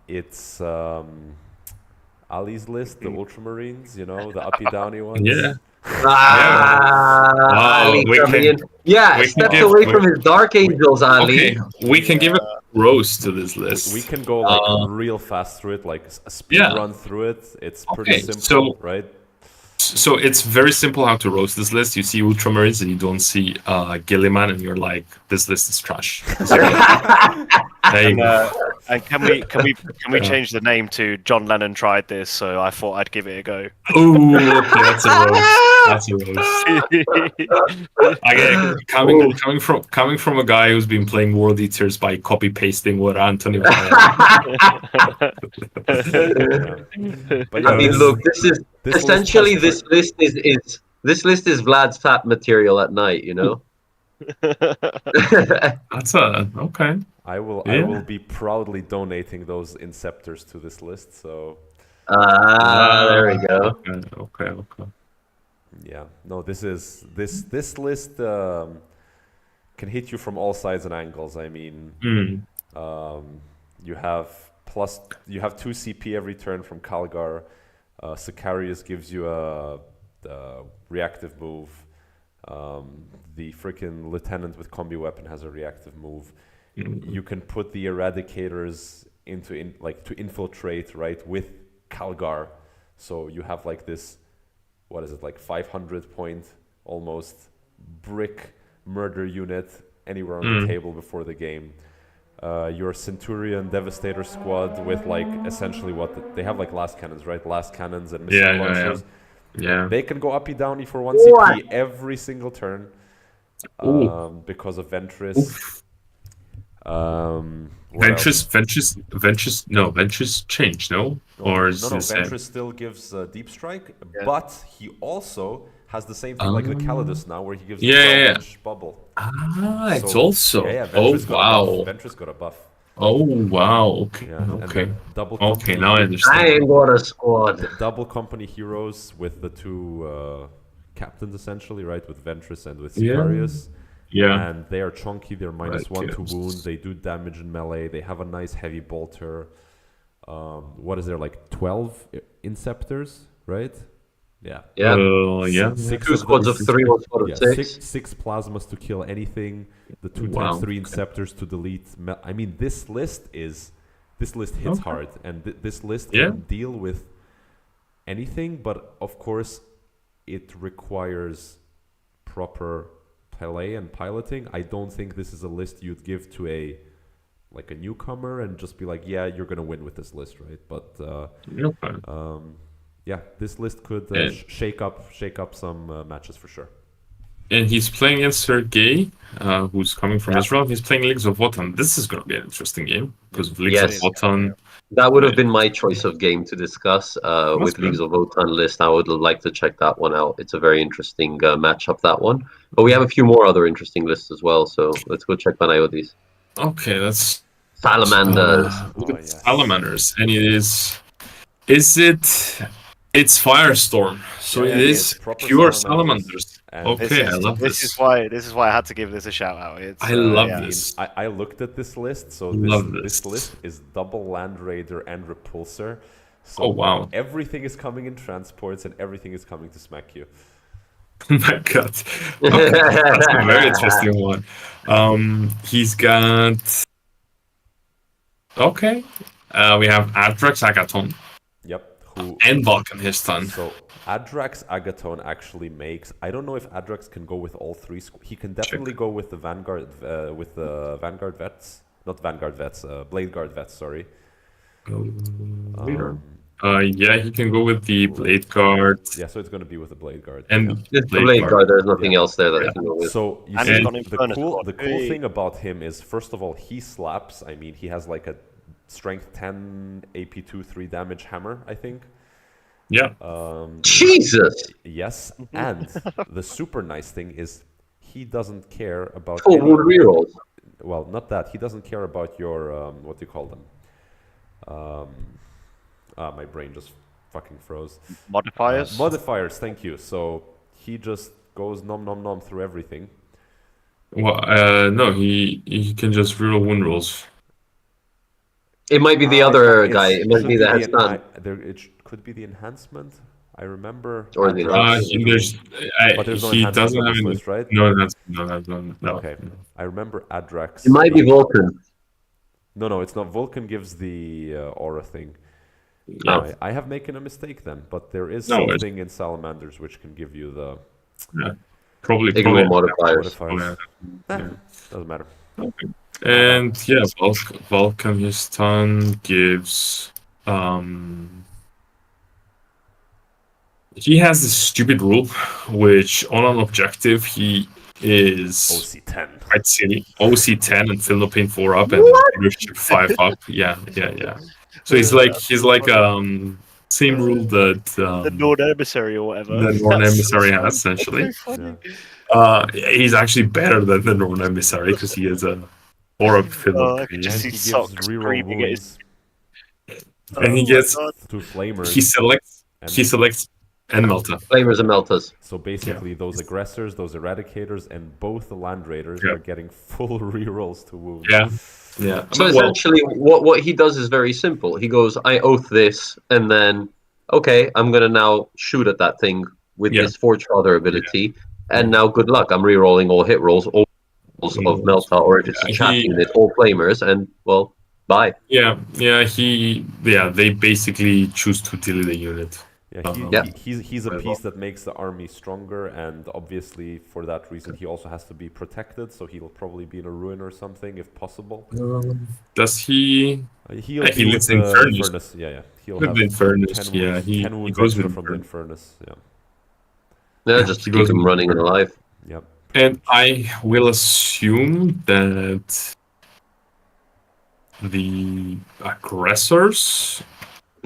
It's Ali's list, the Ultramarines, the uppy downy ones. Yeah. Ali coming in. Yeah, stepped away from his Dark Angels, Ali. Okay, we can give a roast to this list. We can go like real fast through it, like a speed run through it. It's pretty simple, right? So it's very simple how to roast this list. You see Ultramarines and you don't see Gilliman, and you're like, this list is trash. And can we change the name to John Lennon tried this, so I thought I'd give it a go. Ooh, okay, that's a roast. That's a roast. Again, coming from a guy who's been playing World Eaters by copy pasting what Anthony was But I mean, look, this is essentially this list is Vlad's fat material at night, That's okay. I will be proudly donating those Inceptors to this list. So. There we go. Okay. Yeah. No, this list can hit you from all sides and angles. I mean, you have 2 CP every turn from Kalgar. Sicarius gives you a reactive move. The freaking lieutenant with combi weapon has a reactive move. You can put the eradicators to infiltrate, right, with Kalgar. So you have like this, what is it, like 500 point almost brick murder unit anywhere on the table before the game. Your Centurion Devastator squad with like essentially they have like last cannons, right? Last cannons and missile launchers. Yeah. They can go uppy downy for 1 CP every single turn because of Ventress. Ventress changed, no? Or is no, Ventress still gives Deep Strike, but he also has the same thing like the Calidus now, where he gives a 12-inch bubble. Ah, it's So, also. yeah, Oh Ventress got a buff. wow. Ventress got a buff. Oh wow. Okay. Yeah, and Okay. then double Okay. company. Now I I understand. ain't got a squad. Double company heroes with the two captains essentially, right? With Ventress and with Yeah. Sicarius. Yeah. And they are chunky. They're minus Right, 1 to yes. wound. They do damage in melee. They have a nice heavy bolter. What is there, like 12 inceptors, right? Yeah. Yeah. Yeah. Six Two of squads them. of 3, 1 squad Yeah, of 6. six plasmas to kill anything. The 2 Wow, times 3 okay. inceptors to delete. I mean, this list hits Okay. hard, and this list Yeah. can deal with anything. But of course, it requires proper play and piloting. I don't think this is a list you'd give to a newcomer and just be like, yeah, you're gonna win with this list, right? But Okay. yeah, this list could And- shake up some matches for sure. And he's playing against Sergey, who's coming from Israel. He's playing Leagues of Wotan. This is going to be an interesting game because Leagues Yes. of Wotan. That would have been my choice of game to discuss with good. Leagues of Wotan list. I would like to check that one out. It's a very interesting matchup, that one. But we have a few more other interesting lists as well, so let's go check one out of these. Okay, that's Salamanders. look at yes. Salamanders, and it's Firestorm, so Yeah, it yeah, is it's proper pure Salamanders. Salamanders. And Okay, I love This this. is why I had to give this a shout out. It's, I love yeah. this. I looked at this list, so Love this this. list is double Land Raider and Repulsor. So Oh, wow. everything is coming in transports and everything is coming to smack you. Oh my god. Okay, that's a very interesting one. He's got. Okay. We have Adrax Agaton Yep. Who? and Vulcan Histon. So Adrax Agaton actually makes. I don't know if Adrax can go with all three. He can definitely go with the Vanguard vets, not Vanguard vets. Blade Guard vets. Sorry. Yeah, he can go with the Blade Guard Yeah, so it's going to be with the Blade Guard. and yeah. It's the Blade Guard, there's nothing Yeah. else there that Yeah. I can go with. So you And see, he's got the Inferno cool squad. the cool Hey. thing about him is, first of all, he slaps. I mean, he has like a strength 10 AP2 3 damage hammer, I think. yeah. Jesus! Yes, and the super nice thing is he doesn't care about Full any, wound rerolls. well, not that. He doesn't care about your what do you call them? My brain just fucking froze. Modifiers. Modifiers, thank you. So he just goes nom nom nom through everything. Well, no, he can just reroll wound rolls. It might be the other guy. It might should be the head stun. could be the enhancement. I remember. Or the Adrax- But there's no He enhancement doesn't on have this any. list, right? No. Okay. I remember Adrax. It might be Vulcan. No, it's not. Vulcan gives the aura thing. No. I have making a mistake then, but there is No, something in Salamanders which can give you the Probably. Ignore modifiers. modifiers. Yeah. Doesn't matter. And yeah, Vulcan Histon gives. He has this stupid rule, which on an objective he is OC10. quite silly. OC10 and Philippine 4 up and leadership 5 up. Yeah. So he's like same rule that the Nord Emissary or whatever. the Norn That's Emissary so has essentially. funny. He's actually better than the Norn Emissary because he is a Aura I Philippine. could just And see he Sock gives reroll screaming at his. wounds And he Oh my gets God. to flamers. he selects and Melta. Flamers and Meltas. So basically, those aggressors, those eradicators, and both the land raiders Yeah. are getting full rerolls to wounds. Yeah. So essentially, what he does is very simple. He goes, I oath this, and then, okay, I'm going to now shoot at that thing with Yeah. this Forge Father ability, and now good luck. I'm re-rolling all hit rolls, all rolls of Melta, or if it's a chat unit, all Flamers, and, well, bye. They basically choose to delete the unit. Yeah, he's a piece that makes the army stronger, and obviously for that reason he also has to be protected. So he'll probably be in a ruin or something if possible. Does he? He'll he be lives with in the Furnace. Infernus. Yeah. He'll With have the Infernus, 10 yeah, wounds, he 10 wounds goes extra with from the Infernus. Infernus. Yeah. Yeah, just to He keep goes him in running and alive. Yep. And I will assume that the aggressors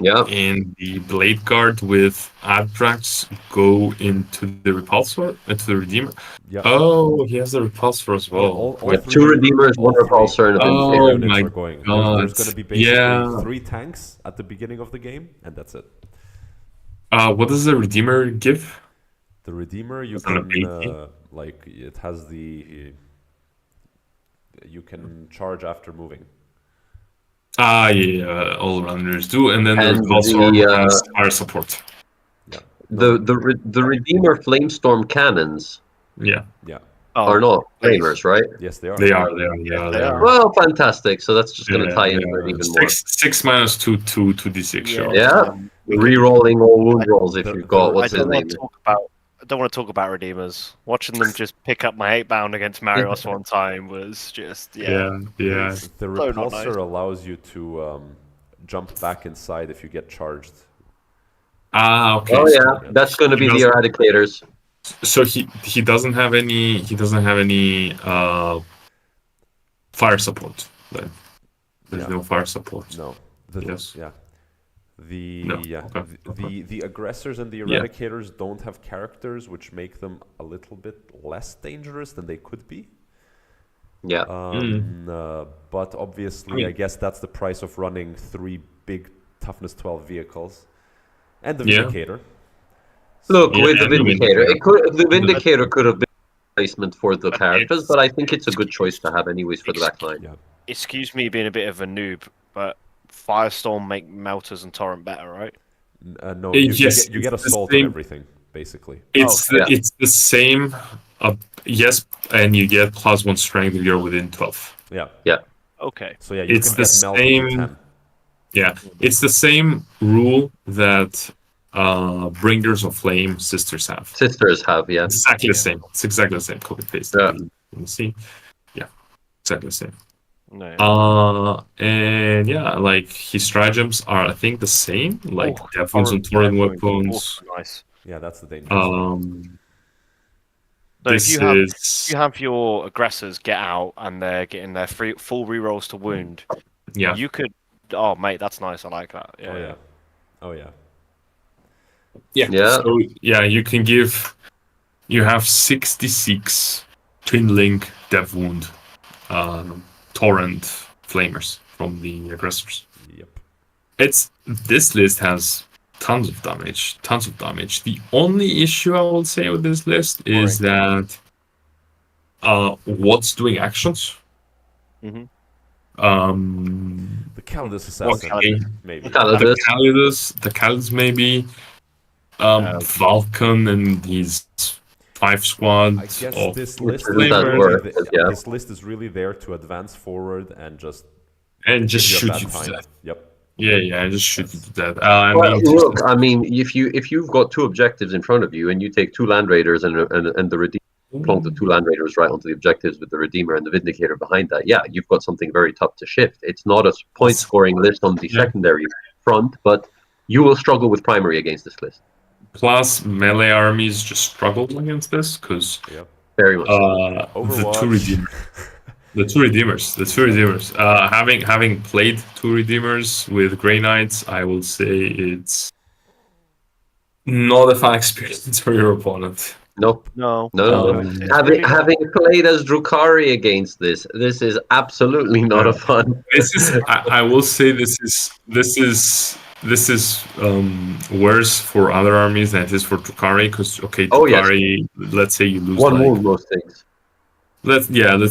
Yeah. And the Blade Guard with Adrax go into the Repulsor, into the Redeemer. Yeah. Oh, he has the Repulsor as Yeah, well. all Yeah, three, 2 Redeemers, 1 all three, Repulsor, and a all three Vindicator. Oh units my are going. god! There's going to be basically Yeah. 3 tanks at the beginning of the game, and that's it. What does the Redeemer give? The Redeemer, you It's an can ability? like it has the you can charge after moving. Ah, yeah, all runners do, and then the And Repulsor the has fire support. Yeah. No, the Redeemer Flamestorm cannons Yeah, yeah. Oh, are not please. flamers, right? Yes, they are. they are. They are. They Yes, are. they They are. are. Well, fantastic. So that's just going to Yeah, tie they into it are. even more. Six minus two d6 shock. Yeah. We can- Re-rolling all wound rolls if The- you've the- got I what's I his don't name. want to talk about. I don't want to talk about redeemers. Watching them just pick up my 8 bound against Marios one time was just Yeah, yeah. The So repulsor not nice. allows you to jump back inside if you get charged. Ah, okay. Oh so- yeah, that's going to be the He Eradicators. So he doesn't have any fire support then. There's Yeah. no fire support. No. Yes. Yeah. The No, yeah okay, the aggressors and the Yeah. eradicators don't have characters, which make them a little bit less dangerous than they could be. Yeah. But obviously, I mean- I guess that's the price of running 3 big toughness 12 vehicles, and the Yeah. Vindicator. Look, Yeah, with the and the Vindicator, Vindicator. the Vindicator could have been a replacement for the But characters, it's- but I think it's a good choice to have anyways for the backline. Yeah. Excuse me being a bit of a noob, but Firestorm make Melters and Torrent better, right? No, Yes, you get it's the assault and same- everything, basically. yeah. It's the same. Yes, and you get +1 strength if you're within 12. Yeah. Okay. So yeah, you It's can the get melted to same- 10. Yeah, it's the same rule that Bringers of Flame sisters have. Sisters have, yeah. Exactly the same. It's exactly the same. Copy paste. Yeah. You see? Yeah, exactly the same. No. And yeah, like his stratagems are, I think, the same. Like Oh, death wounds and torrent weapons. Also nice. Yeah, that's the dangerous one. So This if you have is you have your aggressors get out and they're getting their full rerolls to wound, yeah. you could. Oh, mate, that's nice. I like that. Oh yeah. Oh yeah. Yeah. Yeah. So yeah, you can give. You have 66 twin link death wound, torrent flamers from the aggressors. Yep. This list has tons of damage. The only issue I will say with this list is that what's doing actions. Mhm. The Calidus Assassin, Okay. maybe. Calidus. The Calidus maybe. Vulcan and his 5 squads. I guess of this list, Doesn't that is work? really Yeah. this list is really there to advance forward and just and just give you a shoot bad you to time. death. Yep. Yeah, just shoot you to death. I Well, mean, look, I mean, if you've got 2 objectives in front of you and you take 2 land raiders and the Redeemer, plonk the 2 land raiders right onto the objectives with the Redeemer and the Vindicator behind that, yeah, you've got something very tough to shift. It's not a point scoring list on the Yeah. secondary front, but you will struggle with primary against this list. plus melee armies just struggled against this because Yep. Very much. the Overwatch. 2 redeemers. The two redeemers. Having played 2 redeemers with Grey Knights, I will say it's not a fun experience for your opponent. Nope. No. No. It's Having really not. having played as Drukari against this is absolutely not a fun. This is. I will say this is worse for other armies than it is for Drukari because Oh, yes. Drukari, let's say you lose 1 like, wound most things. let's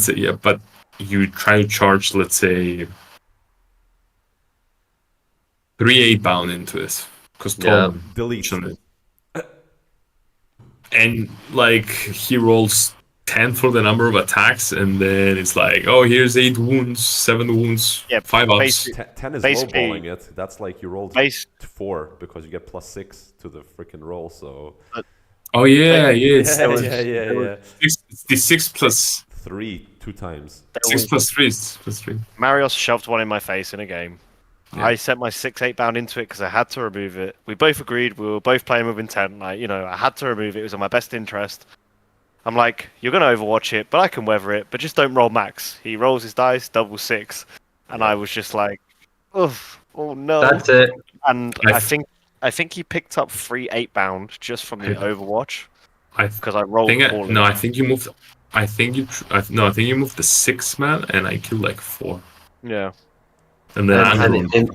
say but you try to charge, let's say, 3 8-bound into it because Yeah. Delete. and like he rolls 10 for the number of attacks, and then it's like, oh, here's 8 wounds, 7 wounds, Yeah, 5 ups. basically- 10 is Basically- lowballing it. That's like you rolled Base 4 because you get +6 to the freaking roll. So Oh yeah, it's yeah. It's the 6 plus 3 2 times. 6 plus 3 is plus 3. Marios shoved one in my face in a game. Yeah. I sent my 6 8 bound into it because I had to remove it. We both agreed we were both playing with intent. Like, I had to remove it. It was in my best interest. I'm like, you're going to overwatch it, but I can weather it, but just don't roll max. He rolls his dice, double 6. And I was just like, ugh. Oh no! That's it. And I I think he picked up 3 8-bound just from the Overwatch I because I rolled poorly. no, I think you moved. I think you no, I think you moved the 6-man, and I killed like 4, Yeah. and then And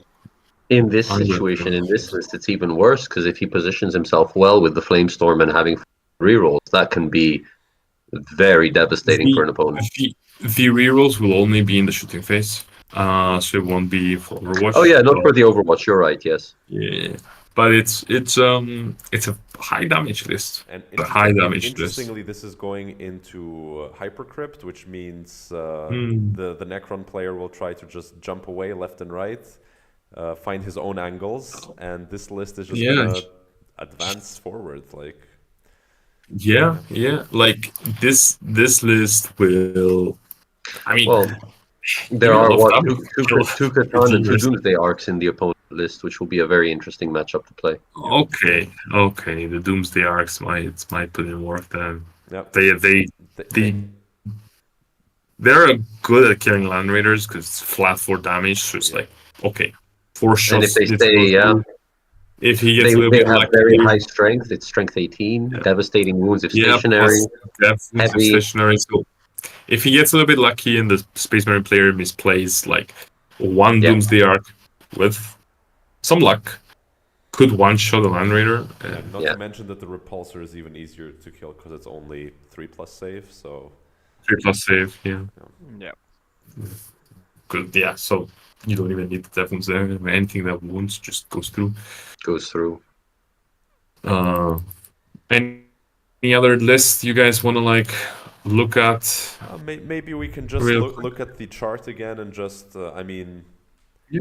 in this Andrew situation, in this killed. list, it's even worse because if he positions himself well with the Flamestorm and having rerolls, that can be very devastating for The, an opponent. the rerolls will only be in the shooting phase, so it won't be for Overwatch. Oh yeah, not but, for the Overwatch. You're right. Yes. yeah, but it's a high damage list. And A high damage list. interestingly, this is going into Hypercrypt, which means Hmm. the Necron player will try to just jump away left and right, find his own angles, and this list is just Yeah. gonna advance forward. Like, Yeah. Like this list will. I mean, Well, there you are love what that. two Catan and two Doomsday Arcs in the opponent list, which will be a very interesting matchup to play. Okay, the Doomsday Arcs might put in work then. yep. They they're good at killing land raiders because it's flat 4 damage. So it's like okay, 4 And if shots. they It stay, goes yeah, through. If he gets a little they bit have lucky, very high strength. It's strength 18, Yeah. devastating wounds if yeah, stationary. plus depth is heavy. stationary. So if he gets a little bit lucky and the Space Marine player misplays like one Yeah. Doomsday Arc with some luck, could one-shot a land raider. And not Yeah. to mention that the repulsor is even easier to kill because it's only 3+ save. So 3+ save, yeah. Yeah. Good, yeah. So you don't even need the death wounds there. Anything that wounds just goes through. Goes through. Any other list you guys want to like look at? maybe we can just Real look at the chart again and just I mean. Yeah.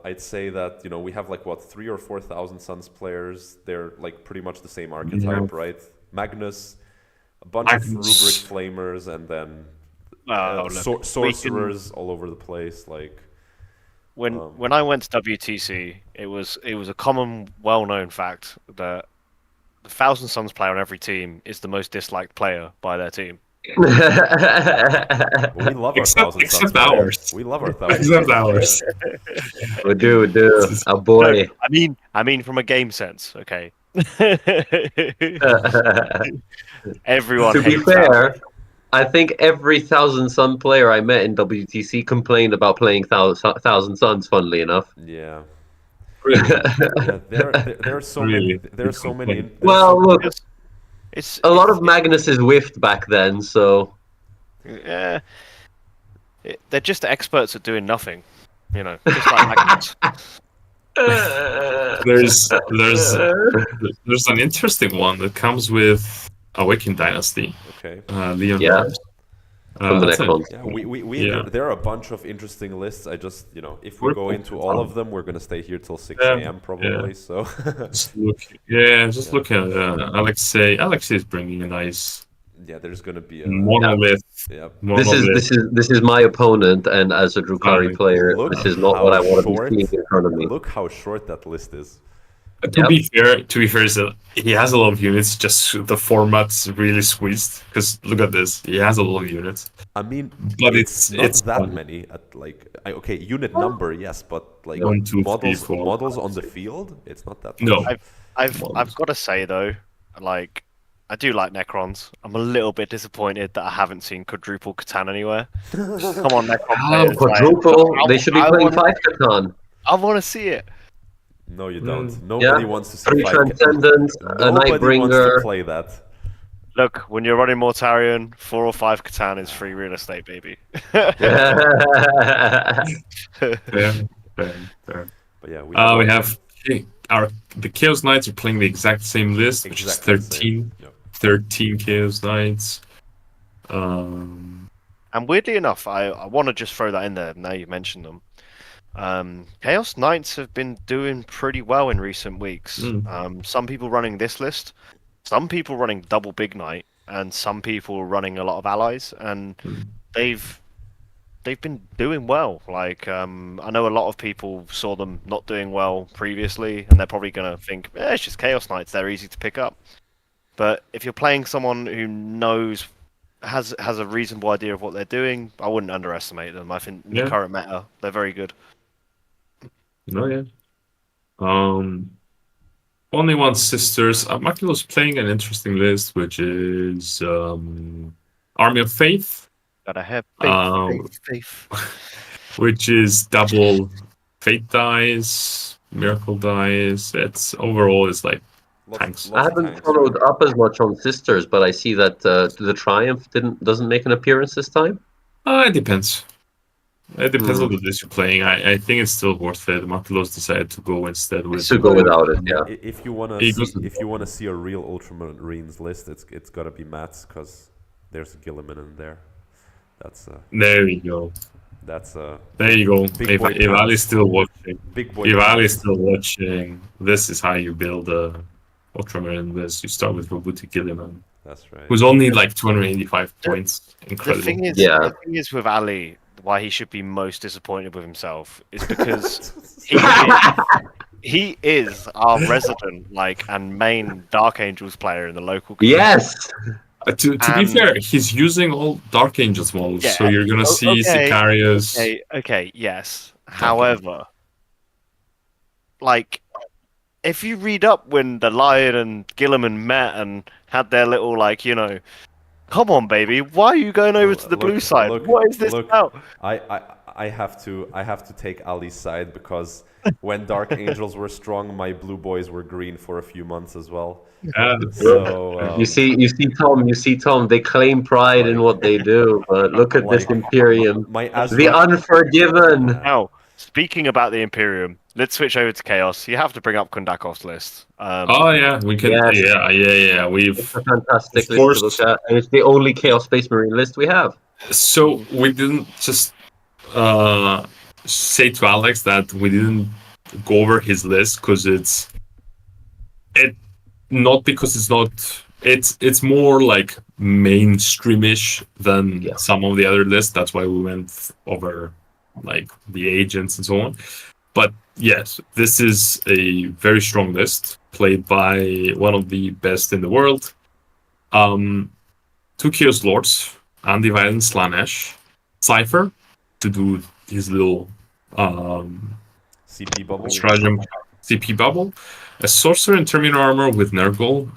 I'd say that we have like what 3,000 or 4,000 Suns players. They're like pretty much the same archetype, right? Magnus, a bunch of Rubric Flamers, and then Look, sorcerers all over the place. Like when I went to WTC, it was a common, well-known fact that the Thousand Suns player on every team is the most disliked player by their team. we love our Thousand Suns except player. ours. We love our Thousand Except Suns ours. player. We do. A boy. No, I mean from a game sense, okay. Everyone To be hates fair, that. I think every Thousand Sun player I met in WTC complained about playing Thousand Suns. Funnily enough. Yeah. Really? Yeah, there are so Really? many. There are so many. Well, look, It's a lot of Magnus's whiffed back then, so yeah. They're just experts at doing nothing, just like Magnus. There's an interesting one that comes with Awakened Dynasty. Okay. Leon Yeah. Mars. from the That's a- Necrons. Yeah, there are a bunch of interesting lists. I just, if we go into all of them, we're gonna stay here till 6 Yeah, a.m. probably. So Just look at Alexei. Alexei is bringing a nice yeah, there's gonna be a monolith. yeah. This is my opponent, and as a Drukari Fine. player, Look this is not how what I want to short- be seeing in front of me. Look how short that list is. To be fair, is that he has a lot of units. Just the format's really squeezed. Because look at this, he has a lot of units. I mean, But it's not it's that fun. many. At like, okay, unit number, yes, but like 1, 2, 3, models, 4, models 5, on the 6. field, it's not that. No. much. I've got to say though, like I do like Necrons. I'm a little bit disappointed that I haven't seen quadruple Catan anywhere. Come on, Necron players! Quadruple. like, They should be playing 5 Catan. I want to see it. No, you don't. Mm. Nobody wants to see 3 five. Transcendents, a Nobody wants to Nightbringer. play that. Look, when you're running Mortarion, 4 or 5 Catan is free real estate, baby. Fair. But yeah, We have the Chaos Knights are playing the exact same list, which is Exactly the 13. same. Yep. 13 Chaos Knights. And weirdly enough, I want to just throw that in there now you mentioned them. Chaos Knights have been doing pretty well in recent weeks. Some people running this list, some people running double Big Knight, and some people running a lot of allies, and they've been doing well. Like I know a lot of people saw them not doing well previously, and they're probably gonna think, it's just Chaos Knights, they're easy to pick up. But if you're playing someone who has a reasonable idea of what they're doing, I wouldn't underestimate them. I think in the current meta, they're very good. No, yeah. Only One Sisters. Makilo's playing an interesting list, which is Army of Faith, Gotta have um, faith. which is double Fate dice, Miracle dice. It's overall is like tanks. I Lots of haven't tanks, followed right? up as much on Sisters, but I see that the Triumph doesn't make an appearance this time. It depends. It depends on Hmm. the list you're playing. I think it's still worth it. Makilos decided to go instead with To go without it, yeah. If you wanna He see, goes- if you wanna see a real Ultramarines list, it's gotta be Matt's, because there's Gilliman in there. That's There you go. that's There you go. Big If boy if Ali's counts. still watching, big boy. if Ali's counts. still watching, this is how you build a Ultramarine list. You start with Robuti Gilliman, That's right. who's only like 285 points. The Incredible. thing is, Yeah. the thing is with Ali, why he should be most disappointed with himself is because he is our resident and main Dark Angels player in the local community. Yes. To be fair, he's using all Dark Angels models, so you're gonna see Sicarius. Okay, yes. However, if you read up when the Lion and Gilliman met and had their little come on, baby, why are you going over to the blue side? What is this about? I have to take Ali's side, because when Dark Angels were strong, my blue boys were green for a few months as well. So You see, Tom. They claim pride in what they do, but look at this Imperium, the Unforgiven. Now, speaking about the Imperium, let's switch over to Chaos. You have to bring up Kundakov's list. Oh yeah, we can. Yes. Yeah. We've It's a fantastic Of list to look at, and it's the only Chaos Space Marine list we have. so we didn't just say to Alex that we didn't go over his list because it's not because it's not. It's more like mainstreamish than some of the other lists. That's why we went over like the agents and so on. But yes, this is a very strong list played by one of the best in the world. 2 Chaos Lords, Undivided and Slanesh, Cypher to do his little CP bubble. stratagem CP bubble, a Sorcerer in Terminal Armor with Nurgle.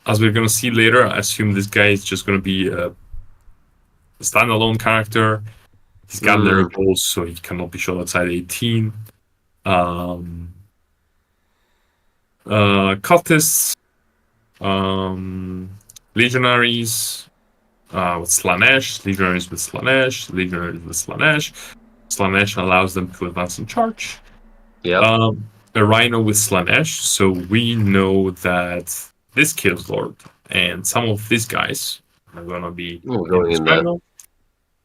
As we're gonna see later, I assume this guy is just gonna be a standalone character. He's got Nurgle, so he cannot be shot outside 18. Cultists, Legionaries with Slanesh, Legionaries with Slanesh, Legionaries with Slanesh. Slanesh allows them to advance and charge. Yeah. A Rhino with Slanesh, so we know that this Chaos Lord and some of these guys are gonna be going in there. Rhino.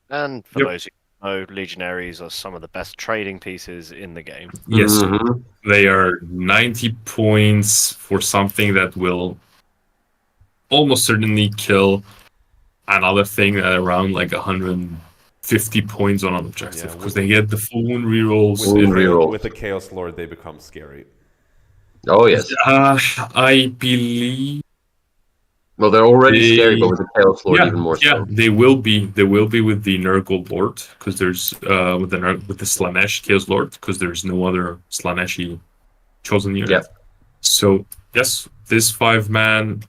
And for those who know, Legionaries are some of the best trading pieces in the game. Yes, Mhm. they are 90 points for something that will almost certainly kill another thing at around like 150 points on an objective, because they get the full wound rerolls. With the Chaos Lord, they become scary. Oh yes. I believe. Well, they're already scary, but with the Chaos Lord, even more Yeah, so. they will be. They will be with the Nurgle Lord, because there's with the Slanesh Chaos Lord, because there's no other Slaneshi chosen unit. Yeah. So yes, this 5-man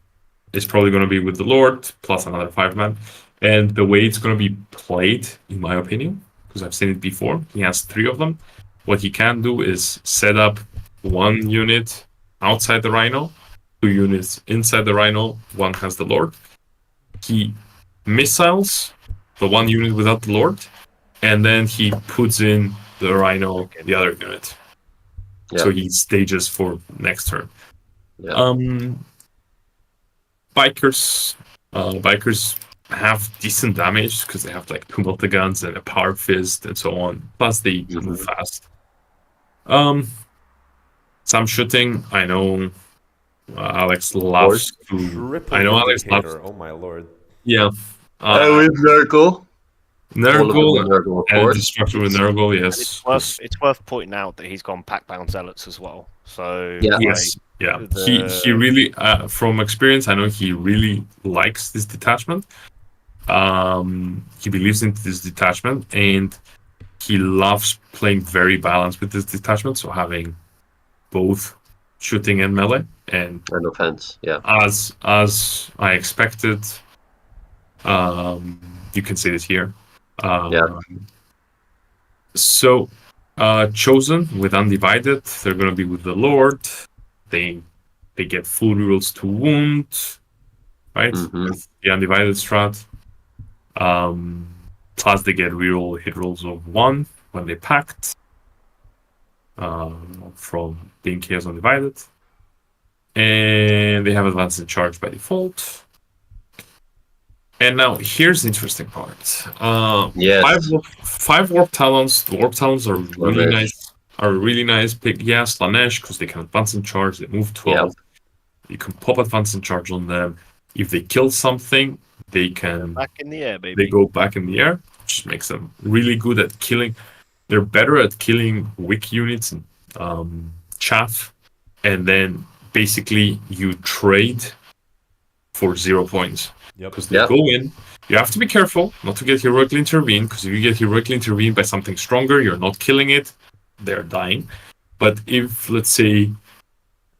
is probably going to be with the Lord plus another 5-man, and the way it's going to be played, in my opinion, because I've seen it before, he has 3 of them. What he can do is set up 1 unit outside the Rhino, 2 units inside the Rhino, 1 has the Lord. He missiles the 1 unit without the Lord, and then he puts in the Rhino, the other unit. Yeah. So he stages for next turn. Yeah. Bikers have decent damage because they have like 2 multi-guns and a power fist and so on. Plus they move fast. Some shooting. I know Alex loves to. I know Alex loves. Oh my lord. Yeah. With Nurgle. Nurgle and Destruction with Nurgle. Yes. It's worth pointing out that he's gone Pack-Bound Zealots as well. So yeah. Yes. Yeah. He really, from experience, I know he really likes this detachment. He believes in this detachment, and he loves playing very balanced with his detachment, so having both shooting and melee. And offense, yeah. as I expected, you can see it here. Yeah. So, chosen with undivided, they're gonna be with the Lord. They get full rerolls to wound, right? Mhm. With the undivided strat. Plus they get reroll hit rolls of 1 when they pact. From being Chaos Undivided. And they have advance in charge by default. And now here's the interesting part. Yes. Five warp talons. The warp talons are really Slanesh. nice. Are a really nice pick. Yeah, Slanesh, because they can advance in charge. They move 12. You can pop advance in charge on them. If they kill something, they can Back in the air, baby. they go back in the air, which makes them really good at killing. They're better at killing weak units and chaff, and then basically you trade for 0 points. Because they go in. You have to be careful not to get heroically intervened, because if you get heroically intervened by something stronger, you're not killing it, they're dying. But if, let's say,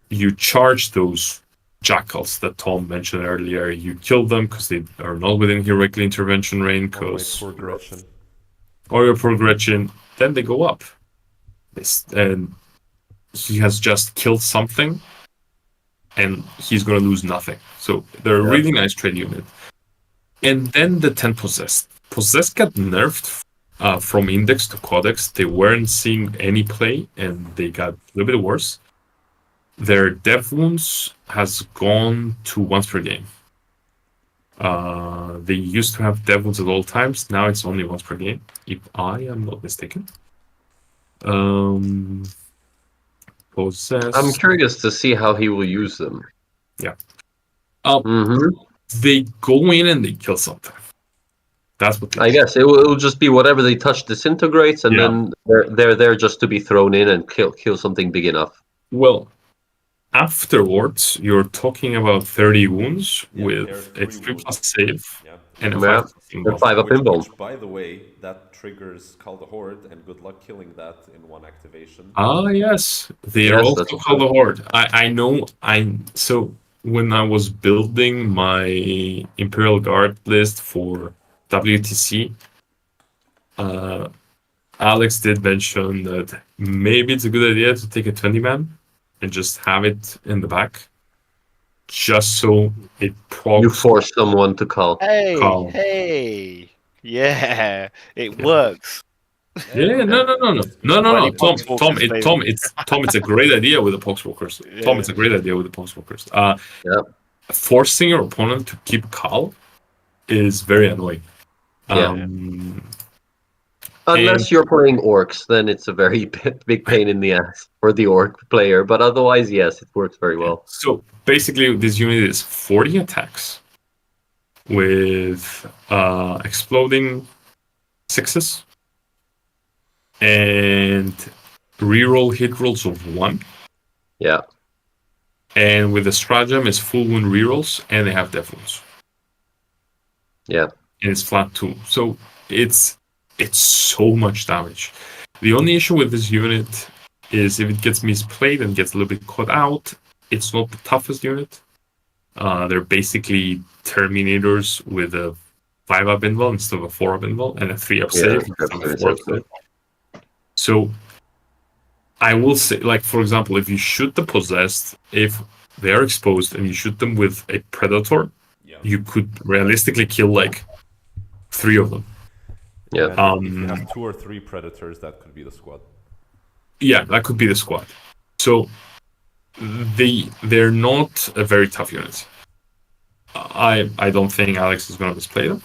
you charge those jackals that Tom mentioned earlier, you kill them because they are not within heroically intervention range, or your poor Gretchen, then they go up. And he has just killed something, and he's going to lose nothing. So they're a really nice trade unit. And then the 10 Possessed. Possessed got nerfed from Index to Codex. They weren't seeing any play, and they got a little bit worse. Their dev wounds has gone to once per game. They used to have dev wounds at all times. Now it's only once per game, if I am not mistaken. Possessed. I'm curious to see how he will use them. Yeah. Mm-hmm. They go in and they kill something. That's what I guess it will just be whatever they touch disintegrates, and then they're there just to be thrown in and kill something big enough. Well, afterwards, you're talking about 30 wounds with a 3+ save and a 5 invuln. 5 up invuln. Which, by the way, that triggers Call the Horde, and good luck killing that in one activation. Ah, yes. They are also Call the Horde. I know. So when I was building my Imperial Guard list for WTC, Alex did mention that maybe it's a good idea to take a 20-man and just have it in the back, just so it procs. You force someone to call. Hey, yeah, it works. Yeah, no. Tom, it's a great idea with the Poxwalkers. Yeah. Tom, it's a great idea with the Poxwalkers. Forcing your opponent to keep Cal is very annoying. Unless you're playing orcs, then it's a very big pain in the ass for the orc player. But otherwise, yes, it works very well. So basically, this unit is 40 attacks with exploding 6s and reroll hit rolls of 1. Yeah. And with the stratagem, it's full wound rerolls, and they have death wounds. Yeah. And it's flat too. So it's so much damage. The only issue with this unit is if it gets misplayed and gets a little bit caught out, it's not the toughest unit. They're basically Terminators with a 5-up invul instead of a 4-up invul and a 3-up save instead of a 4-up save. So I will say, like, for example, if you shoot the Possessed, if they are exposed and you shoot them with a Predator, you could realistically kill like 3 of them. Yeah. If you have 2 or 3 Predators, that could be the squad. Yeah, that could be the squad. So they're not a very tough unit. I don't think Alex is going to misplay them.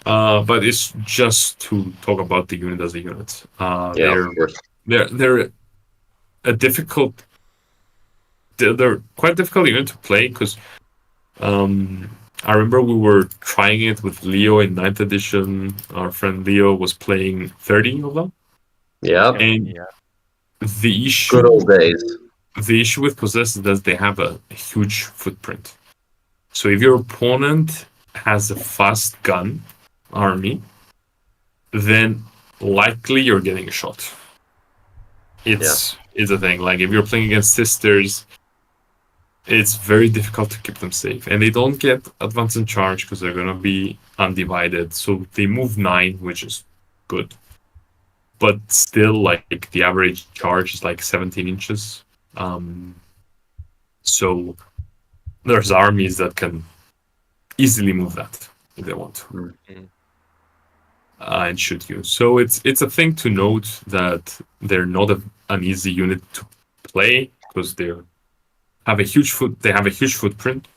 But it's just to talk about the unit as a unit. They're a difficult. They're quite difficult unit to play because I remember we were trying it with Leo in 9th edition. Our friend Leo was playing 30 of them. Yeah. And the issue. Good old days. The issue with Possessed is that they have a huge footprint. So if your opponent has a fast gun army, then likely you're getting a shot. It's a thing. Like if you're playing against sisters, it's very difficult to keep them safe, and they don't get advance in charge because they're gonna be undivided. So they move 9, which is good, but still, like the average charge is like 17 inches. So there's armies that can easily move that if they want to. And shoot you. So it's a thing to note that they're not an easy unit to play because they have a huge footprint,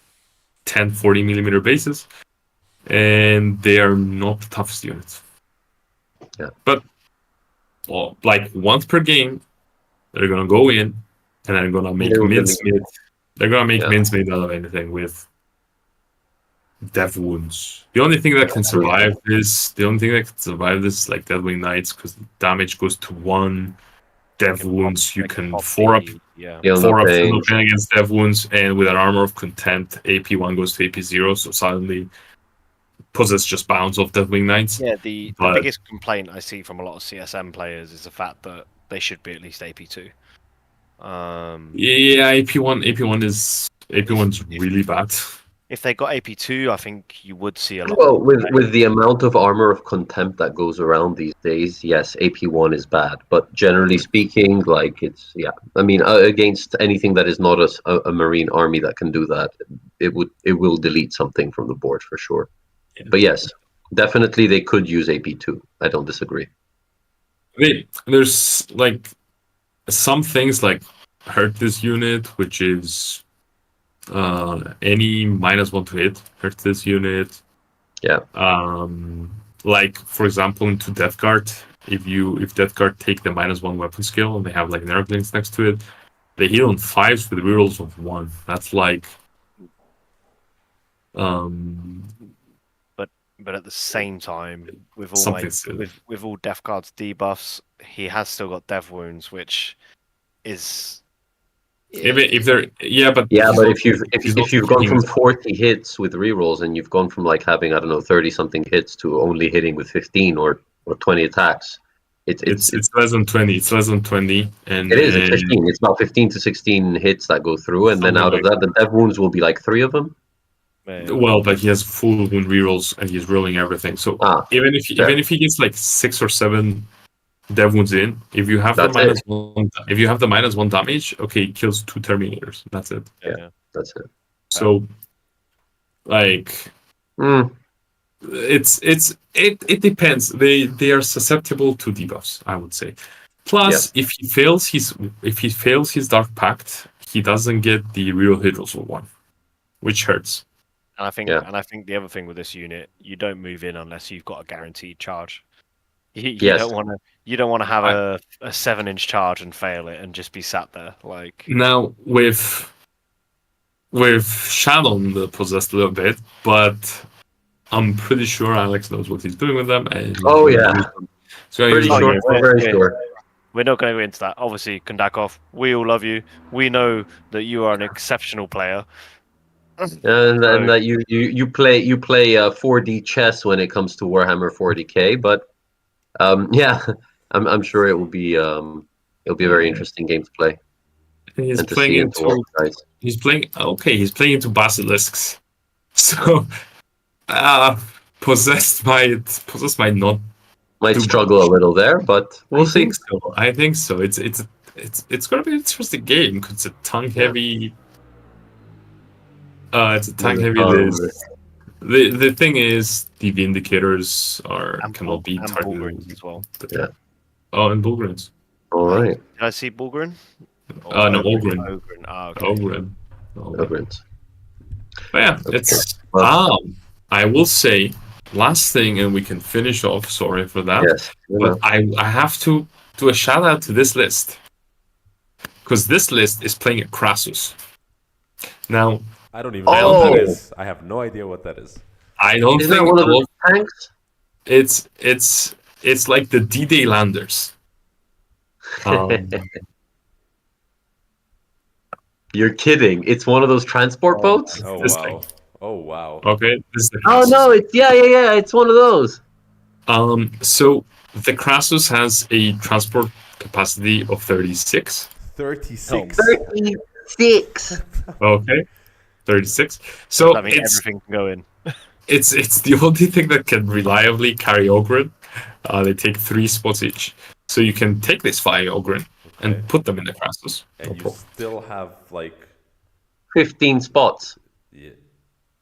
10 40 millimeter bases, and they are not the toughest units. Yeah. But like once per game, they're gonna go in and they're gonna make mincemeat. They're gonna make mincemeat out of anything with death wounds. The only thing that can survive this, is like Deathwing Knights, because damage goes to 1. Death wounds, you can 4 up against death wounds, and with an armor of contempt, AP1 goes to AP0, so suddenly Possess just bounce off Deathwing Knights. Yeah, the biggest complaint I see from a lot of CSM players is the fact that they should be at least AP2. AP1's really bad. If they got AP2, I think you would see a lot. Well, with the amount of armor of contempt that goes around these days, yes, AP1 is bad. But generally speaking, like I mean, against anything that is not a Marine army that can do that, it will delete something from the board for sure. Yeah. But yes, definitely they could use AP2. I don't disagree. There's like some things like hurt this unit, which is any -1 to hit hurts this unit. Yeah. Like for example, into Death Guard, if Death Guard take the -1 weapon skill and they have like Nerflings next to it, they heal on 5s with rerolls of 1. That's like But at the same time, with all Death Guard's debuffs, he has still got Death Wounds, which is but if you've gone from 40 hits with rerolls and you've gone from like having 30 something hits to only hitting with 15 or 20 attacks, it's less than 20. It's less than 20, and it's 15. It's about 15 to 16 hits that go through, and then out of that, the Death Wounds will be like 3 of them. Well, but he has full wound rerolls and he's rolling everything. So even if he gets like 6 or 7 Death Wounds in, if you have the -1 damage, okay, it kills 2 Terminators. That's it. Yeah, that's it. So, like, it depends. They are susceptible to debuffs, I would say. Plus, if he fails his Dark Pact, he doesn't get the real hit rolls of 1, which hurts. And I think the other thing with this unit, you don't move in unless you've got a guaranteed charge. You don't want to have a 7-inch charge and fail it and just be sat there like. Now with Shannon, the possessed a little bit, but I'm pretty sure Alex knows what he's doing with them. And so very sure. We're not going to go into that. Obviously, Kondakov, we all love you. We know that you are an exceptional player. And that you play 4D chess when it comes to Warhammer 40k, but I'm sure it will be a very interesting game to play. He's playing into basilisks, so possessed might struggle a little there, but we'll see. I think so. It's gonna be an interesting game because it's a tongue heavy. It's a tank heavy list. The thing is, the Vindicators cannot be targeted as well. Yeah. Oh, and Bulgrins. All right. Did I see Bulgrin? No, Ogrin. Ogrin. Oh, okay. Ogrins. But yeah, it's. I will say last thing, and we can finish off. Sorry for that. Yes. But I have to do a shout out to this list because this list is playing a Crassus. Now. I don't even know what that is. I have no idea what that is. I don't Isn't think that one of those tanks? It's like the D-Day landers. You're kidding! It's one of those transport boats. Oh wow! Oh wow! Okay. No! It's yeah! It's one of those. So the Crassus has a transport capacity of 36. 36. 36. Okay, 36. Does So that mean everything can go in? it's the only thing that can reliably carry Ogryn. They take 3 spots each. So you can take this 5 Ogryn Okay. and put them in the Crassus. No And you problem. still have like 15 spots. yeah,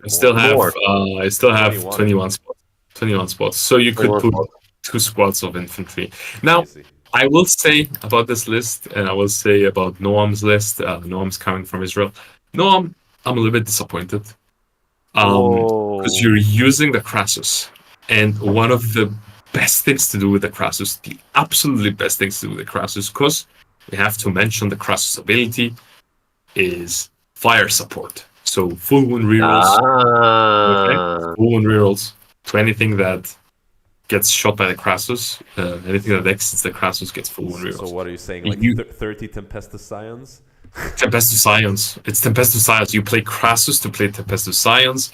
I still have More. 21. 21 spots. 21 spots. So you could 21 put spots. 2 squads of infantry. Now, crazy. I will say about this list, and I will say about Noam's list. Noam's coming from Israel. Noam, I'm a little bit disappointed. Whoa. Because you're using the Crassus. And one of the best things to do with the Crassus, the absolutely best things to do with the Crassus, because we have to mention the Crassus ability, is fire support. So full wound rerolls. Okay. Ah. Full wound rerolls to anything that gets shot by the Crassus. Anything that exits the Crassus gets full wound rerolls. So what are you saying? Like You- 30 Tempestus Scions? Tempestus Scions. It's Tempestus Scions. You play Crassus to play Tempestus Scions.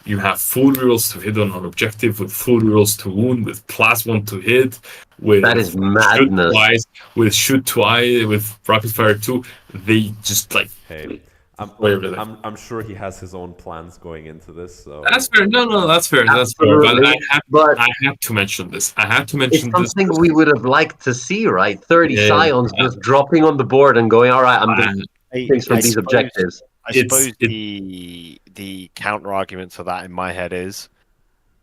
You have full rerolls to hit on an objective, with full rerolls to wound, with +1 to hit, with That is shoot madness. twice, with shoot twice, with rapid fire 2. They just like Hey, play everything. I'm sure he has his own plans going into this. So That's fair. No, that's fair. That's fair. But Absolutely. But I have to mention this. I have to it's mention this. something we would have liked to see, right? 30 Yeah, Scions just dropping on the board and going, all right, I'm doing things from I these suppose- objectives. I It's- suppose the counter argument to that in my head is,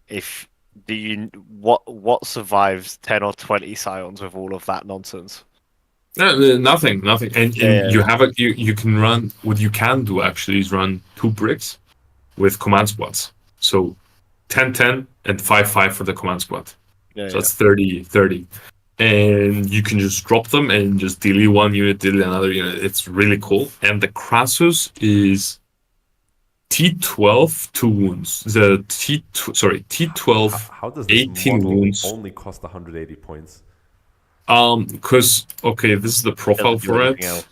if do you what survives 10 or 20 scions with all of that nonsense? Nothing. And Yeah. you have you can run. What you can do actually is run 2 bricks with command squads. So 10-10 and 5-5 for the command squad. Yeah, So that's 30-30. And you can just drop them and just delete one unit, delete another unit. It's really cool. And the Crassus is T12 2 wounds. The T12 how does this 18 model wounds. only cost 180 points? Because okay, this is the profile Doesn't do for anything it. else.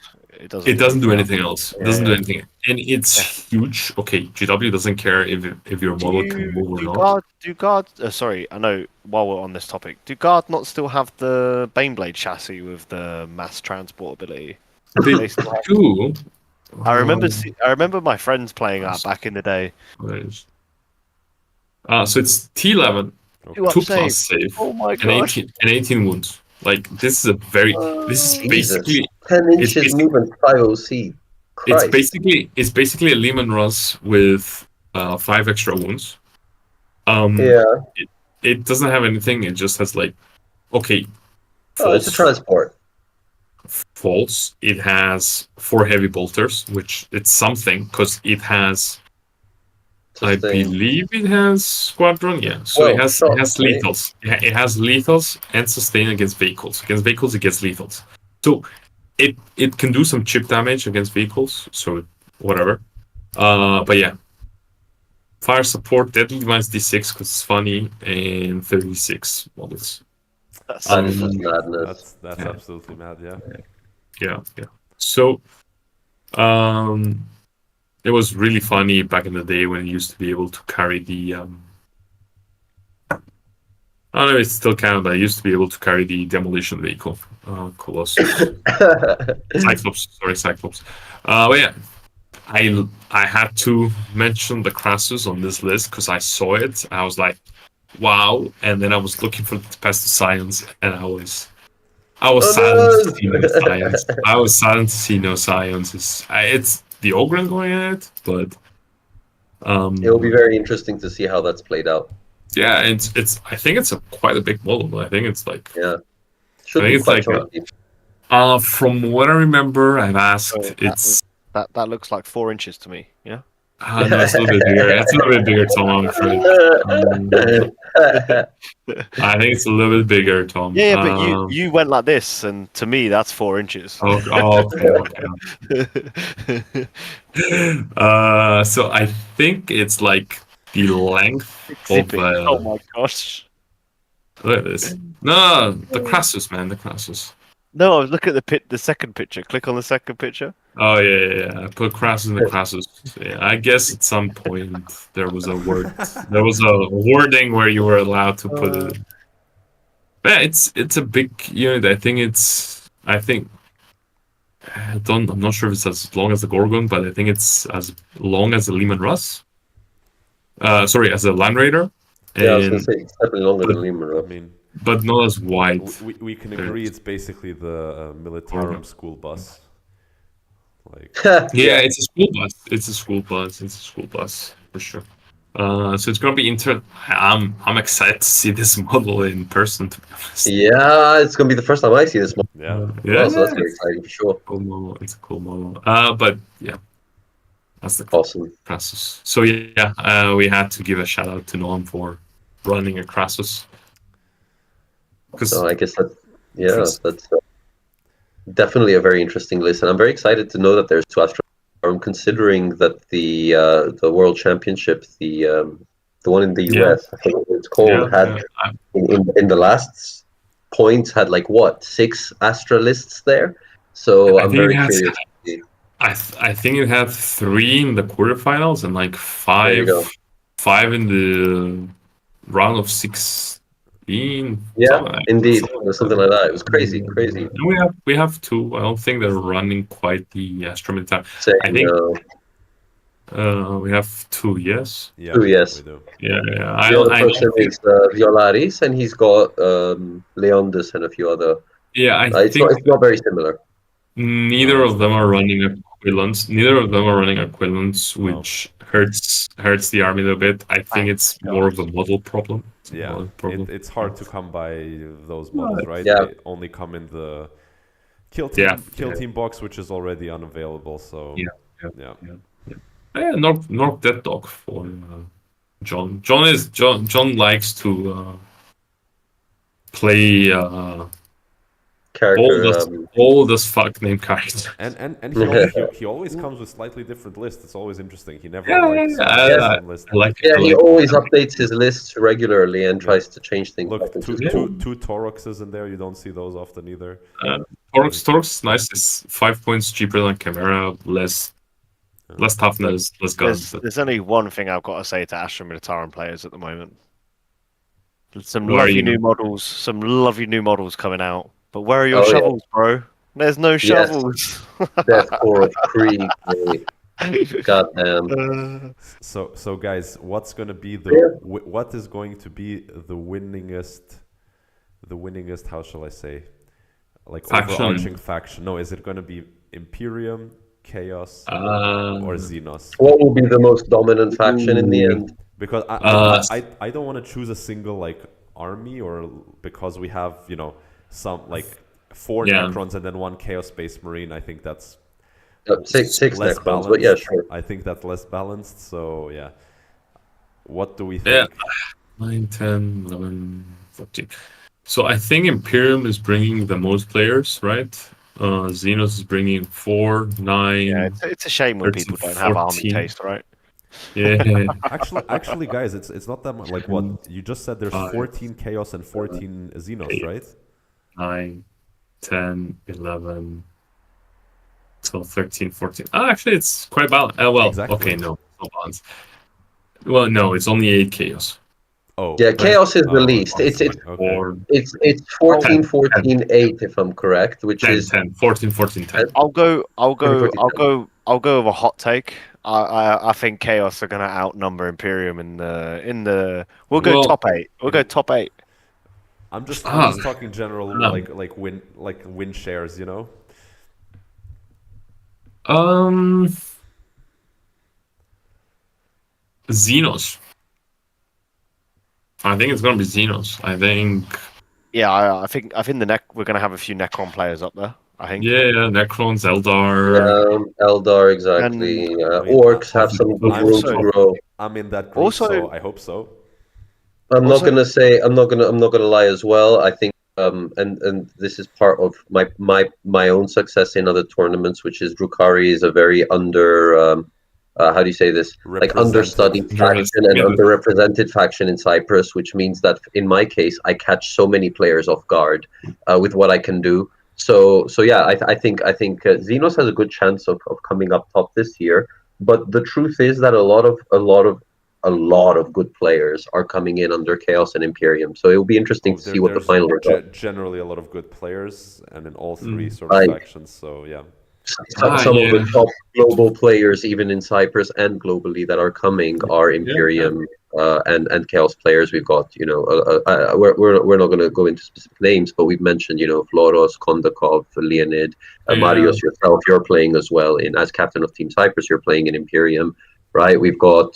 It doesn't do anything else. It doesn't do Yeah. anything, and it's huge. Okay, GW doesn't care if your model can move or not. Do guard? Sorry, I know. While we're on this topic, do guard not still have the Baneblade chassis with the mass transport ability? They still have- do. I remember my friends playing that back in the day. So it's T11, Okay. 2 plus save, Oh my and gosh! 18 wounds. Like this is a very. This is Jesus. basically 10 inches basically- movement 5 OC. Christ. it's basically a Lehman Russ with 5 extra wounds. Yeah. It doesn't have anything. It just has like, okay, Oh, it's a transport. false. It has 4 heavy bolters, which it's something because it has. I Sustain. believe it has squadron. Yeah, so Well, it has shots, right? lethals. Yeah, it has lethals and sustain against vehicles. Against vehicles, it gets lethals. So it can do some chip damage against vehicles. So whatever. But yeah. Fire support, deadly minus D6 because it's funny, and 36 models. That's That is Um, just madness. That's Yeah. absolutely mad. Yeah. Yeah. So, it was really funny back in the day when it used to be able to carry the. I don't know, it's still kind of. I used to be able to carry the demolition vehicle, Colossus, Cyclops. But yeah, I had to mention the Crassus on this list because I saw it. I was like, wow! And then I was looking for the Tempestus Scions, and I was silent to see no Scions. I was silent to see no Scions. It's the Ogryn going at it, but It will be very interesting to see how that's played out. yeah, it's. I think it's quite a big model. I think it's like. Yeah. Should I be think it's quite like chunky. from what I remember, I've asked. Oh, It's that looks like 4 inches to me. Yeah. no, it's a little bit bigger. It's a little bit bigger, Tom. I'm afraid. I think it's a little bit bigger, Tom. Yeah, but you went like this, and to me that's 4 inches. Okay. So I think it's like the length of. Zipping. Oh my gosh! Look at this. No, the Crassus, man, the Crassus. No, I was looking at the second picture. Click on the second picture. Oh yeah. I put Crassus in the Crassus. Yeah, I guess at some point there was a wording where you were allowed to put it. Yeah, it's a big unit. I'm not sure if it's as long as the Gorgon, but I think it's as long as the Lehman Russ. Sorry, as a Land Raider. Yeah, I was gonna And say it's definitely longer but, than Lehman I Russ. mean, but not as wide. we can agree it's basically the Militarum school bus. Like, Yeah, it's a school bus. It's a school bus for sure. So it's gonna be I'm excited to see this model in person. To be honest. Yeah, it's gonna be the first time I see this model. yeah. So that's very exciting for sure. Cool model. It's a cool model. But yeah, that's the Awesome. Crassus. So yeah, we had to give a shout out to Noam for running a Crassus. So I guess that's definitely a very interesting list, and I'm very excited to know that there's 2 Astra. Considering that the World Championship, the one in the US, I think it's called, had in the last points had like what 6 Astra lists there. So I'm very curious. I think it had 3 in the quarterfinals and like 5 in the round of 16. Yeah, indeed, something like that. It was crazy. And we have 2. I don't think they're running quite the Astra Militare. I think we have 2. Yes. Yeah. 2, yes. We do. Yeah. The other person is Violaris, and he's got Leondis and a few other. Yeah, it's not very similar. Neither of them are running equivalents. Which hurts the army a bit. I think it's more of a model problem. It's hard to come by those models, right? Yeah. They only come in the kill team box, which is already unavailable. So North Dead Dog for John. John likes to play character. Old as fuck name character. And he always comes with slightly different lists. It's always interesting. He never list. He always updates his lists regularly and tries to change things. Look, two Tauroxes in there. You don't see those often either. Taurox is nice. It's 5 points cheaper than Chimera. Less toughness, less guns. There's only one thing I've got to say to Astra Militarum players at the moment. Some lovely new models coming out. But where are your shovels, bro? There's no shovels. Death Core Krieg. Goddamn. So guys, what is going to be the winningest? How shall I say? Like overarching faction? No, is it going to be Imperium, Chaos, or Xenos? What will be the most dominant faction in the end? Because I don't want to choose a single like army, or because we have some like 4 Necrons and then 1 Chaos Space Marine. I think that's six less Necrons, balanced. but yeah, sure. I think that's less balanced. So yeah, what do we think? 9, 10, 11, 14. So I think Imperium is bringing the most players, right? Xenos is bringing 4, 9. Yeah, it's a shame when 13, people don't have army taste, right? Yeah. Actually, guys, it's not that much. Like what you just said. There's 14 Chaos and 14 Xenos, right? 9, 10, 11, 12, 13, 14. Actually, it's quite balanced. Okay, no, not balanced. Well, no, it's only 8 Chaos. Oh, yeah, Chaos is the least. It's 14, 14, 8, if I'm correct, which 10, is 10, 14, 14, 10. I'll go with a hot take. I think Chaos are going to outnumber Imperium in the. We'll go top 8. We'll go top 8. I'm just talking general, like win shares, Xenos. I think it's gonna be Xenos. I think. Yeah, I think we're gonna have a few Necron players up there. I think. Yeah, Necrons, Eldar. Eldar, exactly. Orcs have some good room to grow. I'm in that group, so I hope so. I'm not gonna lie as well. I think and this is part of my own success in other tournaments, which is Drukhari is a very how do you say this? Like understudied faction and underrepresented faction in Cyprus, which means that in my case I catch so many players off guard with what I can do. So yeah, I think Xenos has a good chance of coming up top this year. But the truth is that a lot of good players are coming in under Chaos and Imperium. So it will be interesting Oh, to see what the there's final result. generally a lot of good players, and in all three Mm. sort of Like factions. So yeah, some of Yeah. the top global players, even in Cyprus and globally, that are coming are Yeah. Imperium and Chaos players. We've got, we're not going to go into specific names, but we've mentioned, Floros, Kondakov, Leonid, Yeah. Marios, yourself. You're playing as well as captain of Team Cyprus. You're playing in Imperium, right? We've got,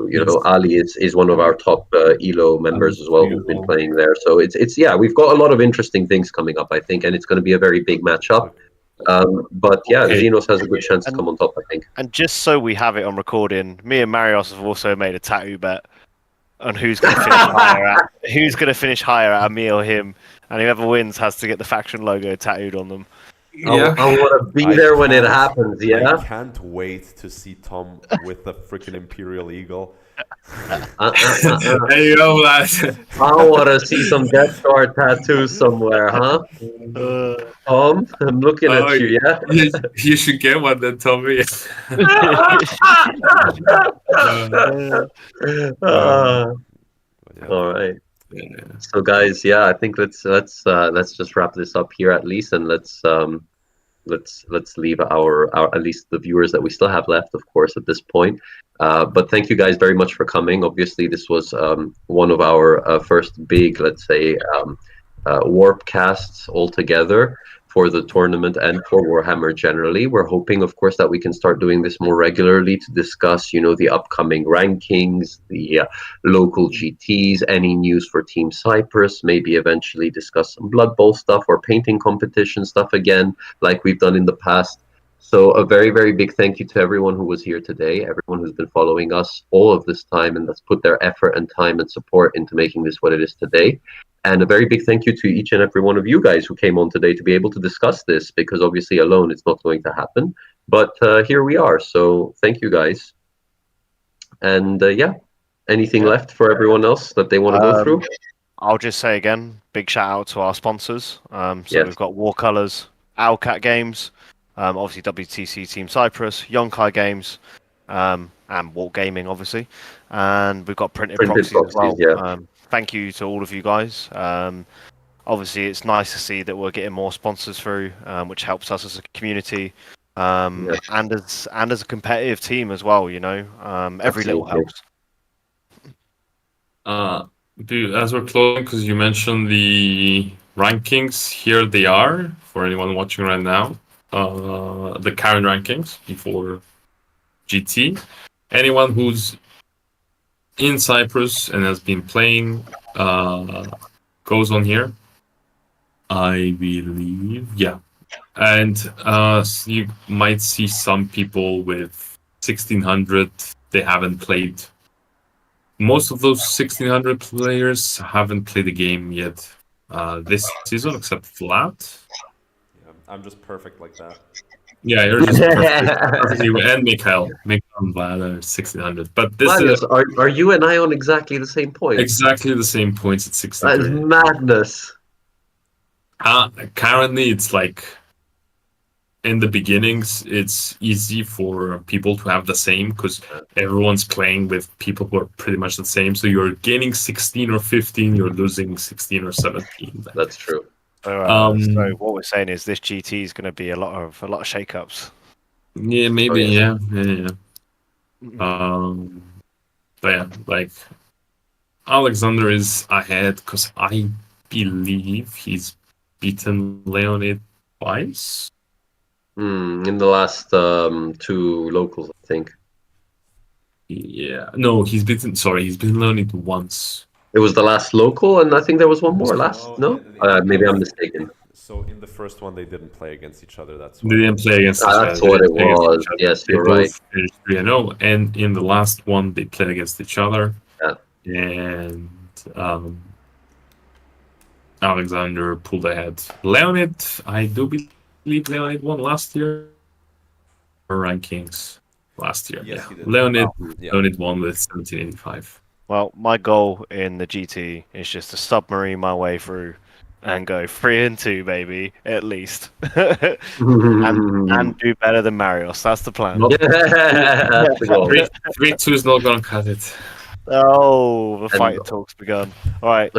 Yes. Ali is one of our top ELO members as well, who's been playing there. So it's yeah, we've got a lot of interesting things coming up, I think, and it's going to be a very big matchup. But yeah, Okay. Xenos has a good chance to And- come on top, I think. And just so we have it on recording, me and Marios have also made a tattoo bet on who's going to finish higher at me or him, and whoever wins has to get the faction logo tattooed on them. Yeah. I want to be I there when it can't- happens. I Yeah. can't wait to see Tom with the freaking Imperial Eagle. There you go, that. I want to see some Death Star tattoos somewhere, huh? Tom, I'm looking Oh, at you. Yeah. you should get one then, Tommy. Uh, But yeah. all right. Yeah. So guys, yeah, I think let's just wrap this up here at least, and let's leave our at least the viewers that we still have left, of course, at this point. But thank you guys very much for coming. Obviously, this was one of our first big, let's say, warp casts altogether for the tournament and for Warhammer generally. We're hoping, of course, that we can start doing this more regularly to discuss, the upcoming rankings, the local GTs, any news for Team Cyprus, maybe eventually discuss some Blood Bowl stuff or painting competition stuff again, like we've done in the past. So a very, very big thank you to everyone who was here today, everyone who's been following us all of this time and that's put their effort and time and support into making this what it is today. And a very big thank you to each and every one of you guys who came on today to be able to discuss this, because obviously alone it's not going to happen. But here we are. So thank you guys. And yeah, anything left for everyone else that they want to go through? I'll just say again, big shout out to our sponsors. So Yes. we've got War Colors, Owlcat Games, obviously WTC Team Cyprus, Yonkai Games, and WARPGaming, obviously. And we've got Printed Proxies as well. yeah. Thank you to all of you guys. Obviously, it's nice to see that we're getting more sponsors through, which helps us as a community, and as a competitive team as well. Every little Absolutely. helps. As we're closing, because you mentioned the rankings, here they are for anyone watching right now. The current rankings before GT. Anyone who's in Cyprus and has been playing goes on here, I believe. Yeah. And so you might see some people with 1600. They haven't played. Most of those 1600 players haven't played a game yet this season, except Flat. Yeah, I'm just perfect like that. Yeah, you're just perfect. And Mikhail and Vlad are 1600. But this Marius, is are you and I on exactly the same point? exactly the same points at That is 63. madness. Currently, it's like in the beginnings, it's easy for people to have the same because everyone's playing with people who are pretty much the same. So you're gaining 16 or 15, you're losing 16 or 17. That's true. So what we're saying is this GT is going to be a lot of shakeups. Yeah, maybe. Oh, Yeah. But yeah, like Alexander is ahead because I believe he's beaten Leonid twice. In the last two locals, I think. Yeah, no, he's beaten Leonid once. It was the last local, and I think there was one more last. No, No, maybe I'm mistaken. So in the first one, they didn't play against each other. That's They why. didn't play against each other. That's what it was. Yes, They you're both right. finished 3-0, and in the last one, they played against each other. Yeah. And Alexander pulled ahead. Leonid, I do believe Leonid won last year. Rankings last year. Yes, Yeah. he did. Leonid won with 1785. Well, my goal in the GT is just to submarine my way through and go 3-2, baby, at least, and do better than Marios. That's the plan. Yeah, that's the goal. 3-2 is not gonna cut it. Oh, the And- fighting talk's begun. All right,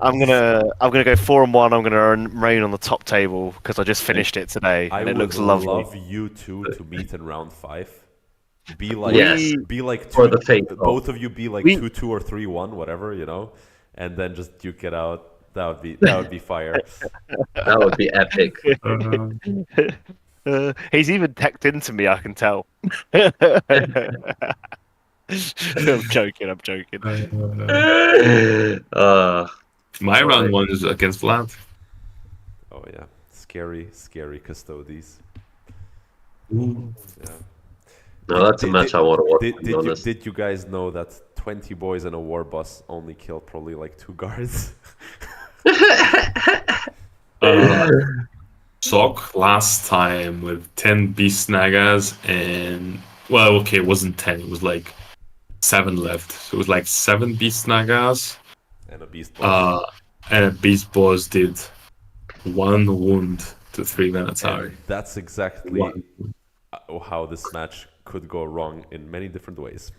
I'm gonna go 4-1. I'm gonna reign on the top table because I just finished it today, I and it would looks lovely. love you two to meet in round 5. Be like, Yes. be like For two, the fate of- both of you be like We- 2-2 or 3-1, whatever, you know, and then just duke it out. That would be fire. That would be epic. He's even teched into me. I can tell. I'm joking. My round 1 is against Vlad. Oh yeah, scary custodies. Ooh. Yeah. No, that's a match I want to watch. To be honest. Did you guys know that 20 boys in a war bus only killed probably like 2 guards? Sock last time with 10 beast nagas and well, okay, it wasn't 10, it was like 7 left. So it was like 7 beast nagas. And a beast boss. And a beast boss did 1 wound to 3 Venatori. And that's exactly how this match could go wrong in many different ways.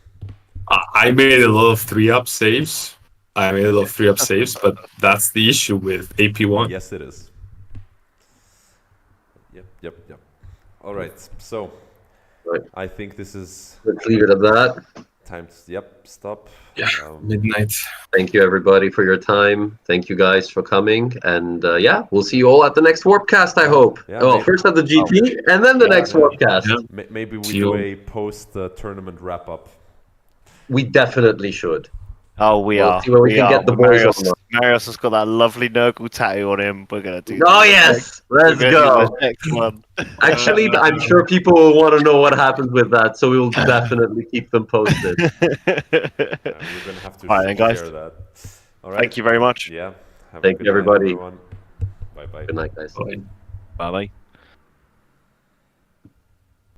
I made a lot of 3-up saves. But that's the issue with AP1. Yes, it is. Yep. All right, so Right. I think this is Let's leave it at that. time to stop. Yeah, midnight. Thank you, everybody, for your time. Thank you, guys, for coming. And yeah, we'll see you all at the next Warpcast, I hope. Yeah, oh, maybe. first at the GT, and then the next Warpcast. Yeah. Maybe we See do you. a post-tournament wrap-up. We definitely should. Oh, we We'll are. see where we can get the boys on that. Marios has got that lovely Nurgle tattoo on him. We're gonna do. Oh, the yes! We're Let's gonna do go. the next one. Actually, I'm sure people will want to know what happens with that, so we will definitely keep them posted. We're gonna have to All right, then, guys. share that. All right. Thank you very much. Yeah. Have a Thank good you, night, everybody. everyone. Bye-bye. Good night, guys. Bye. Bye bye.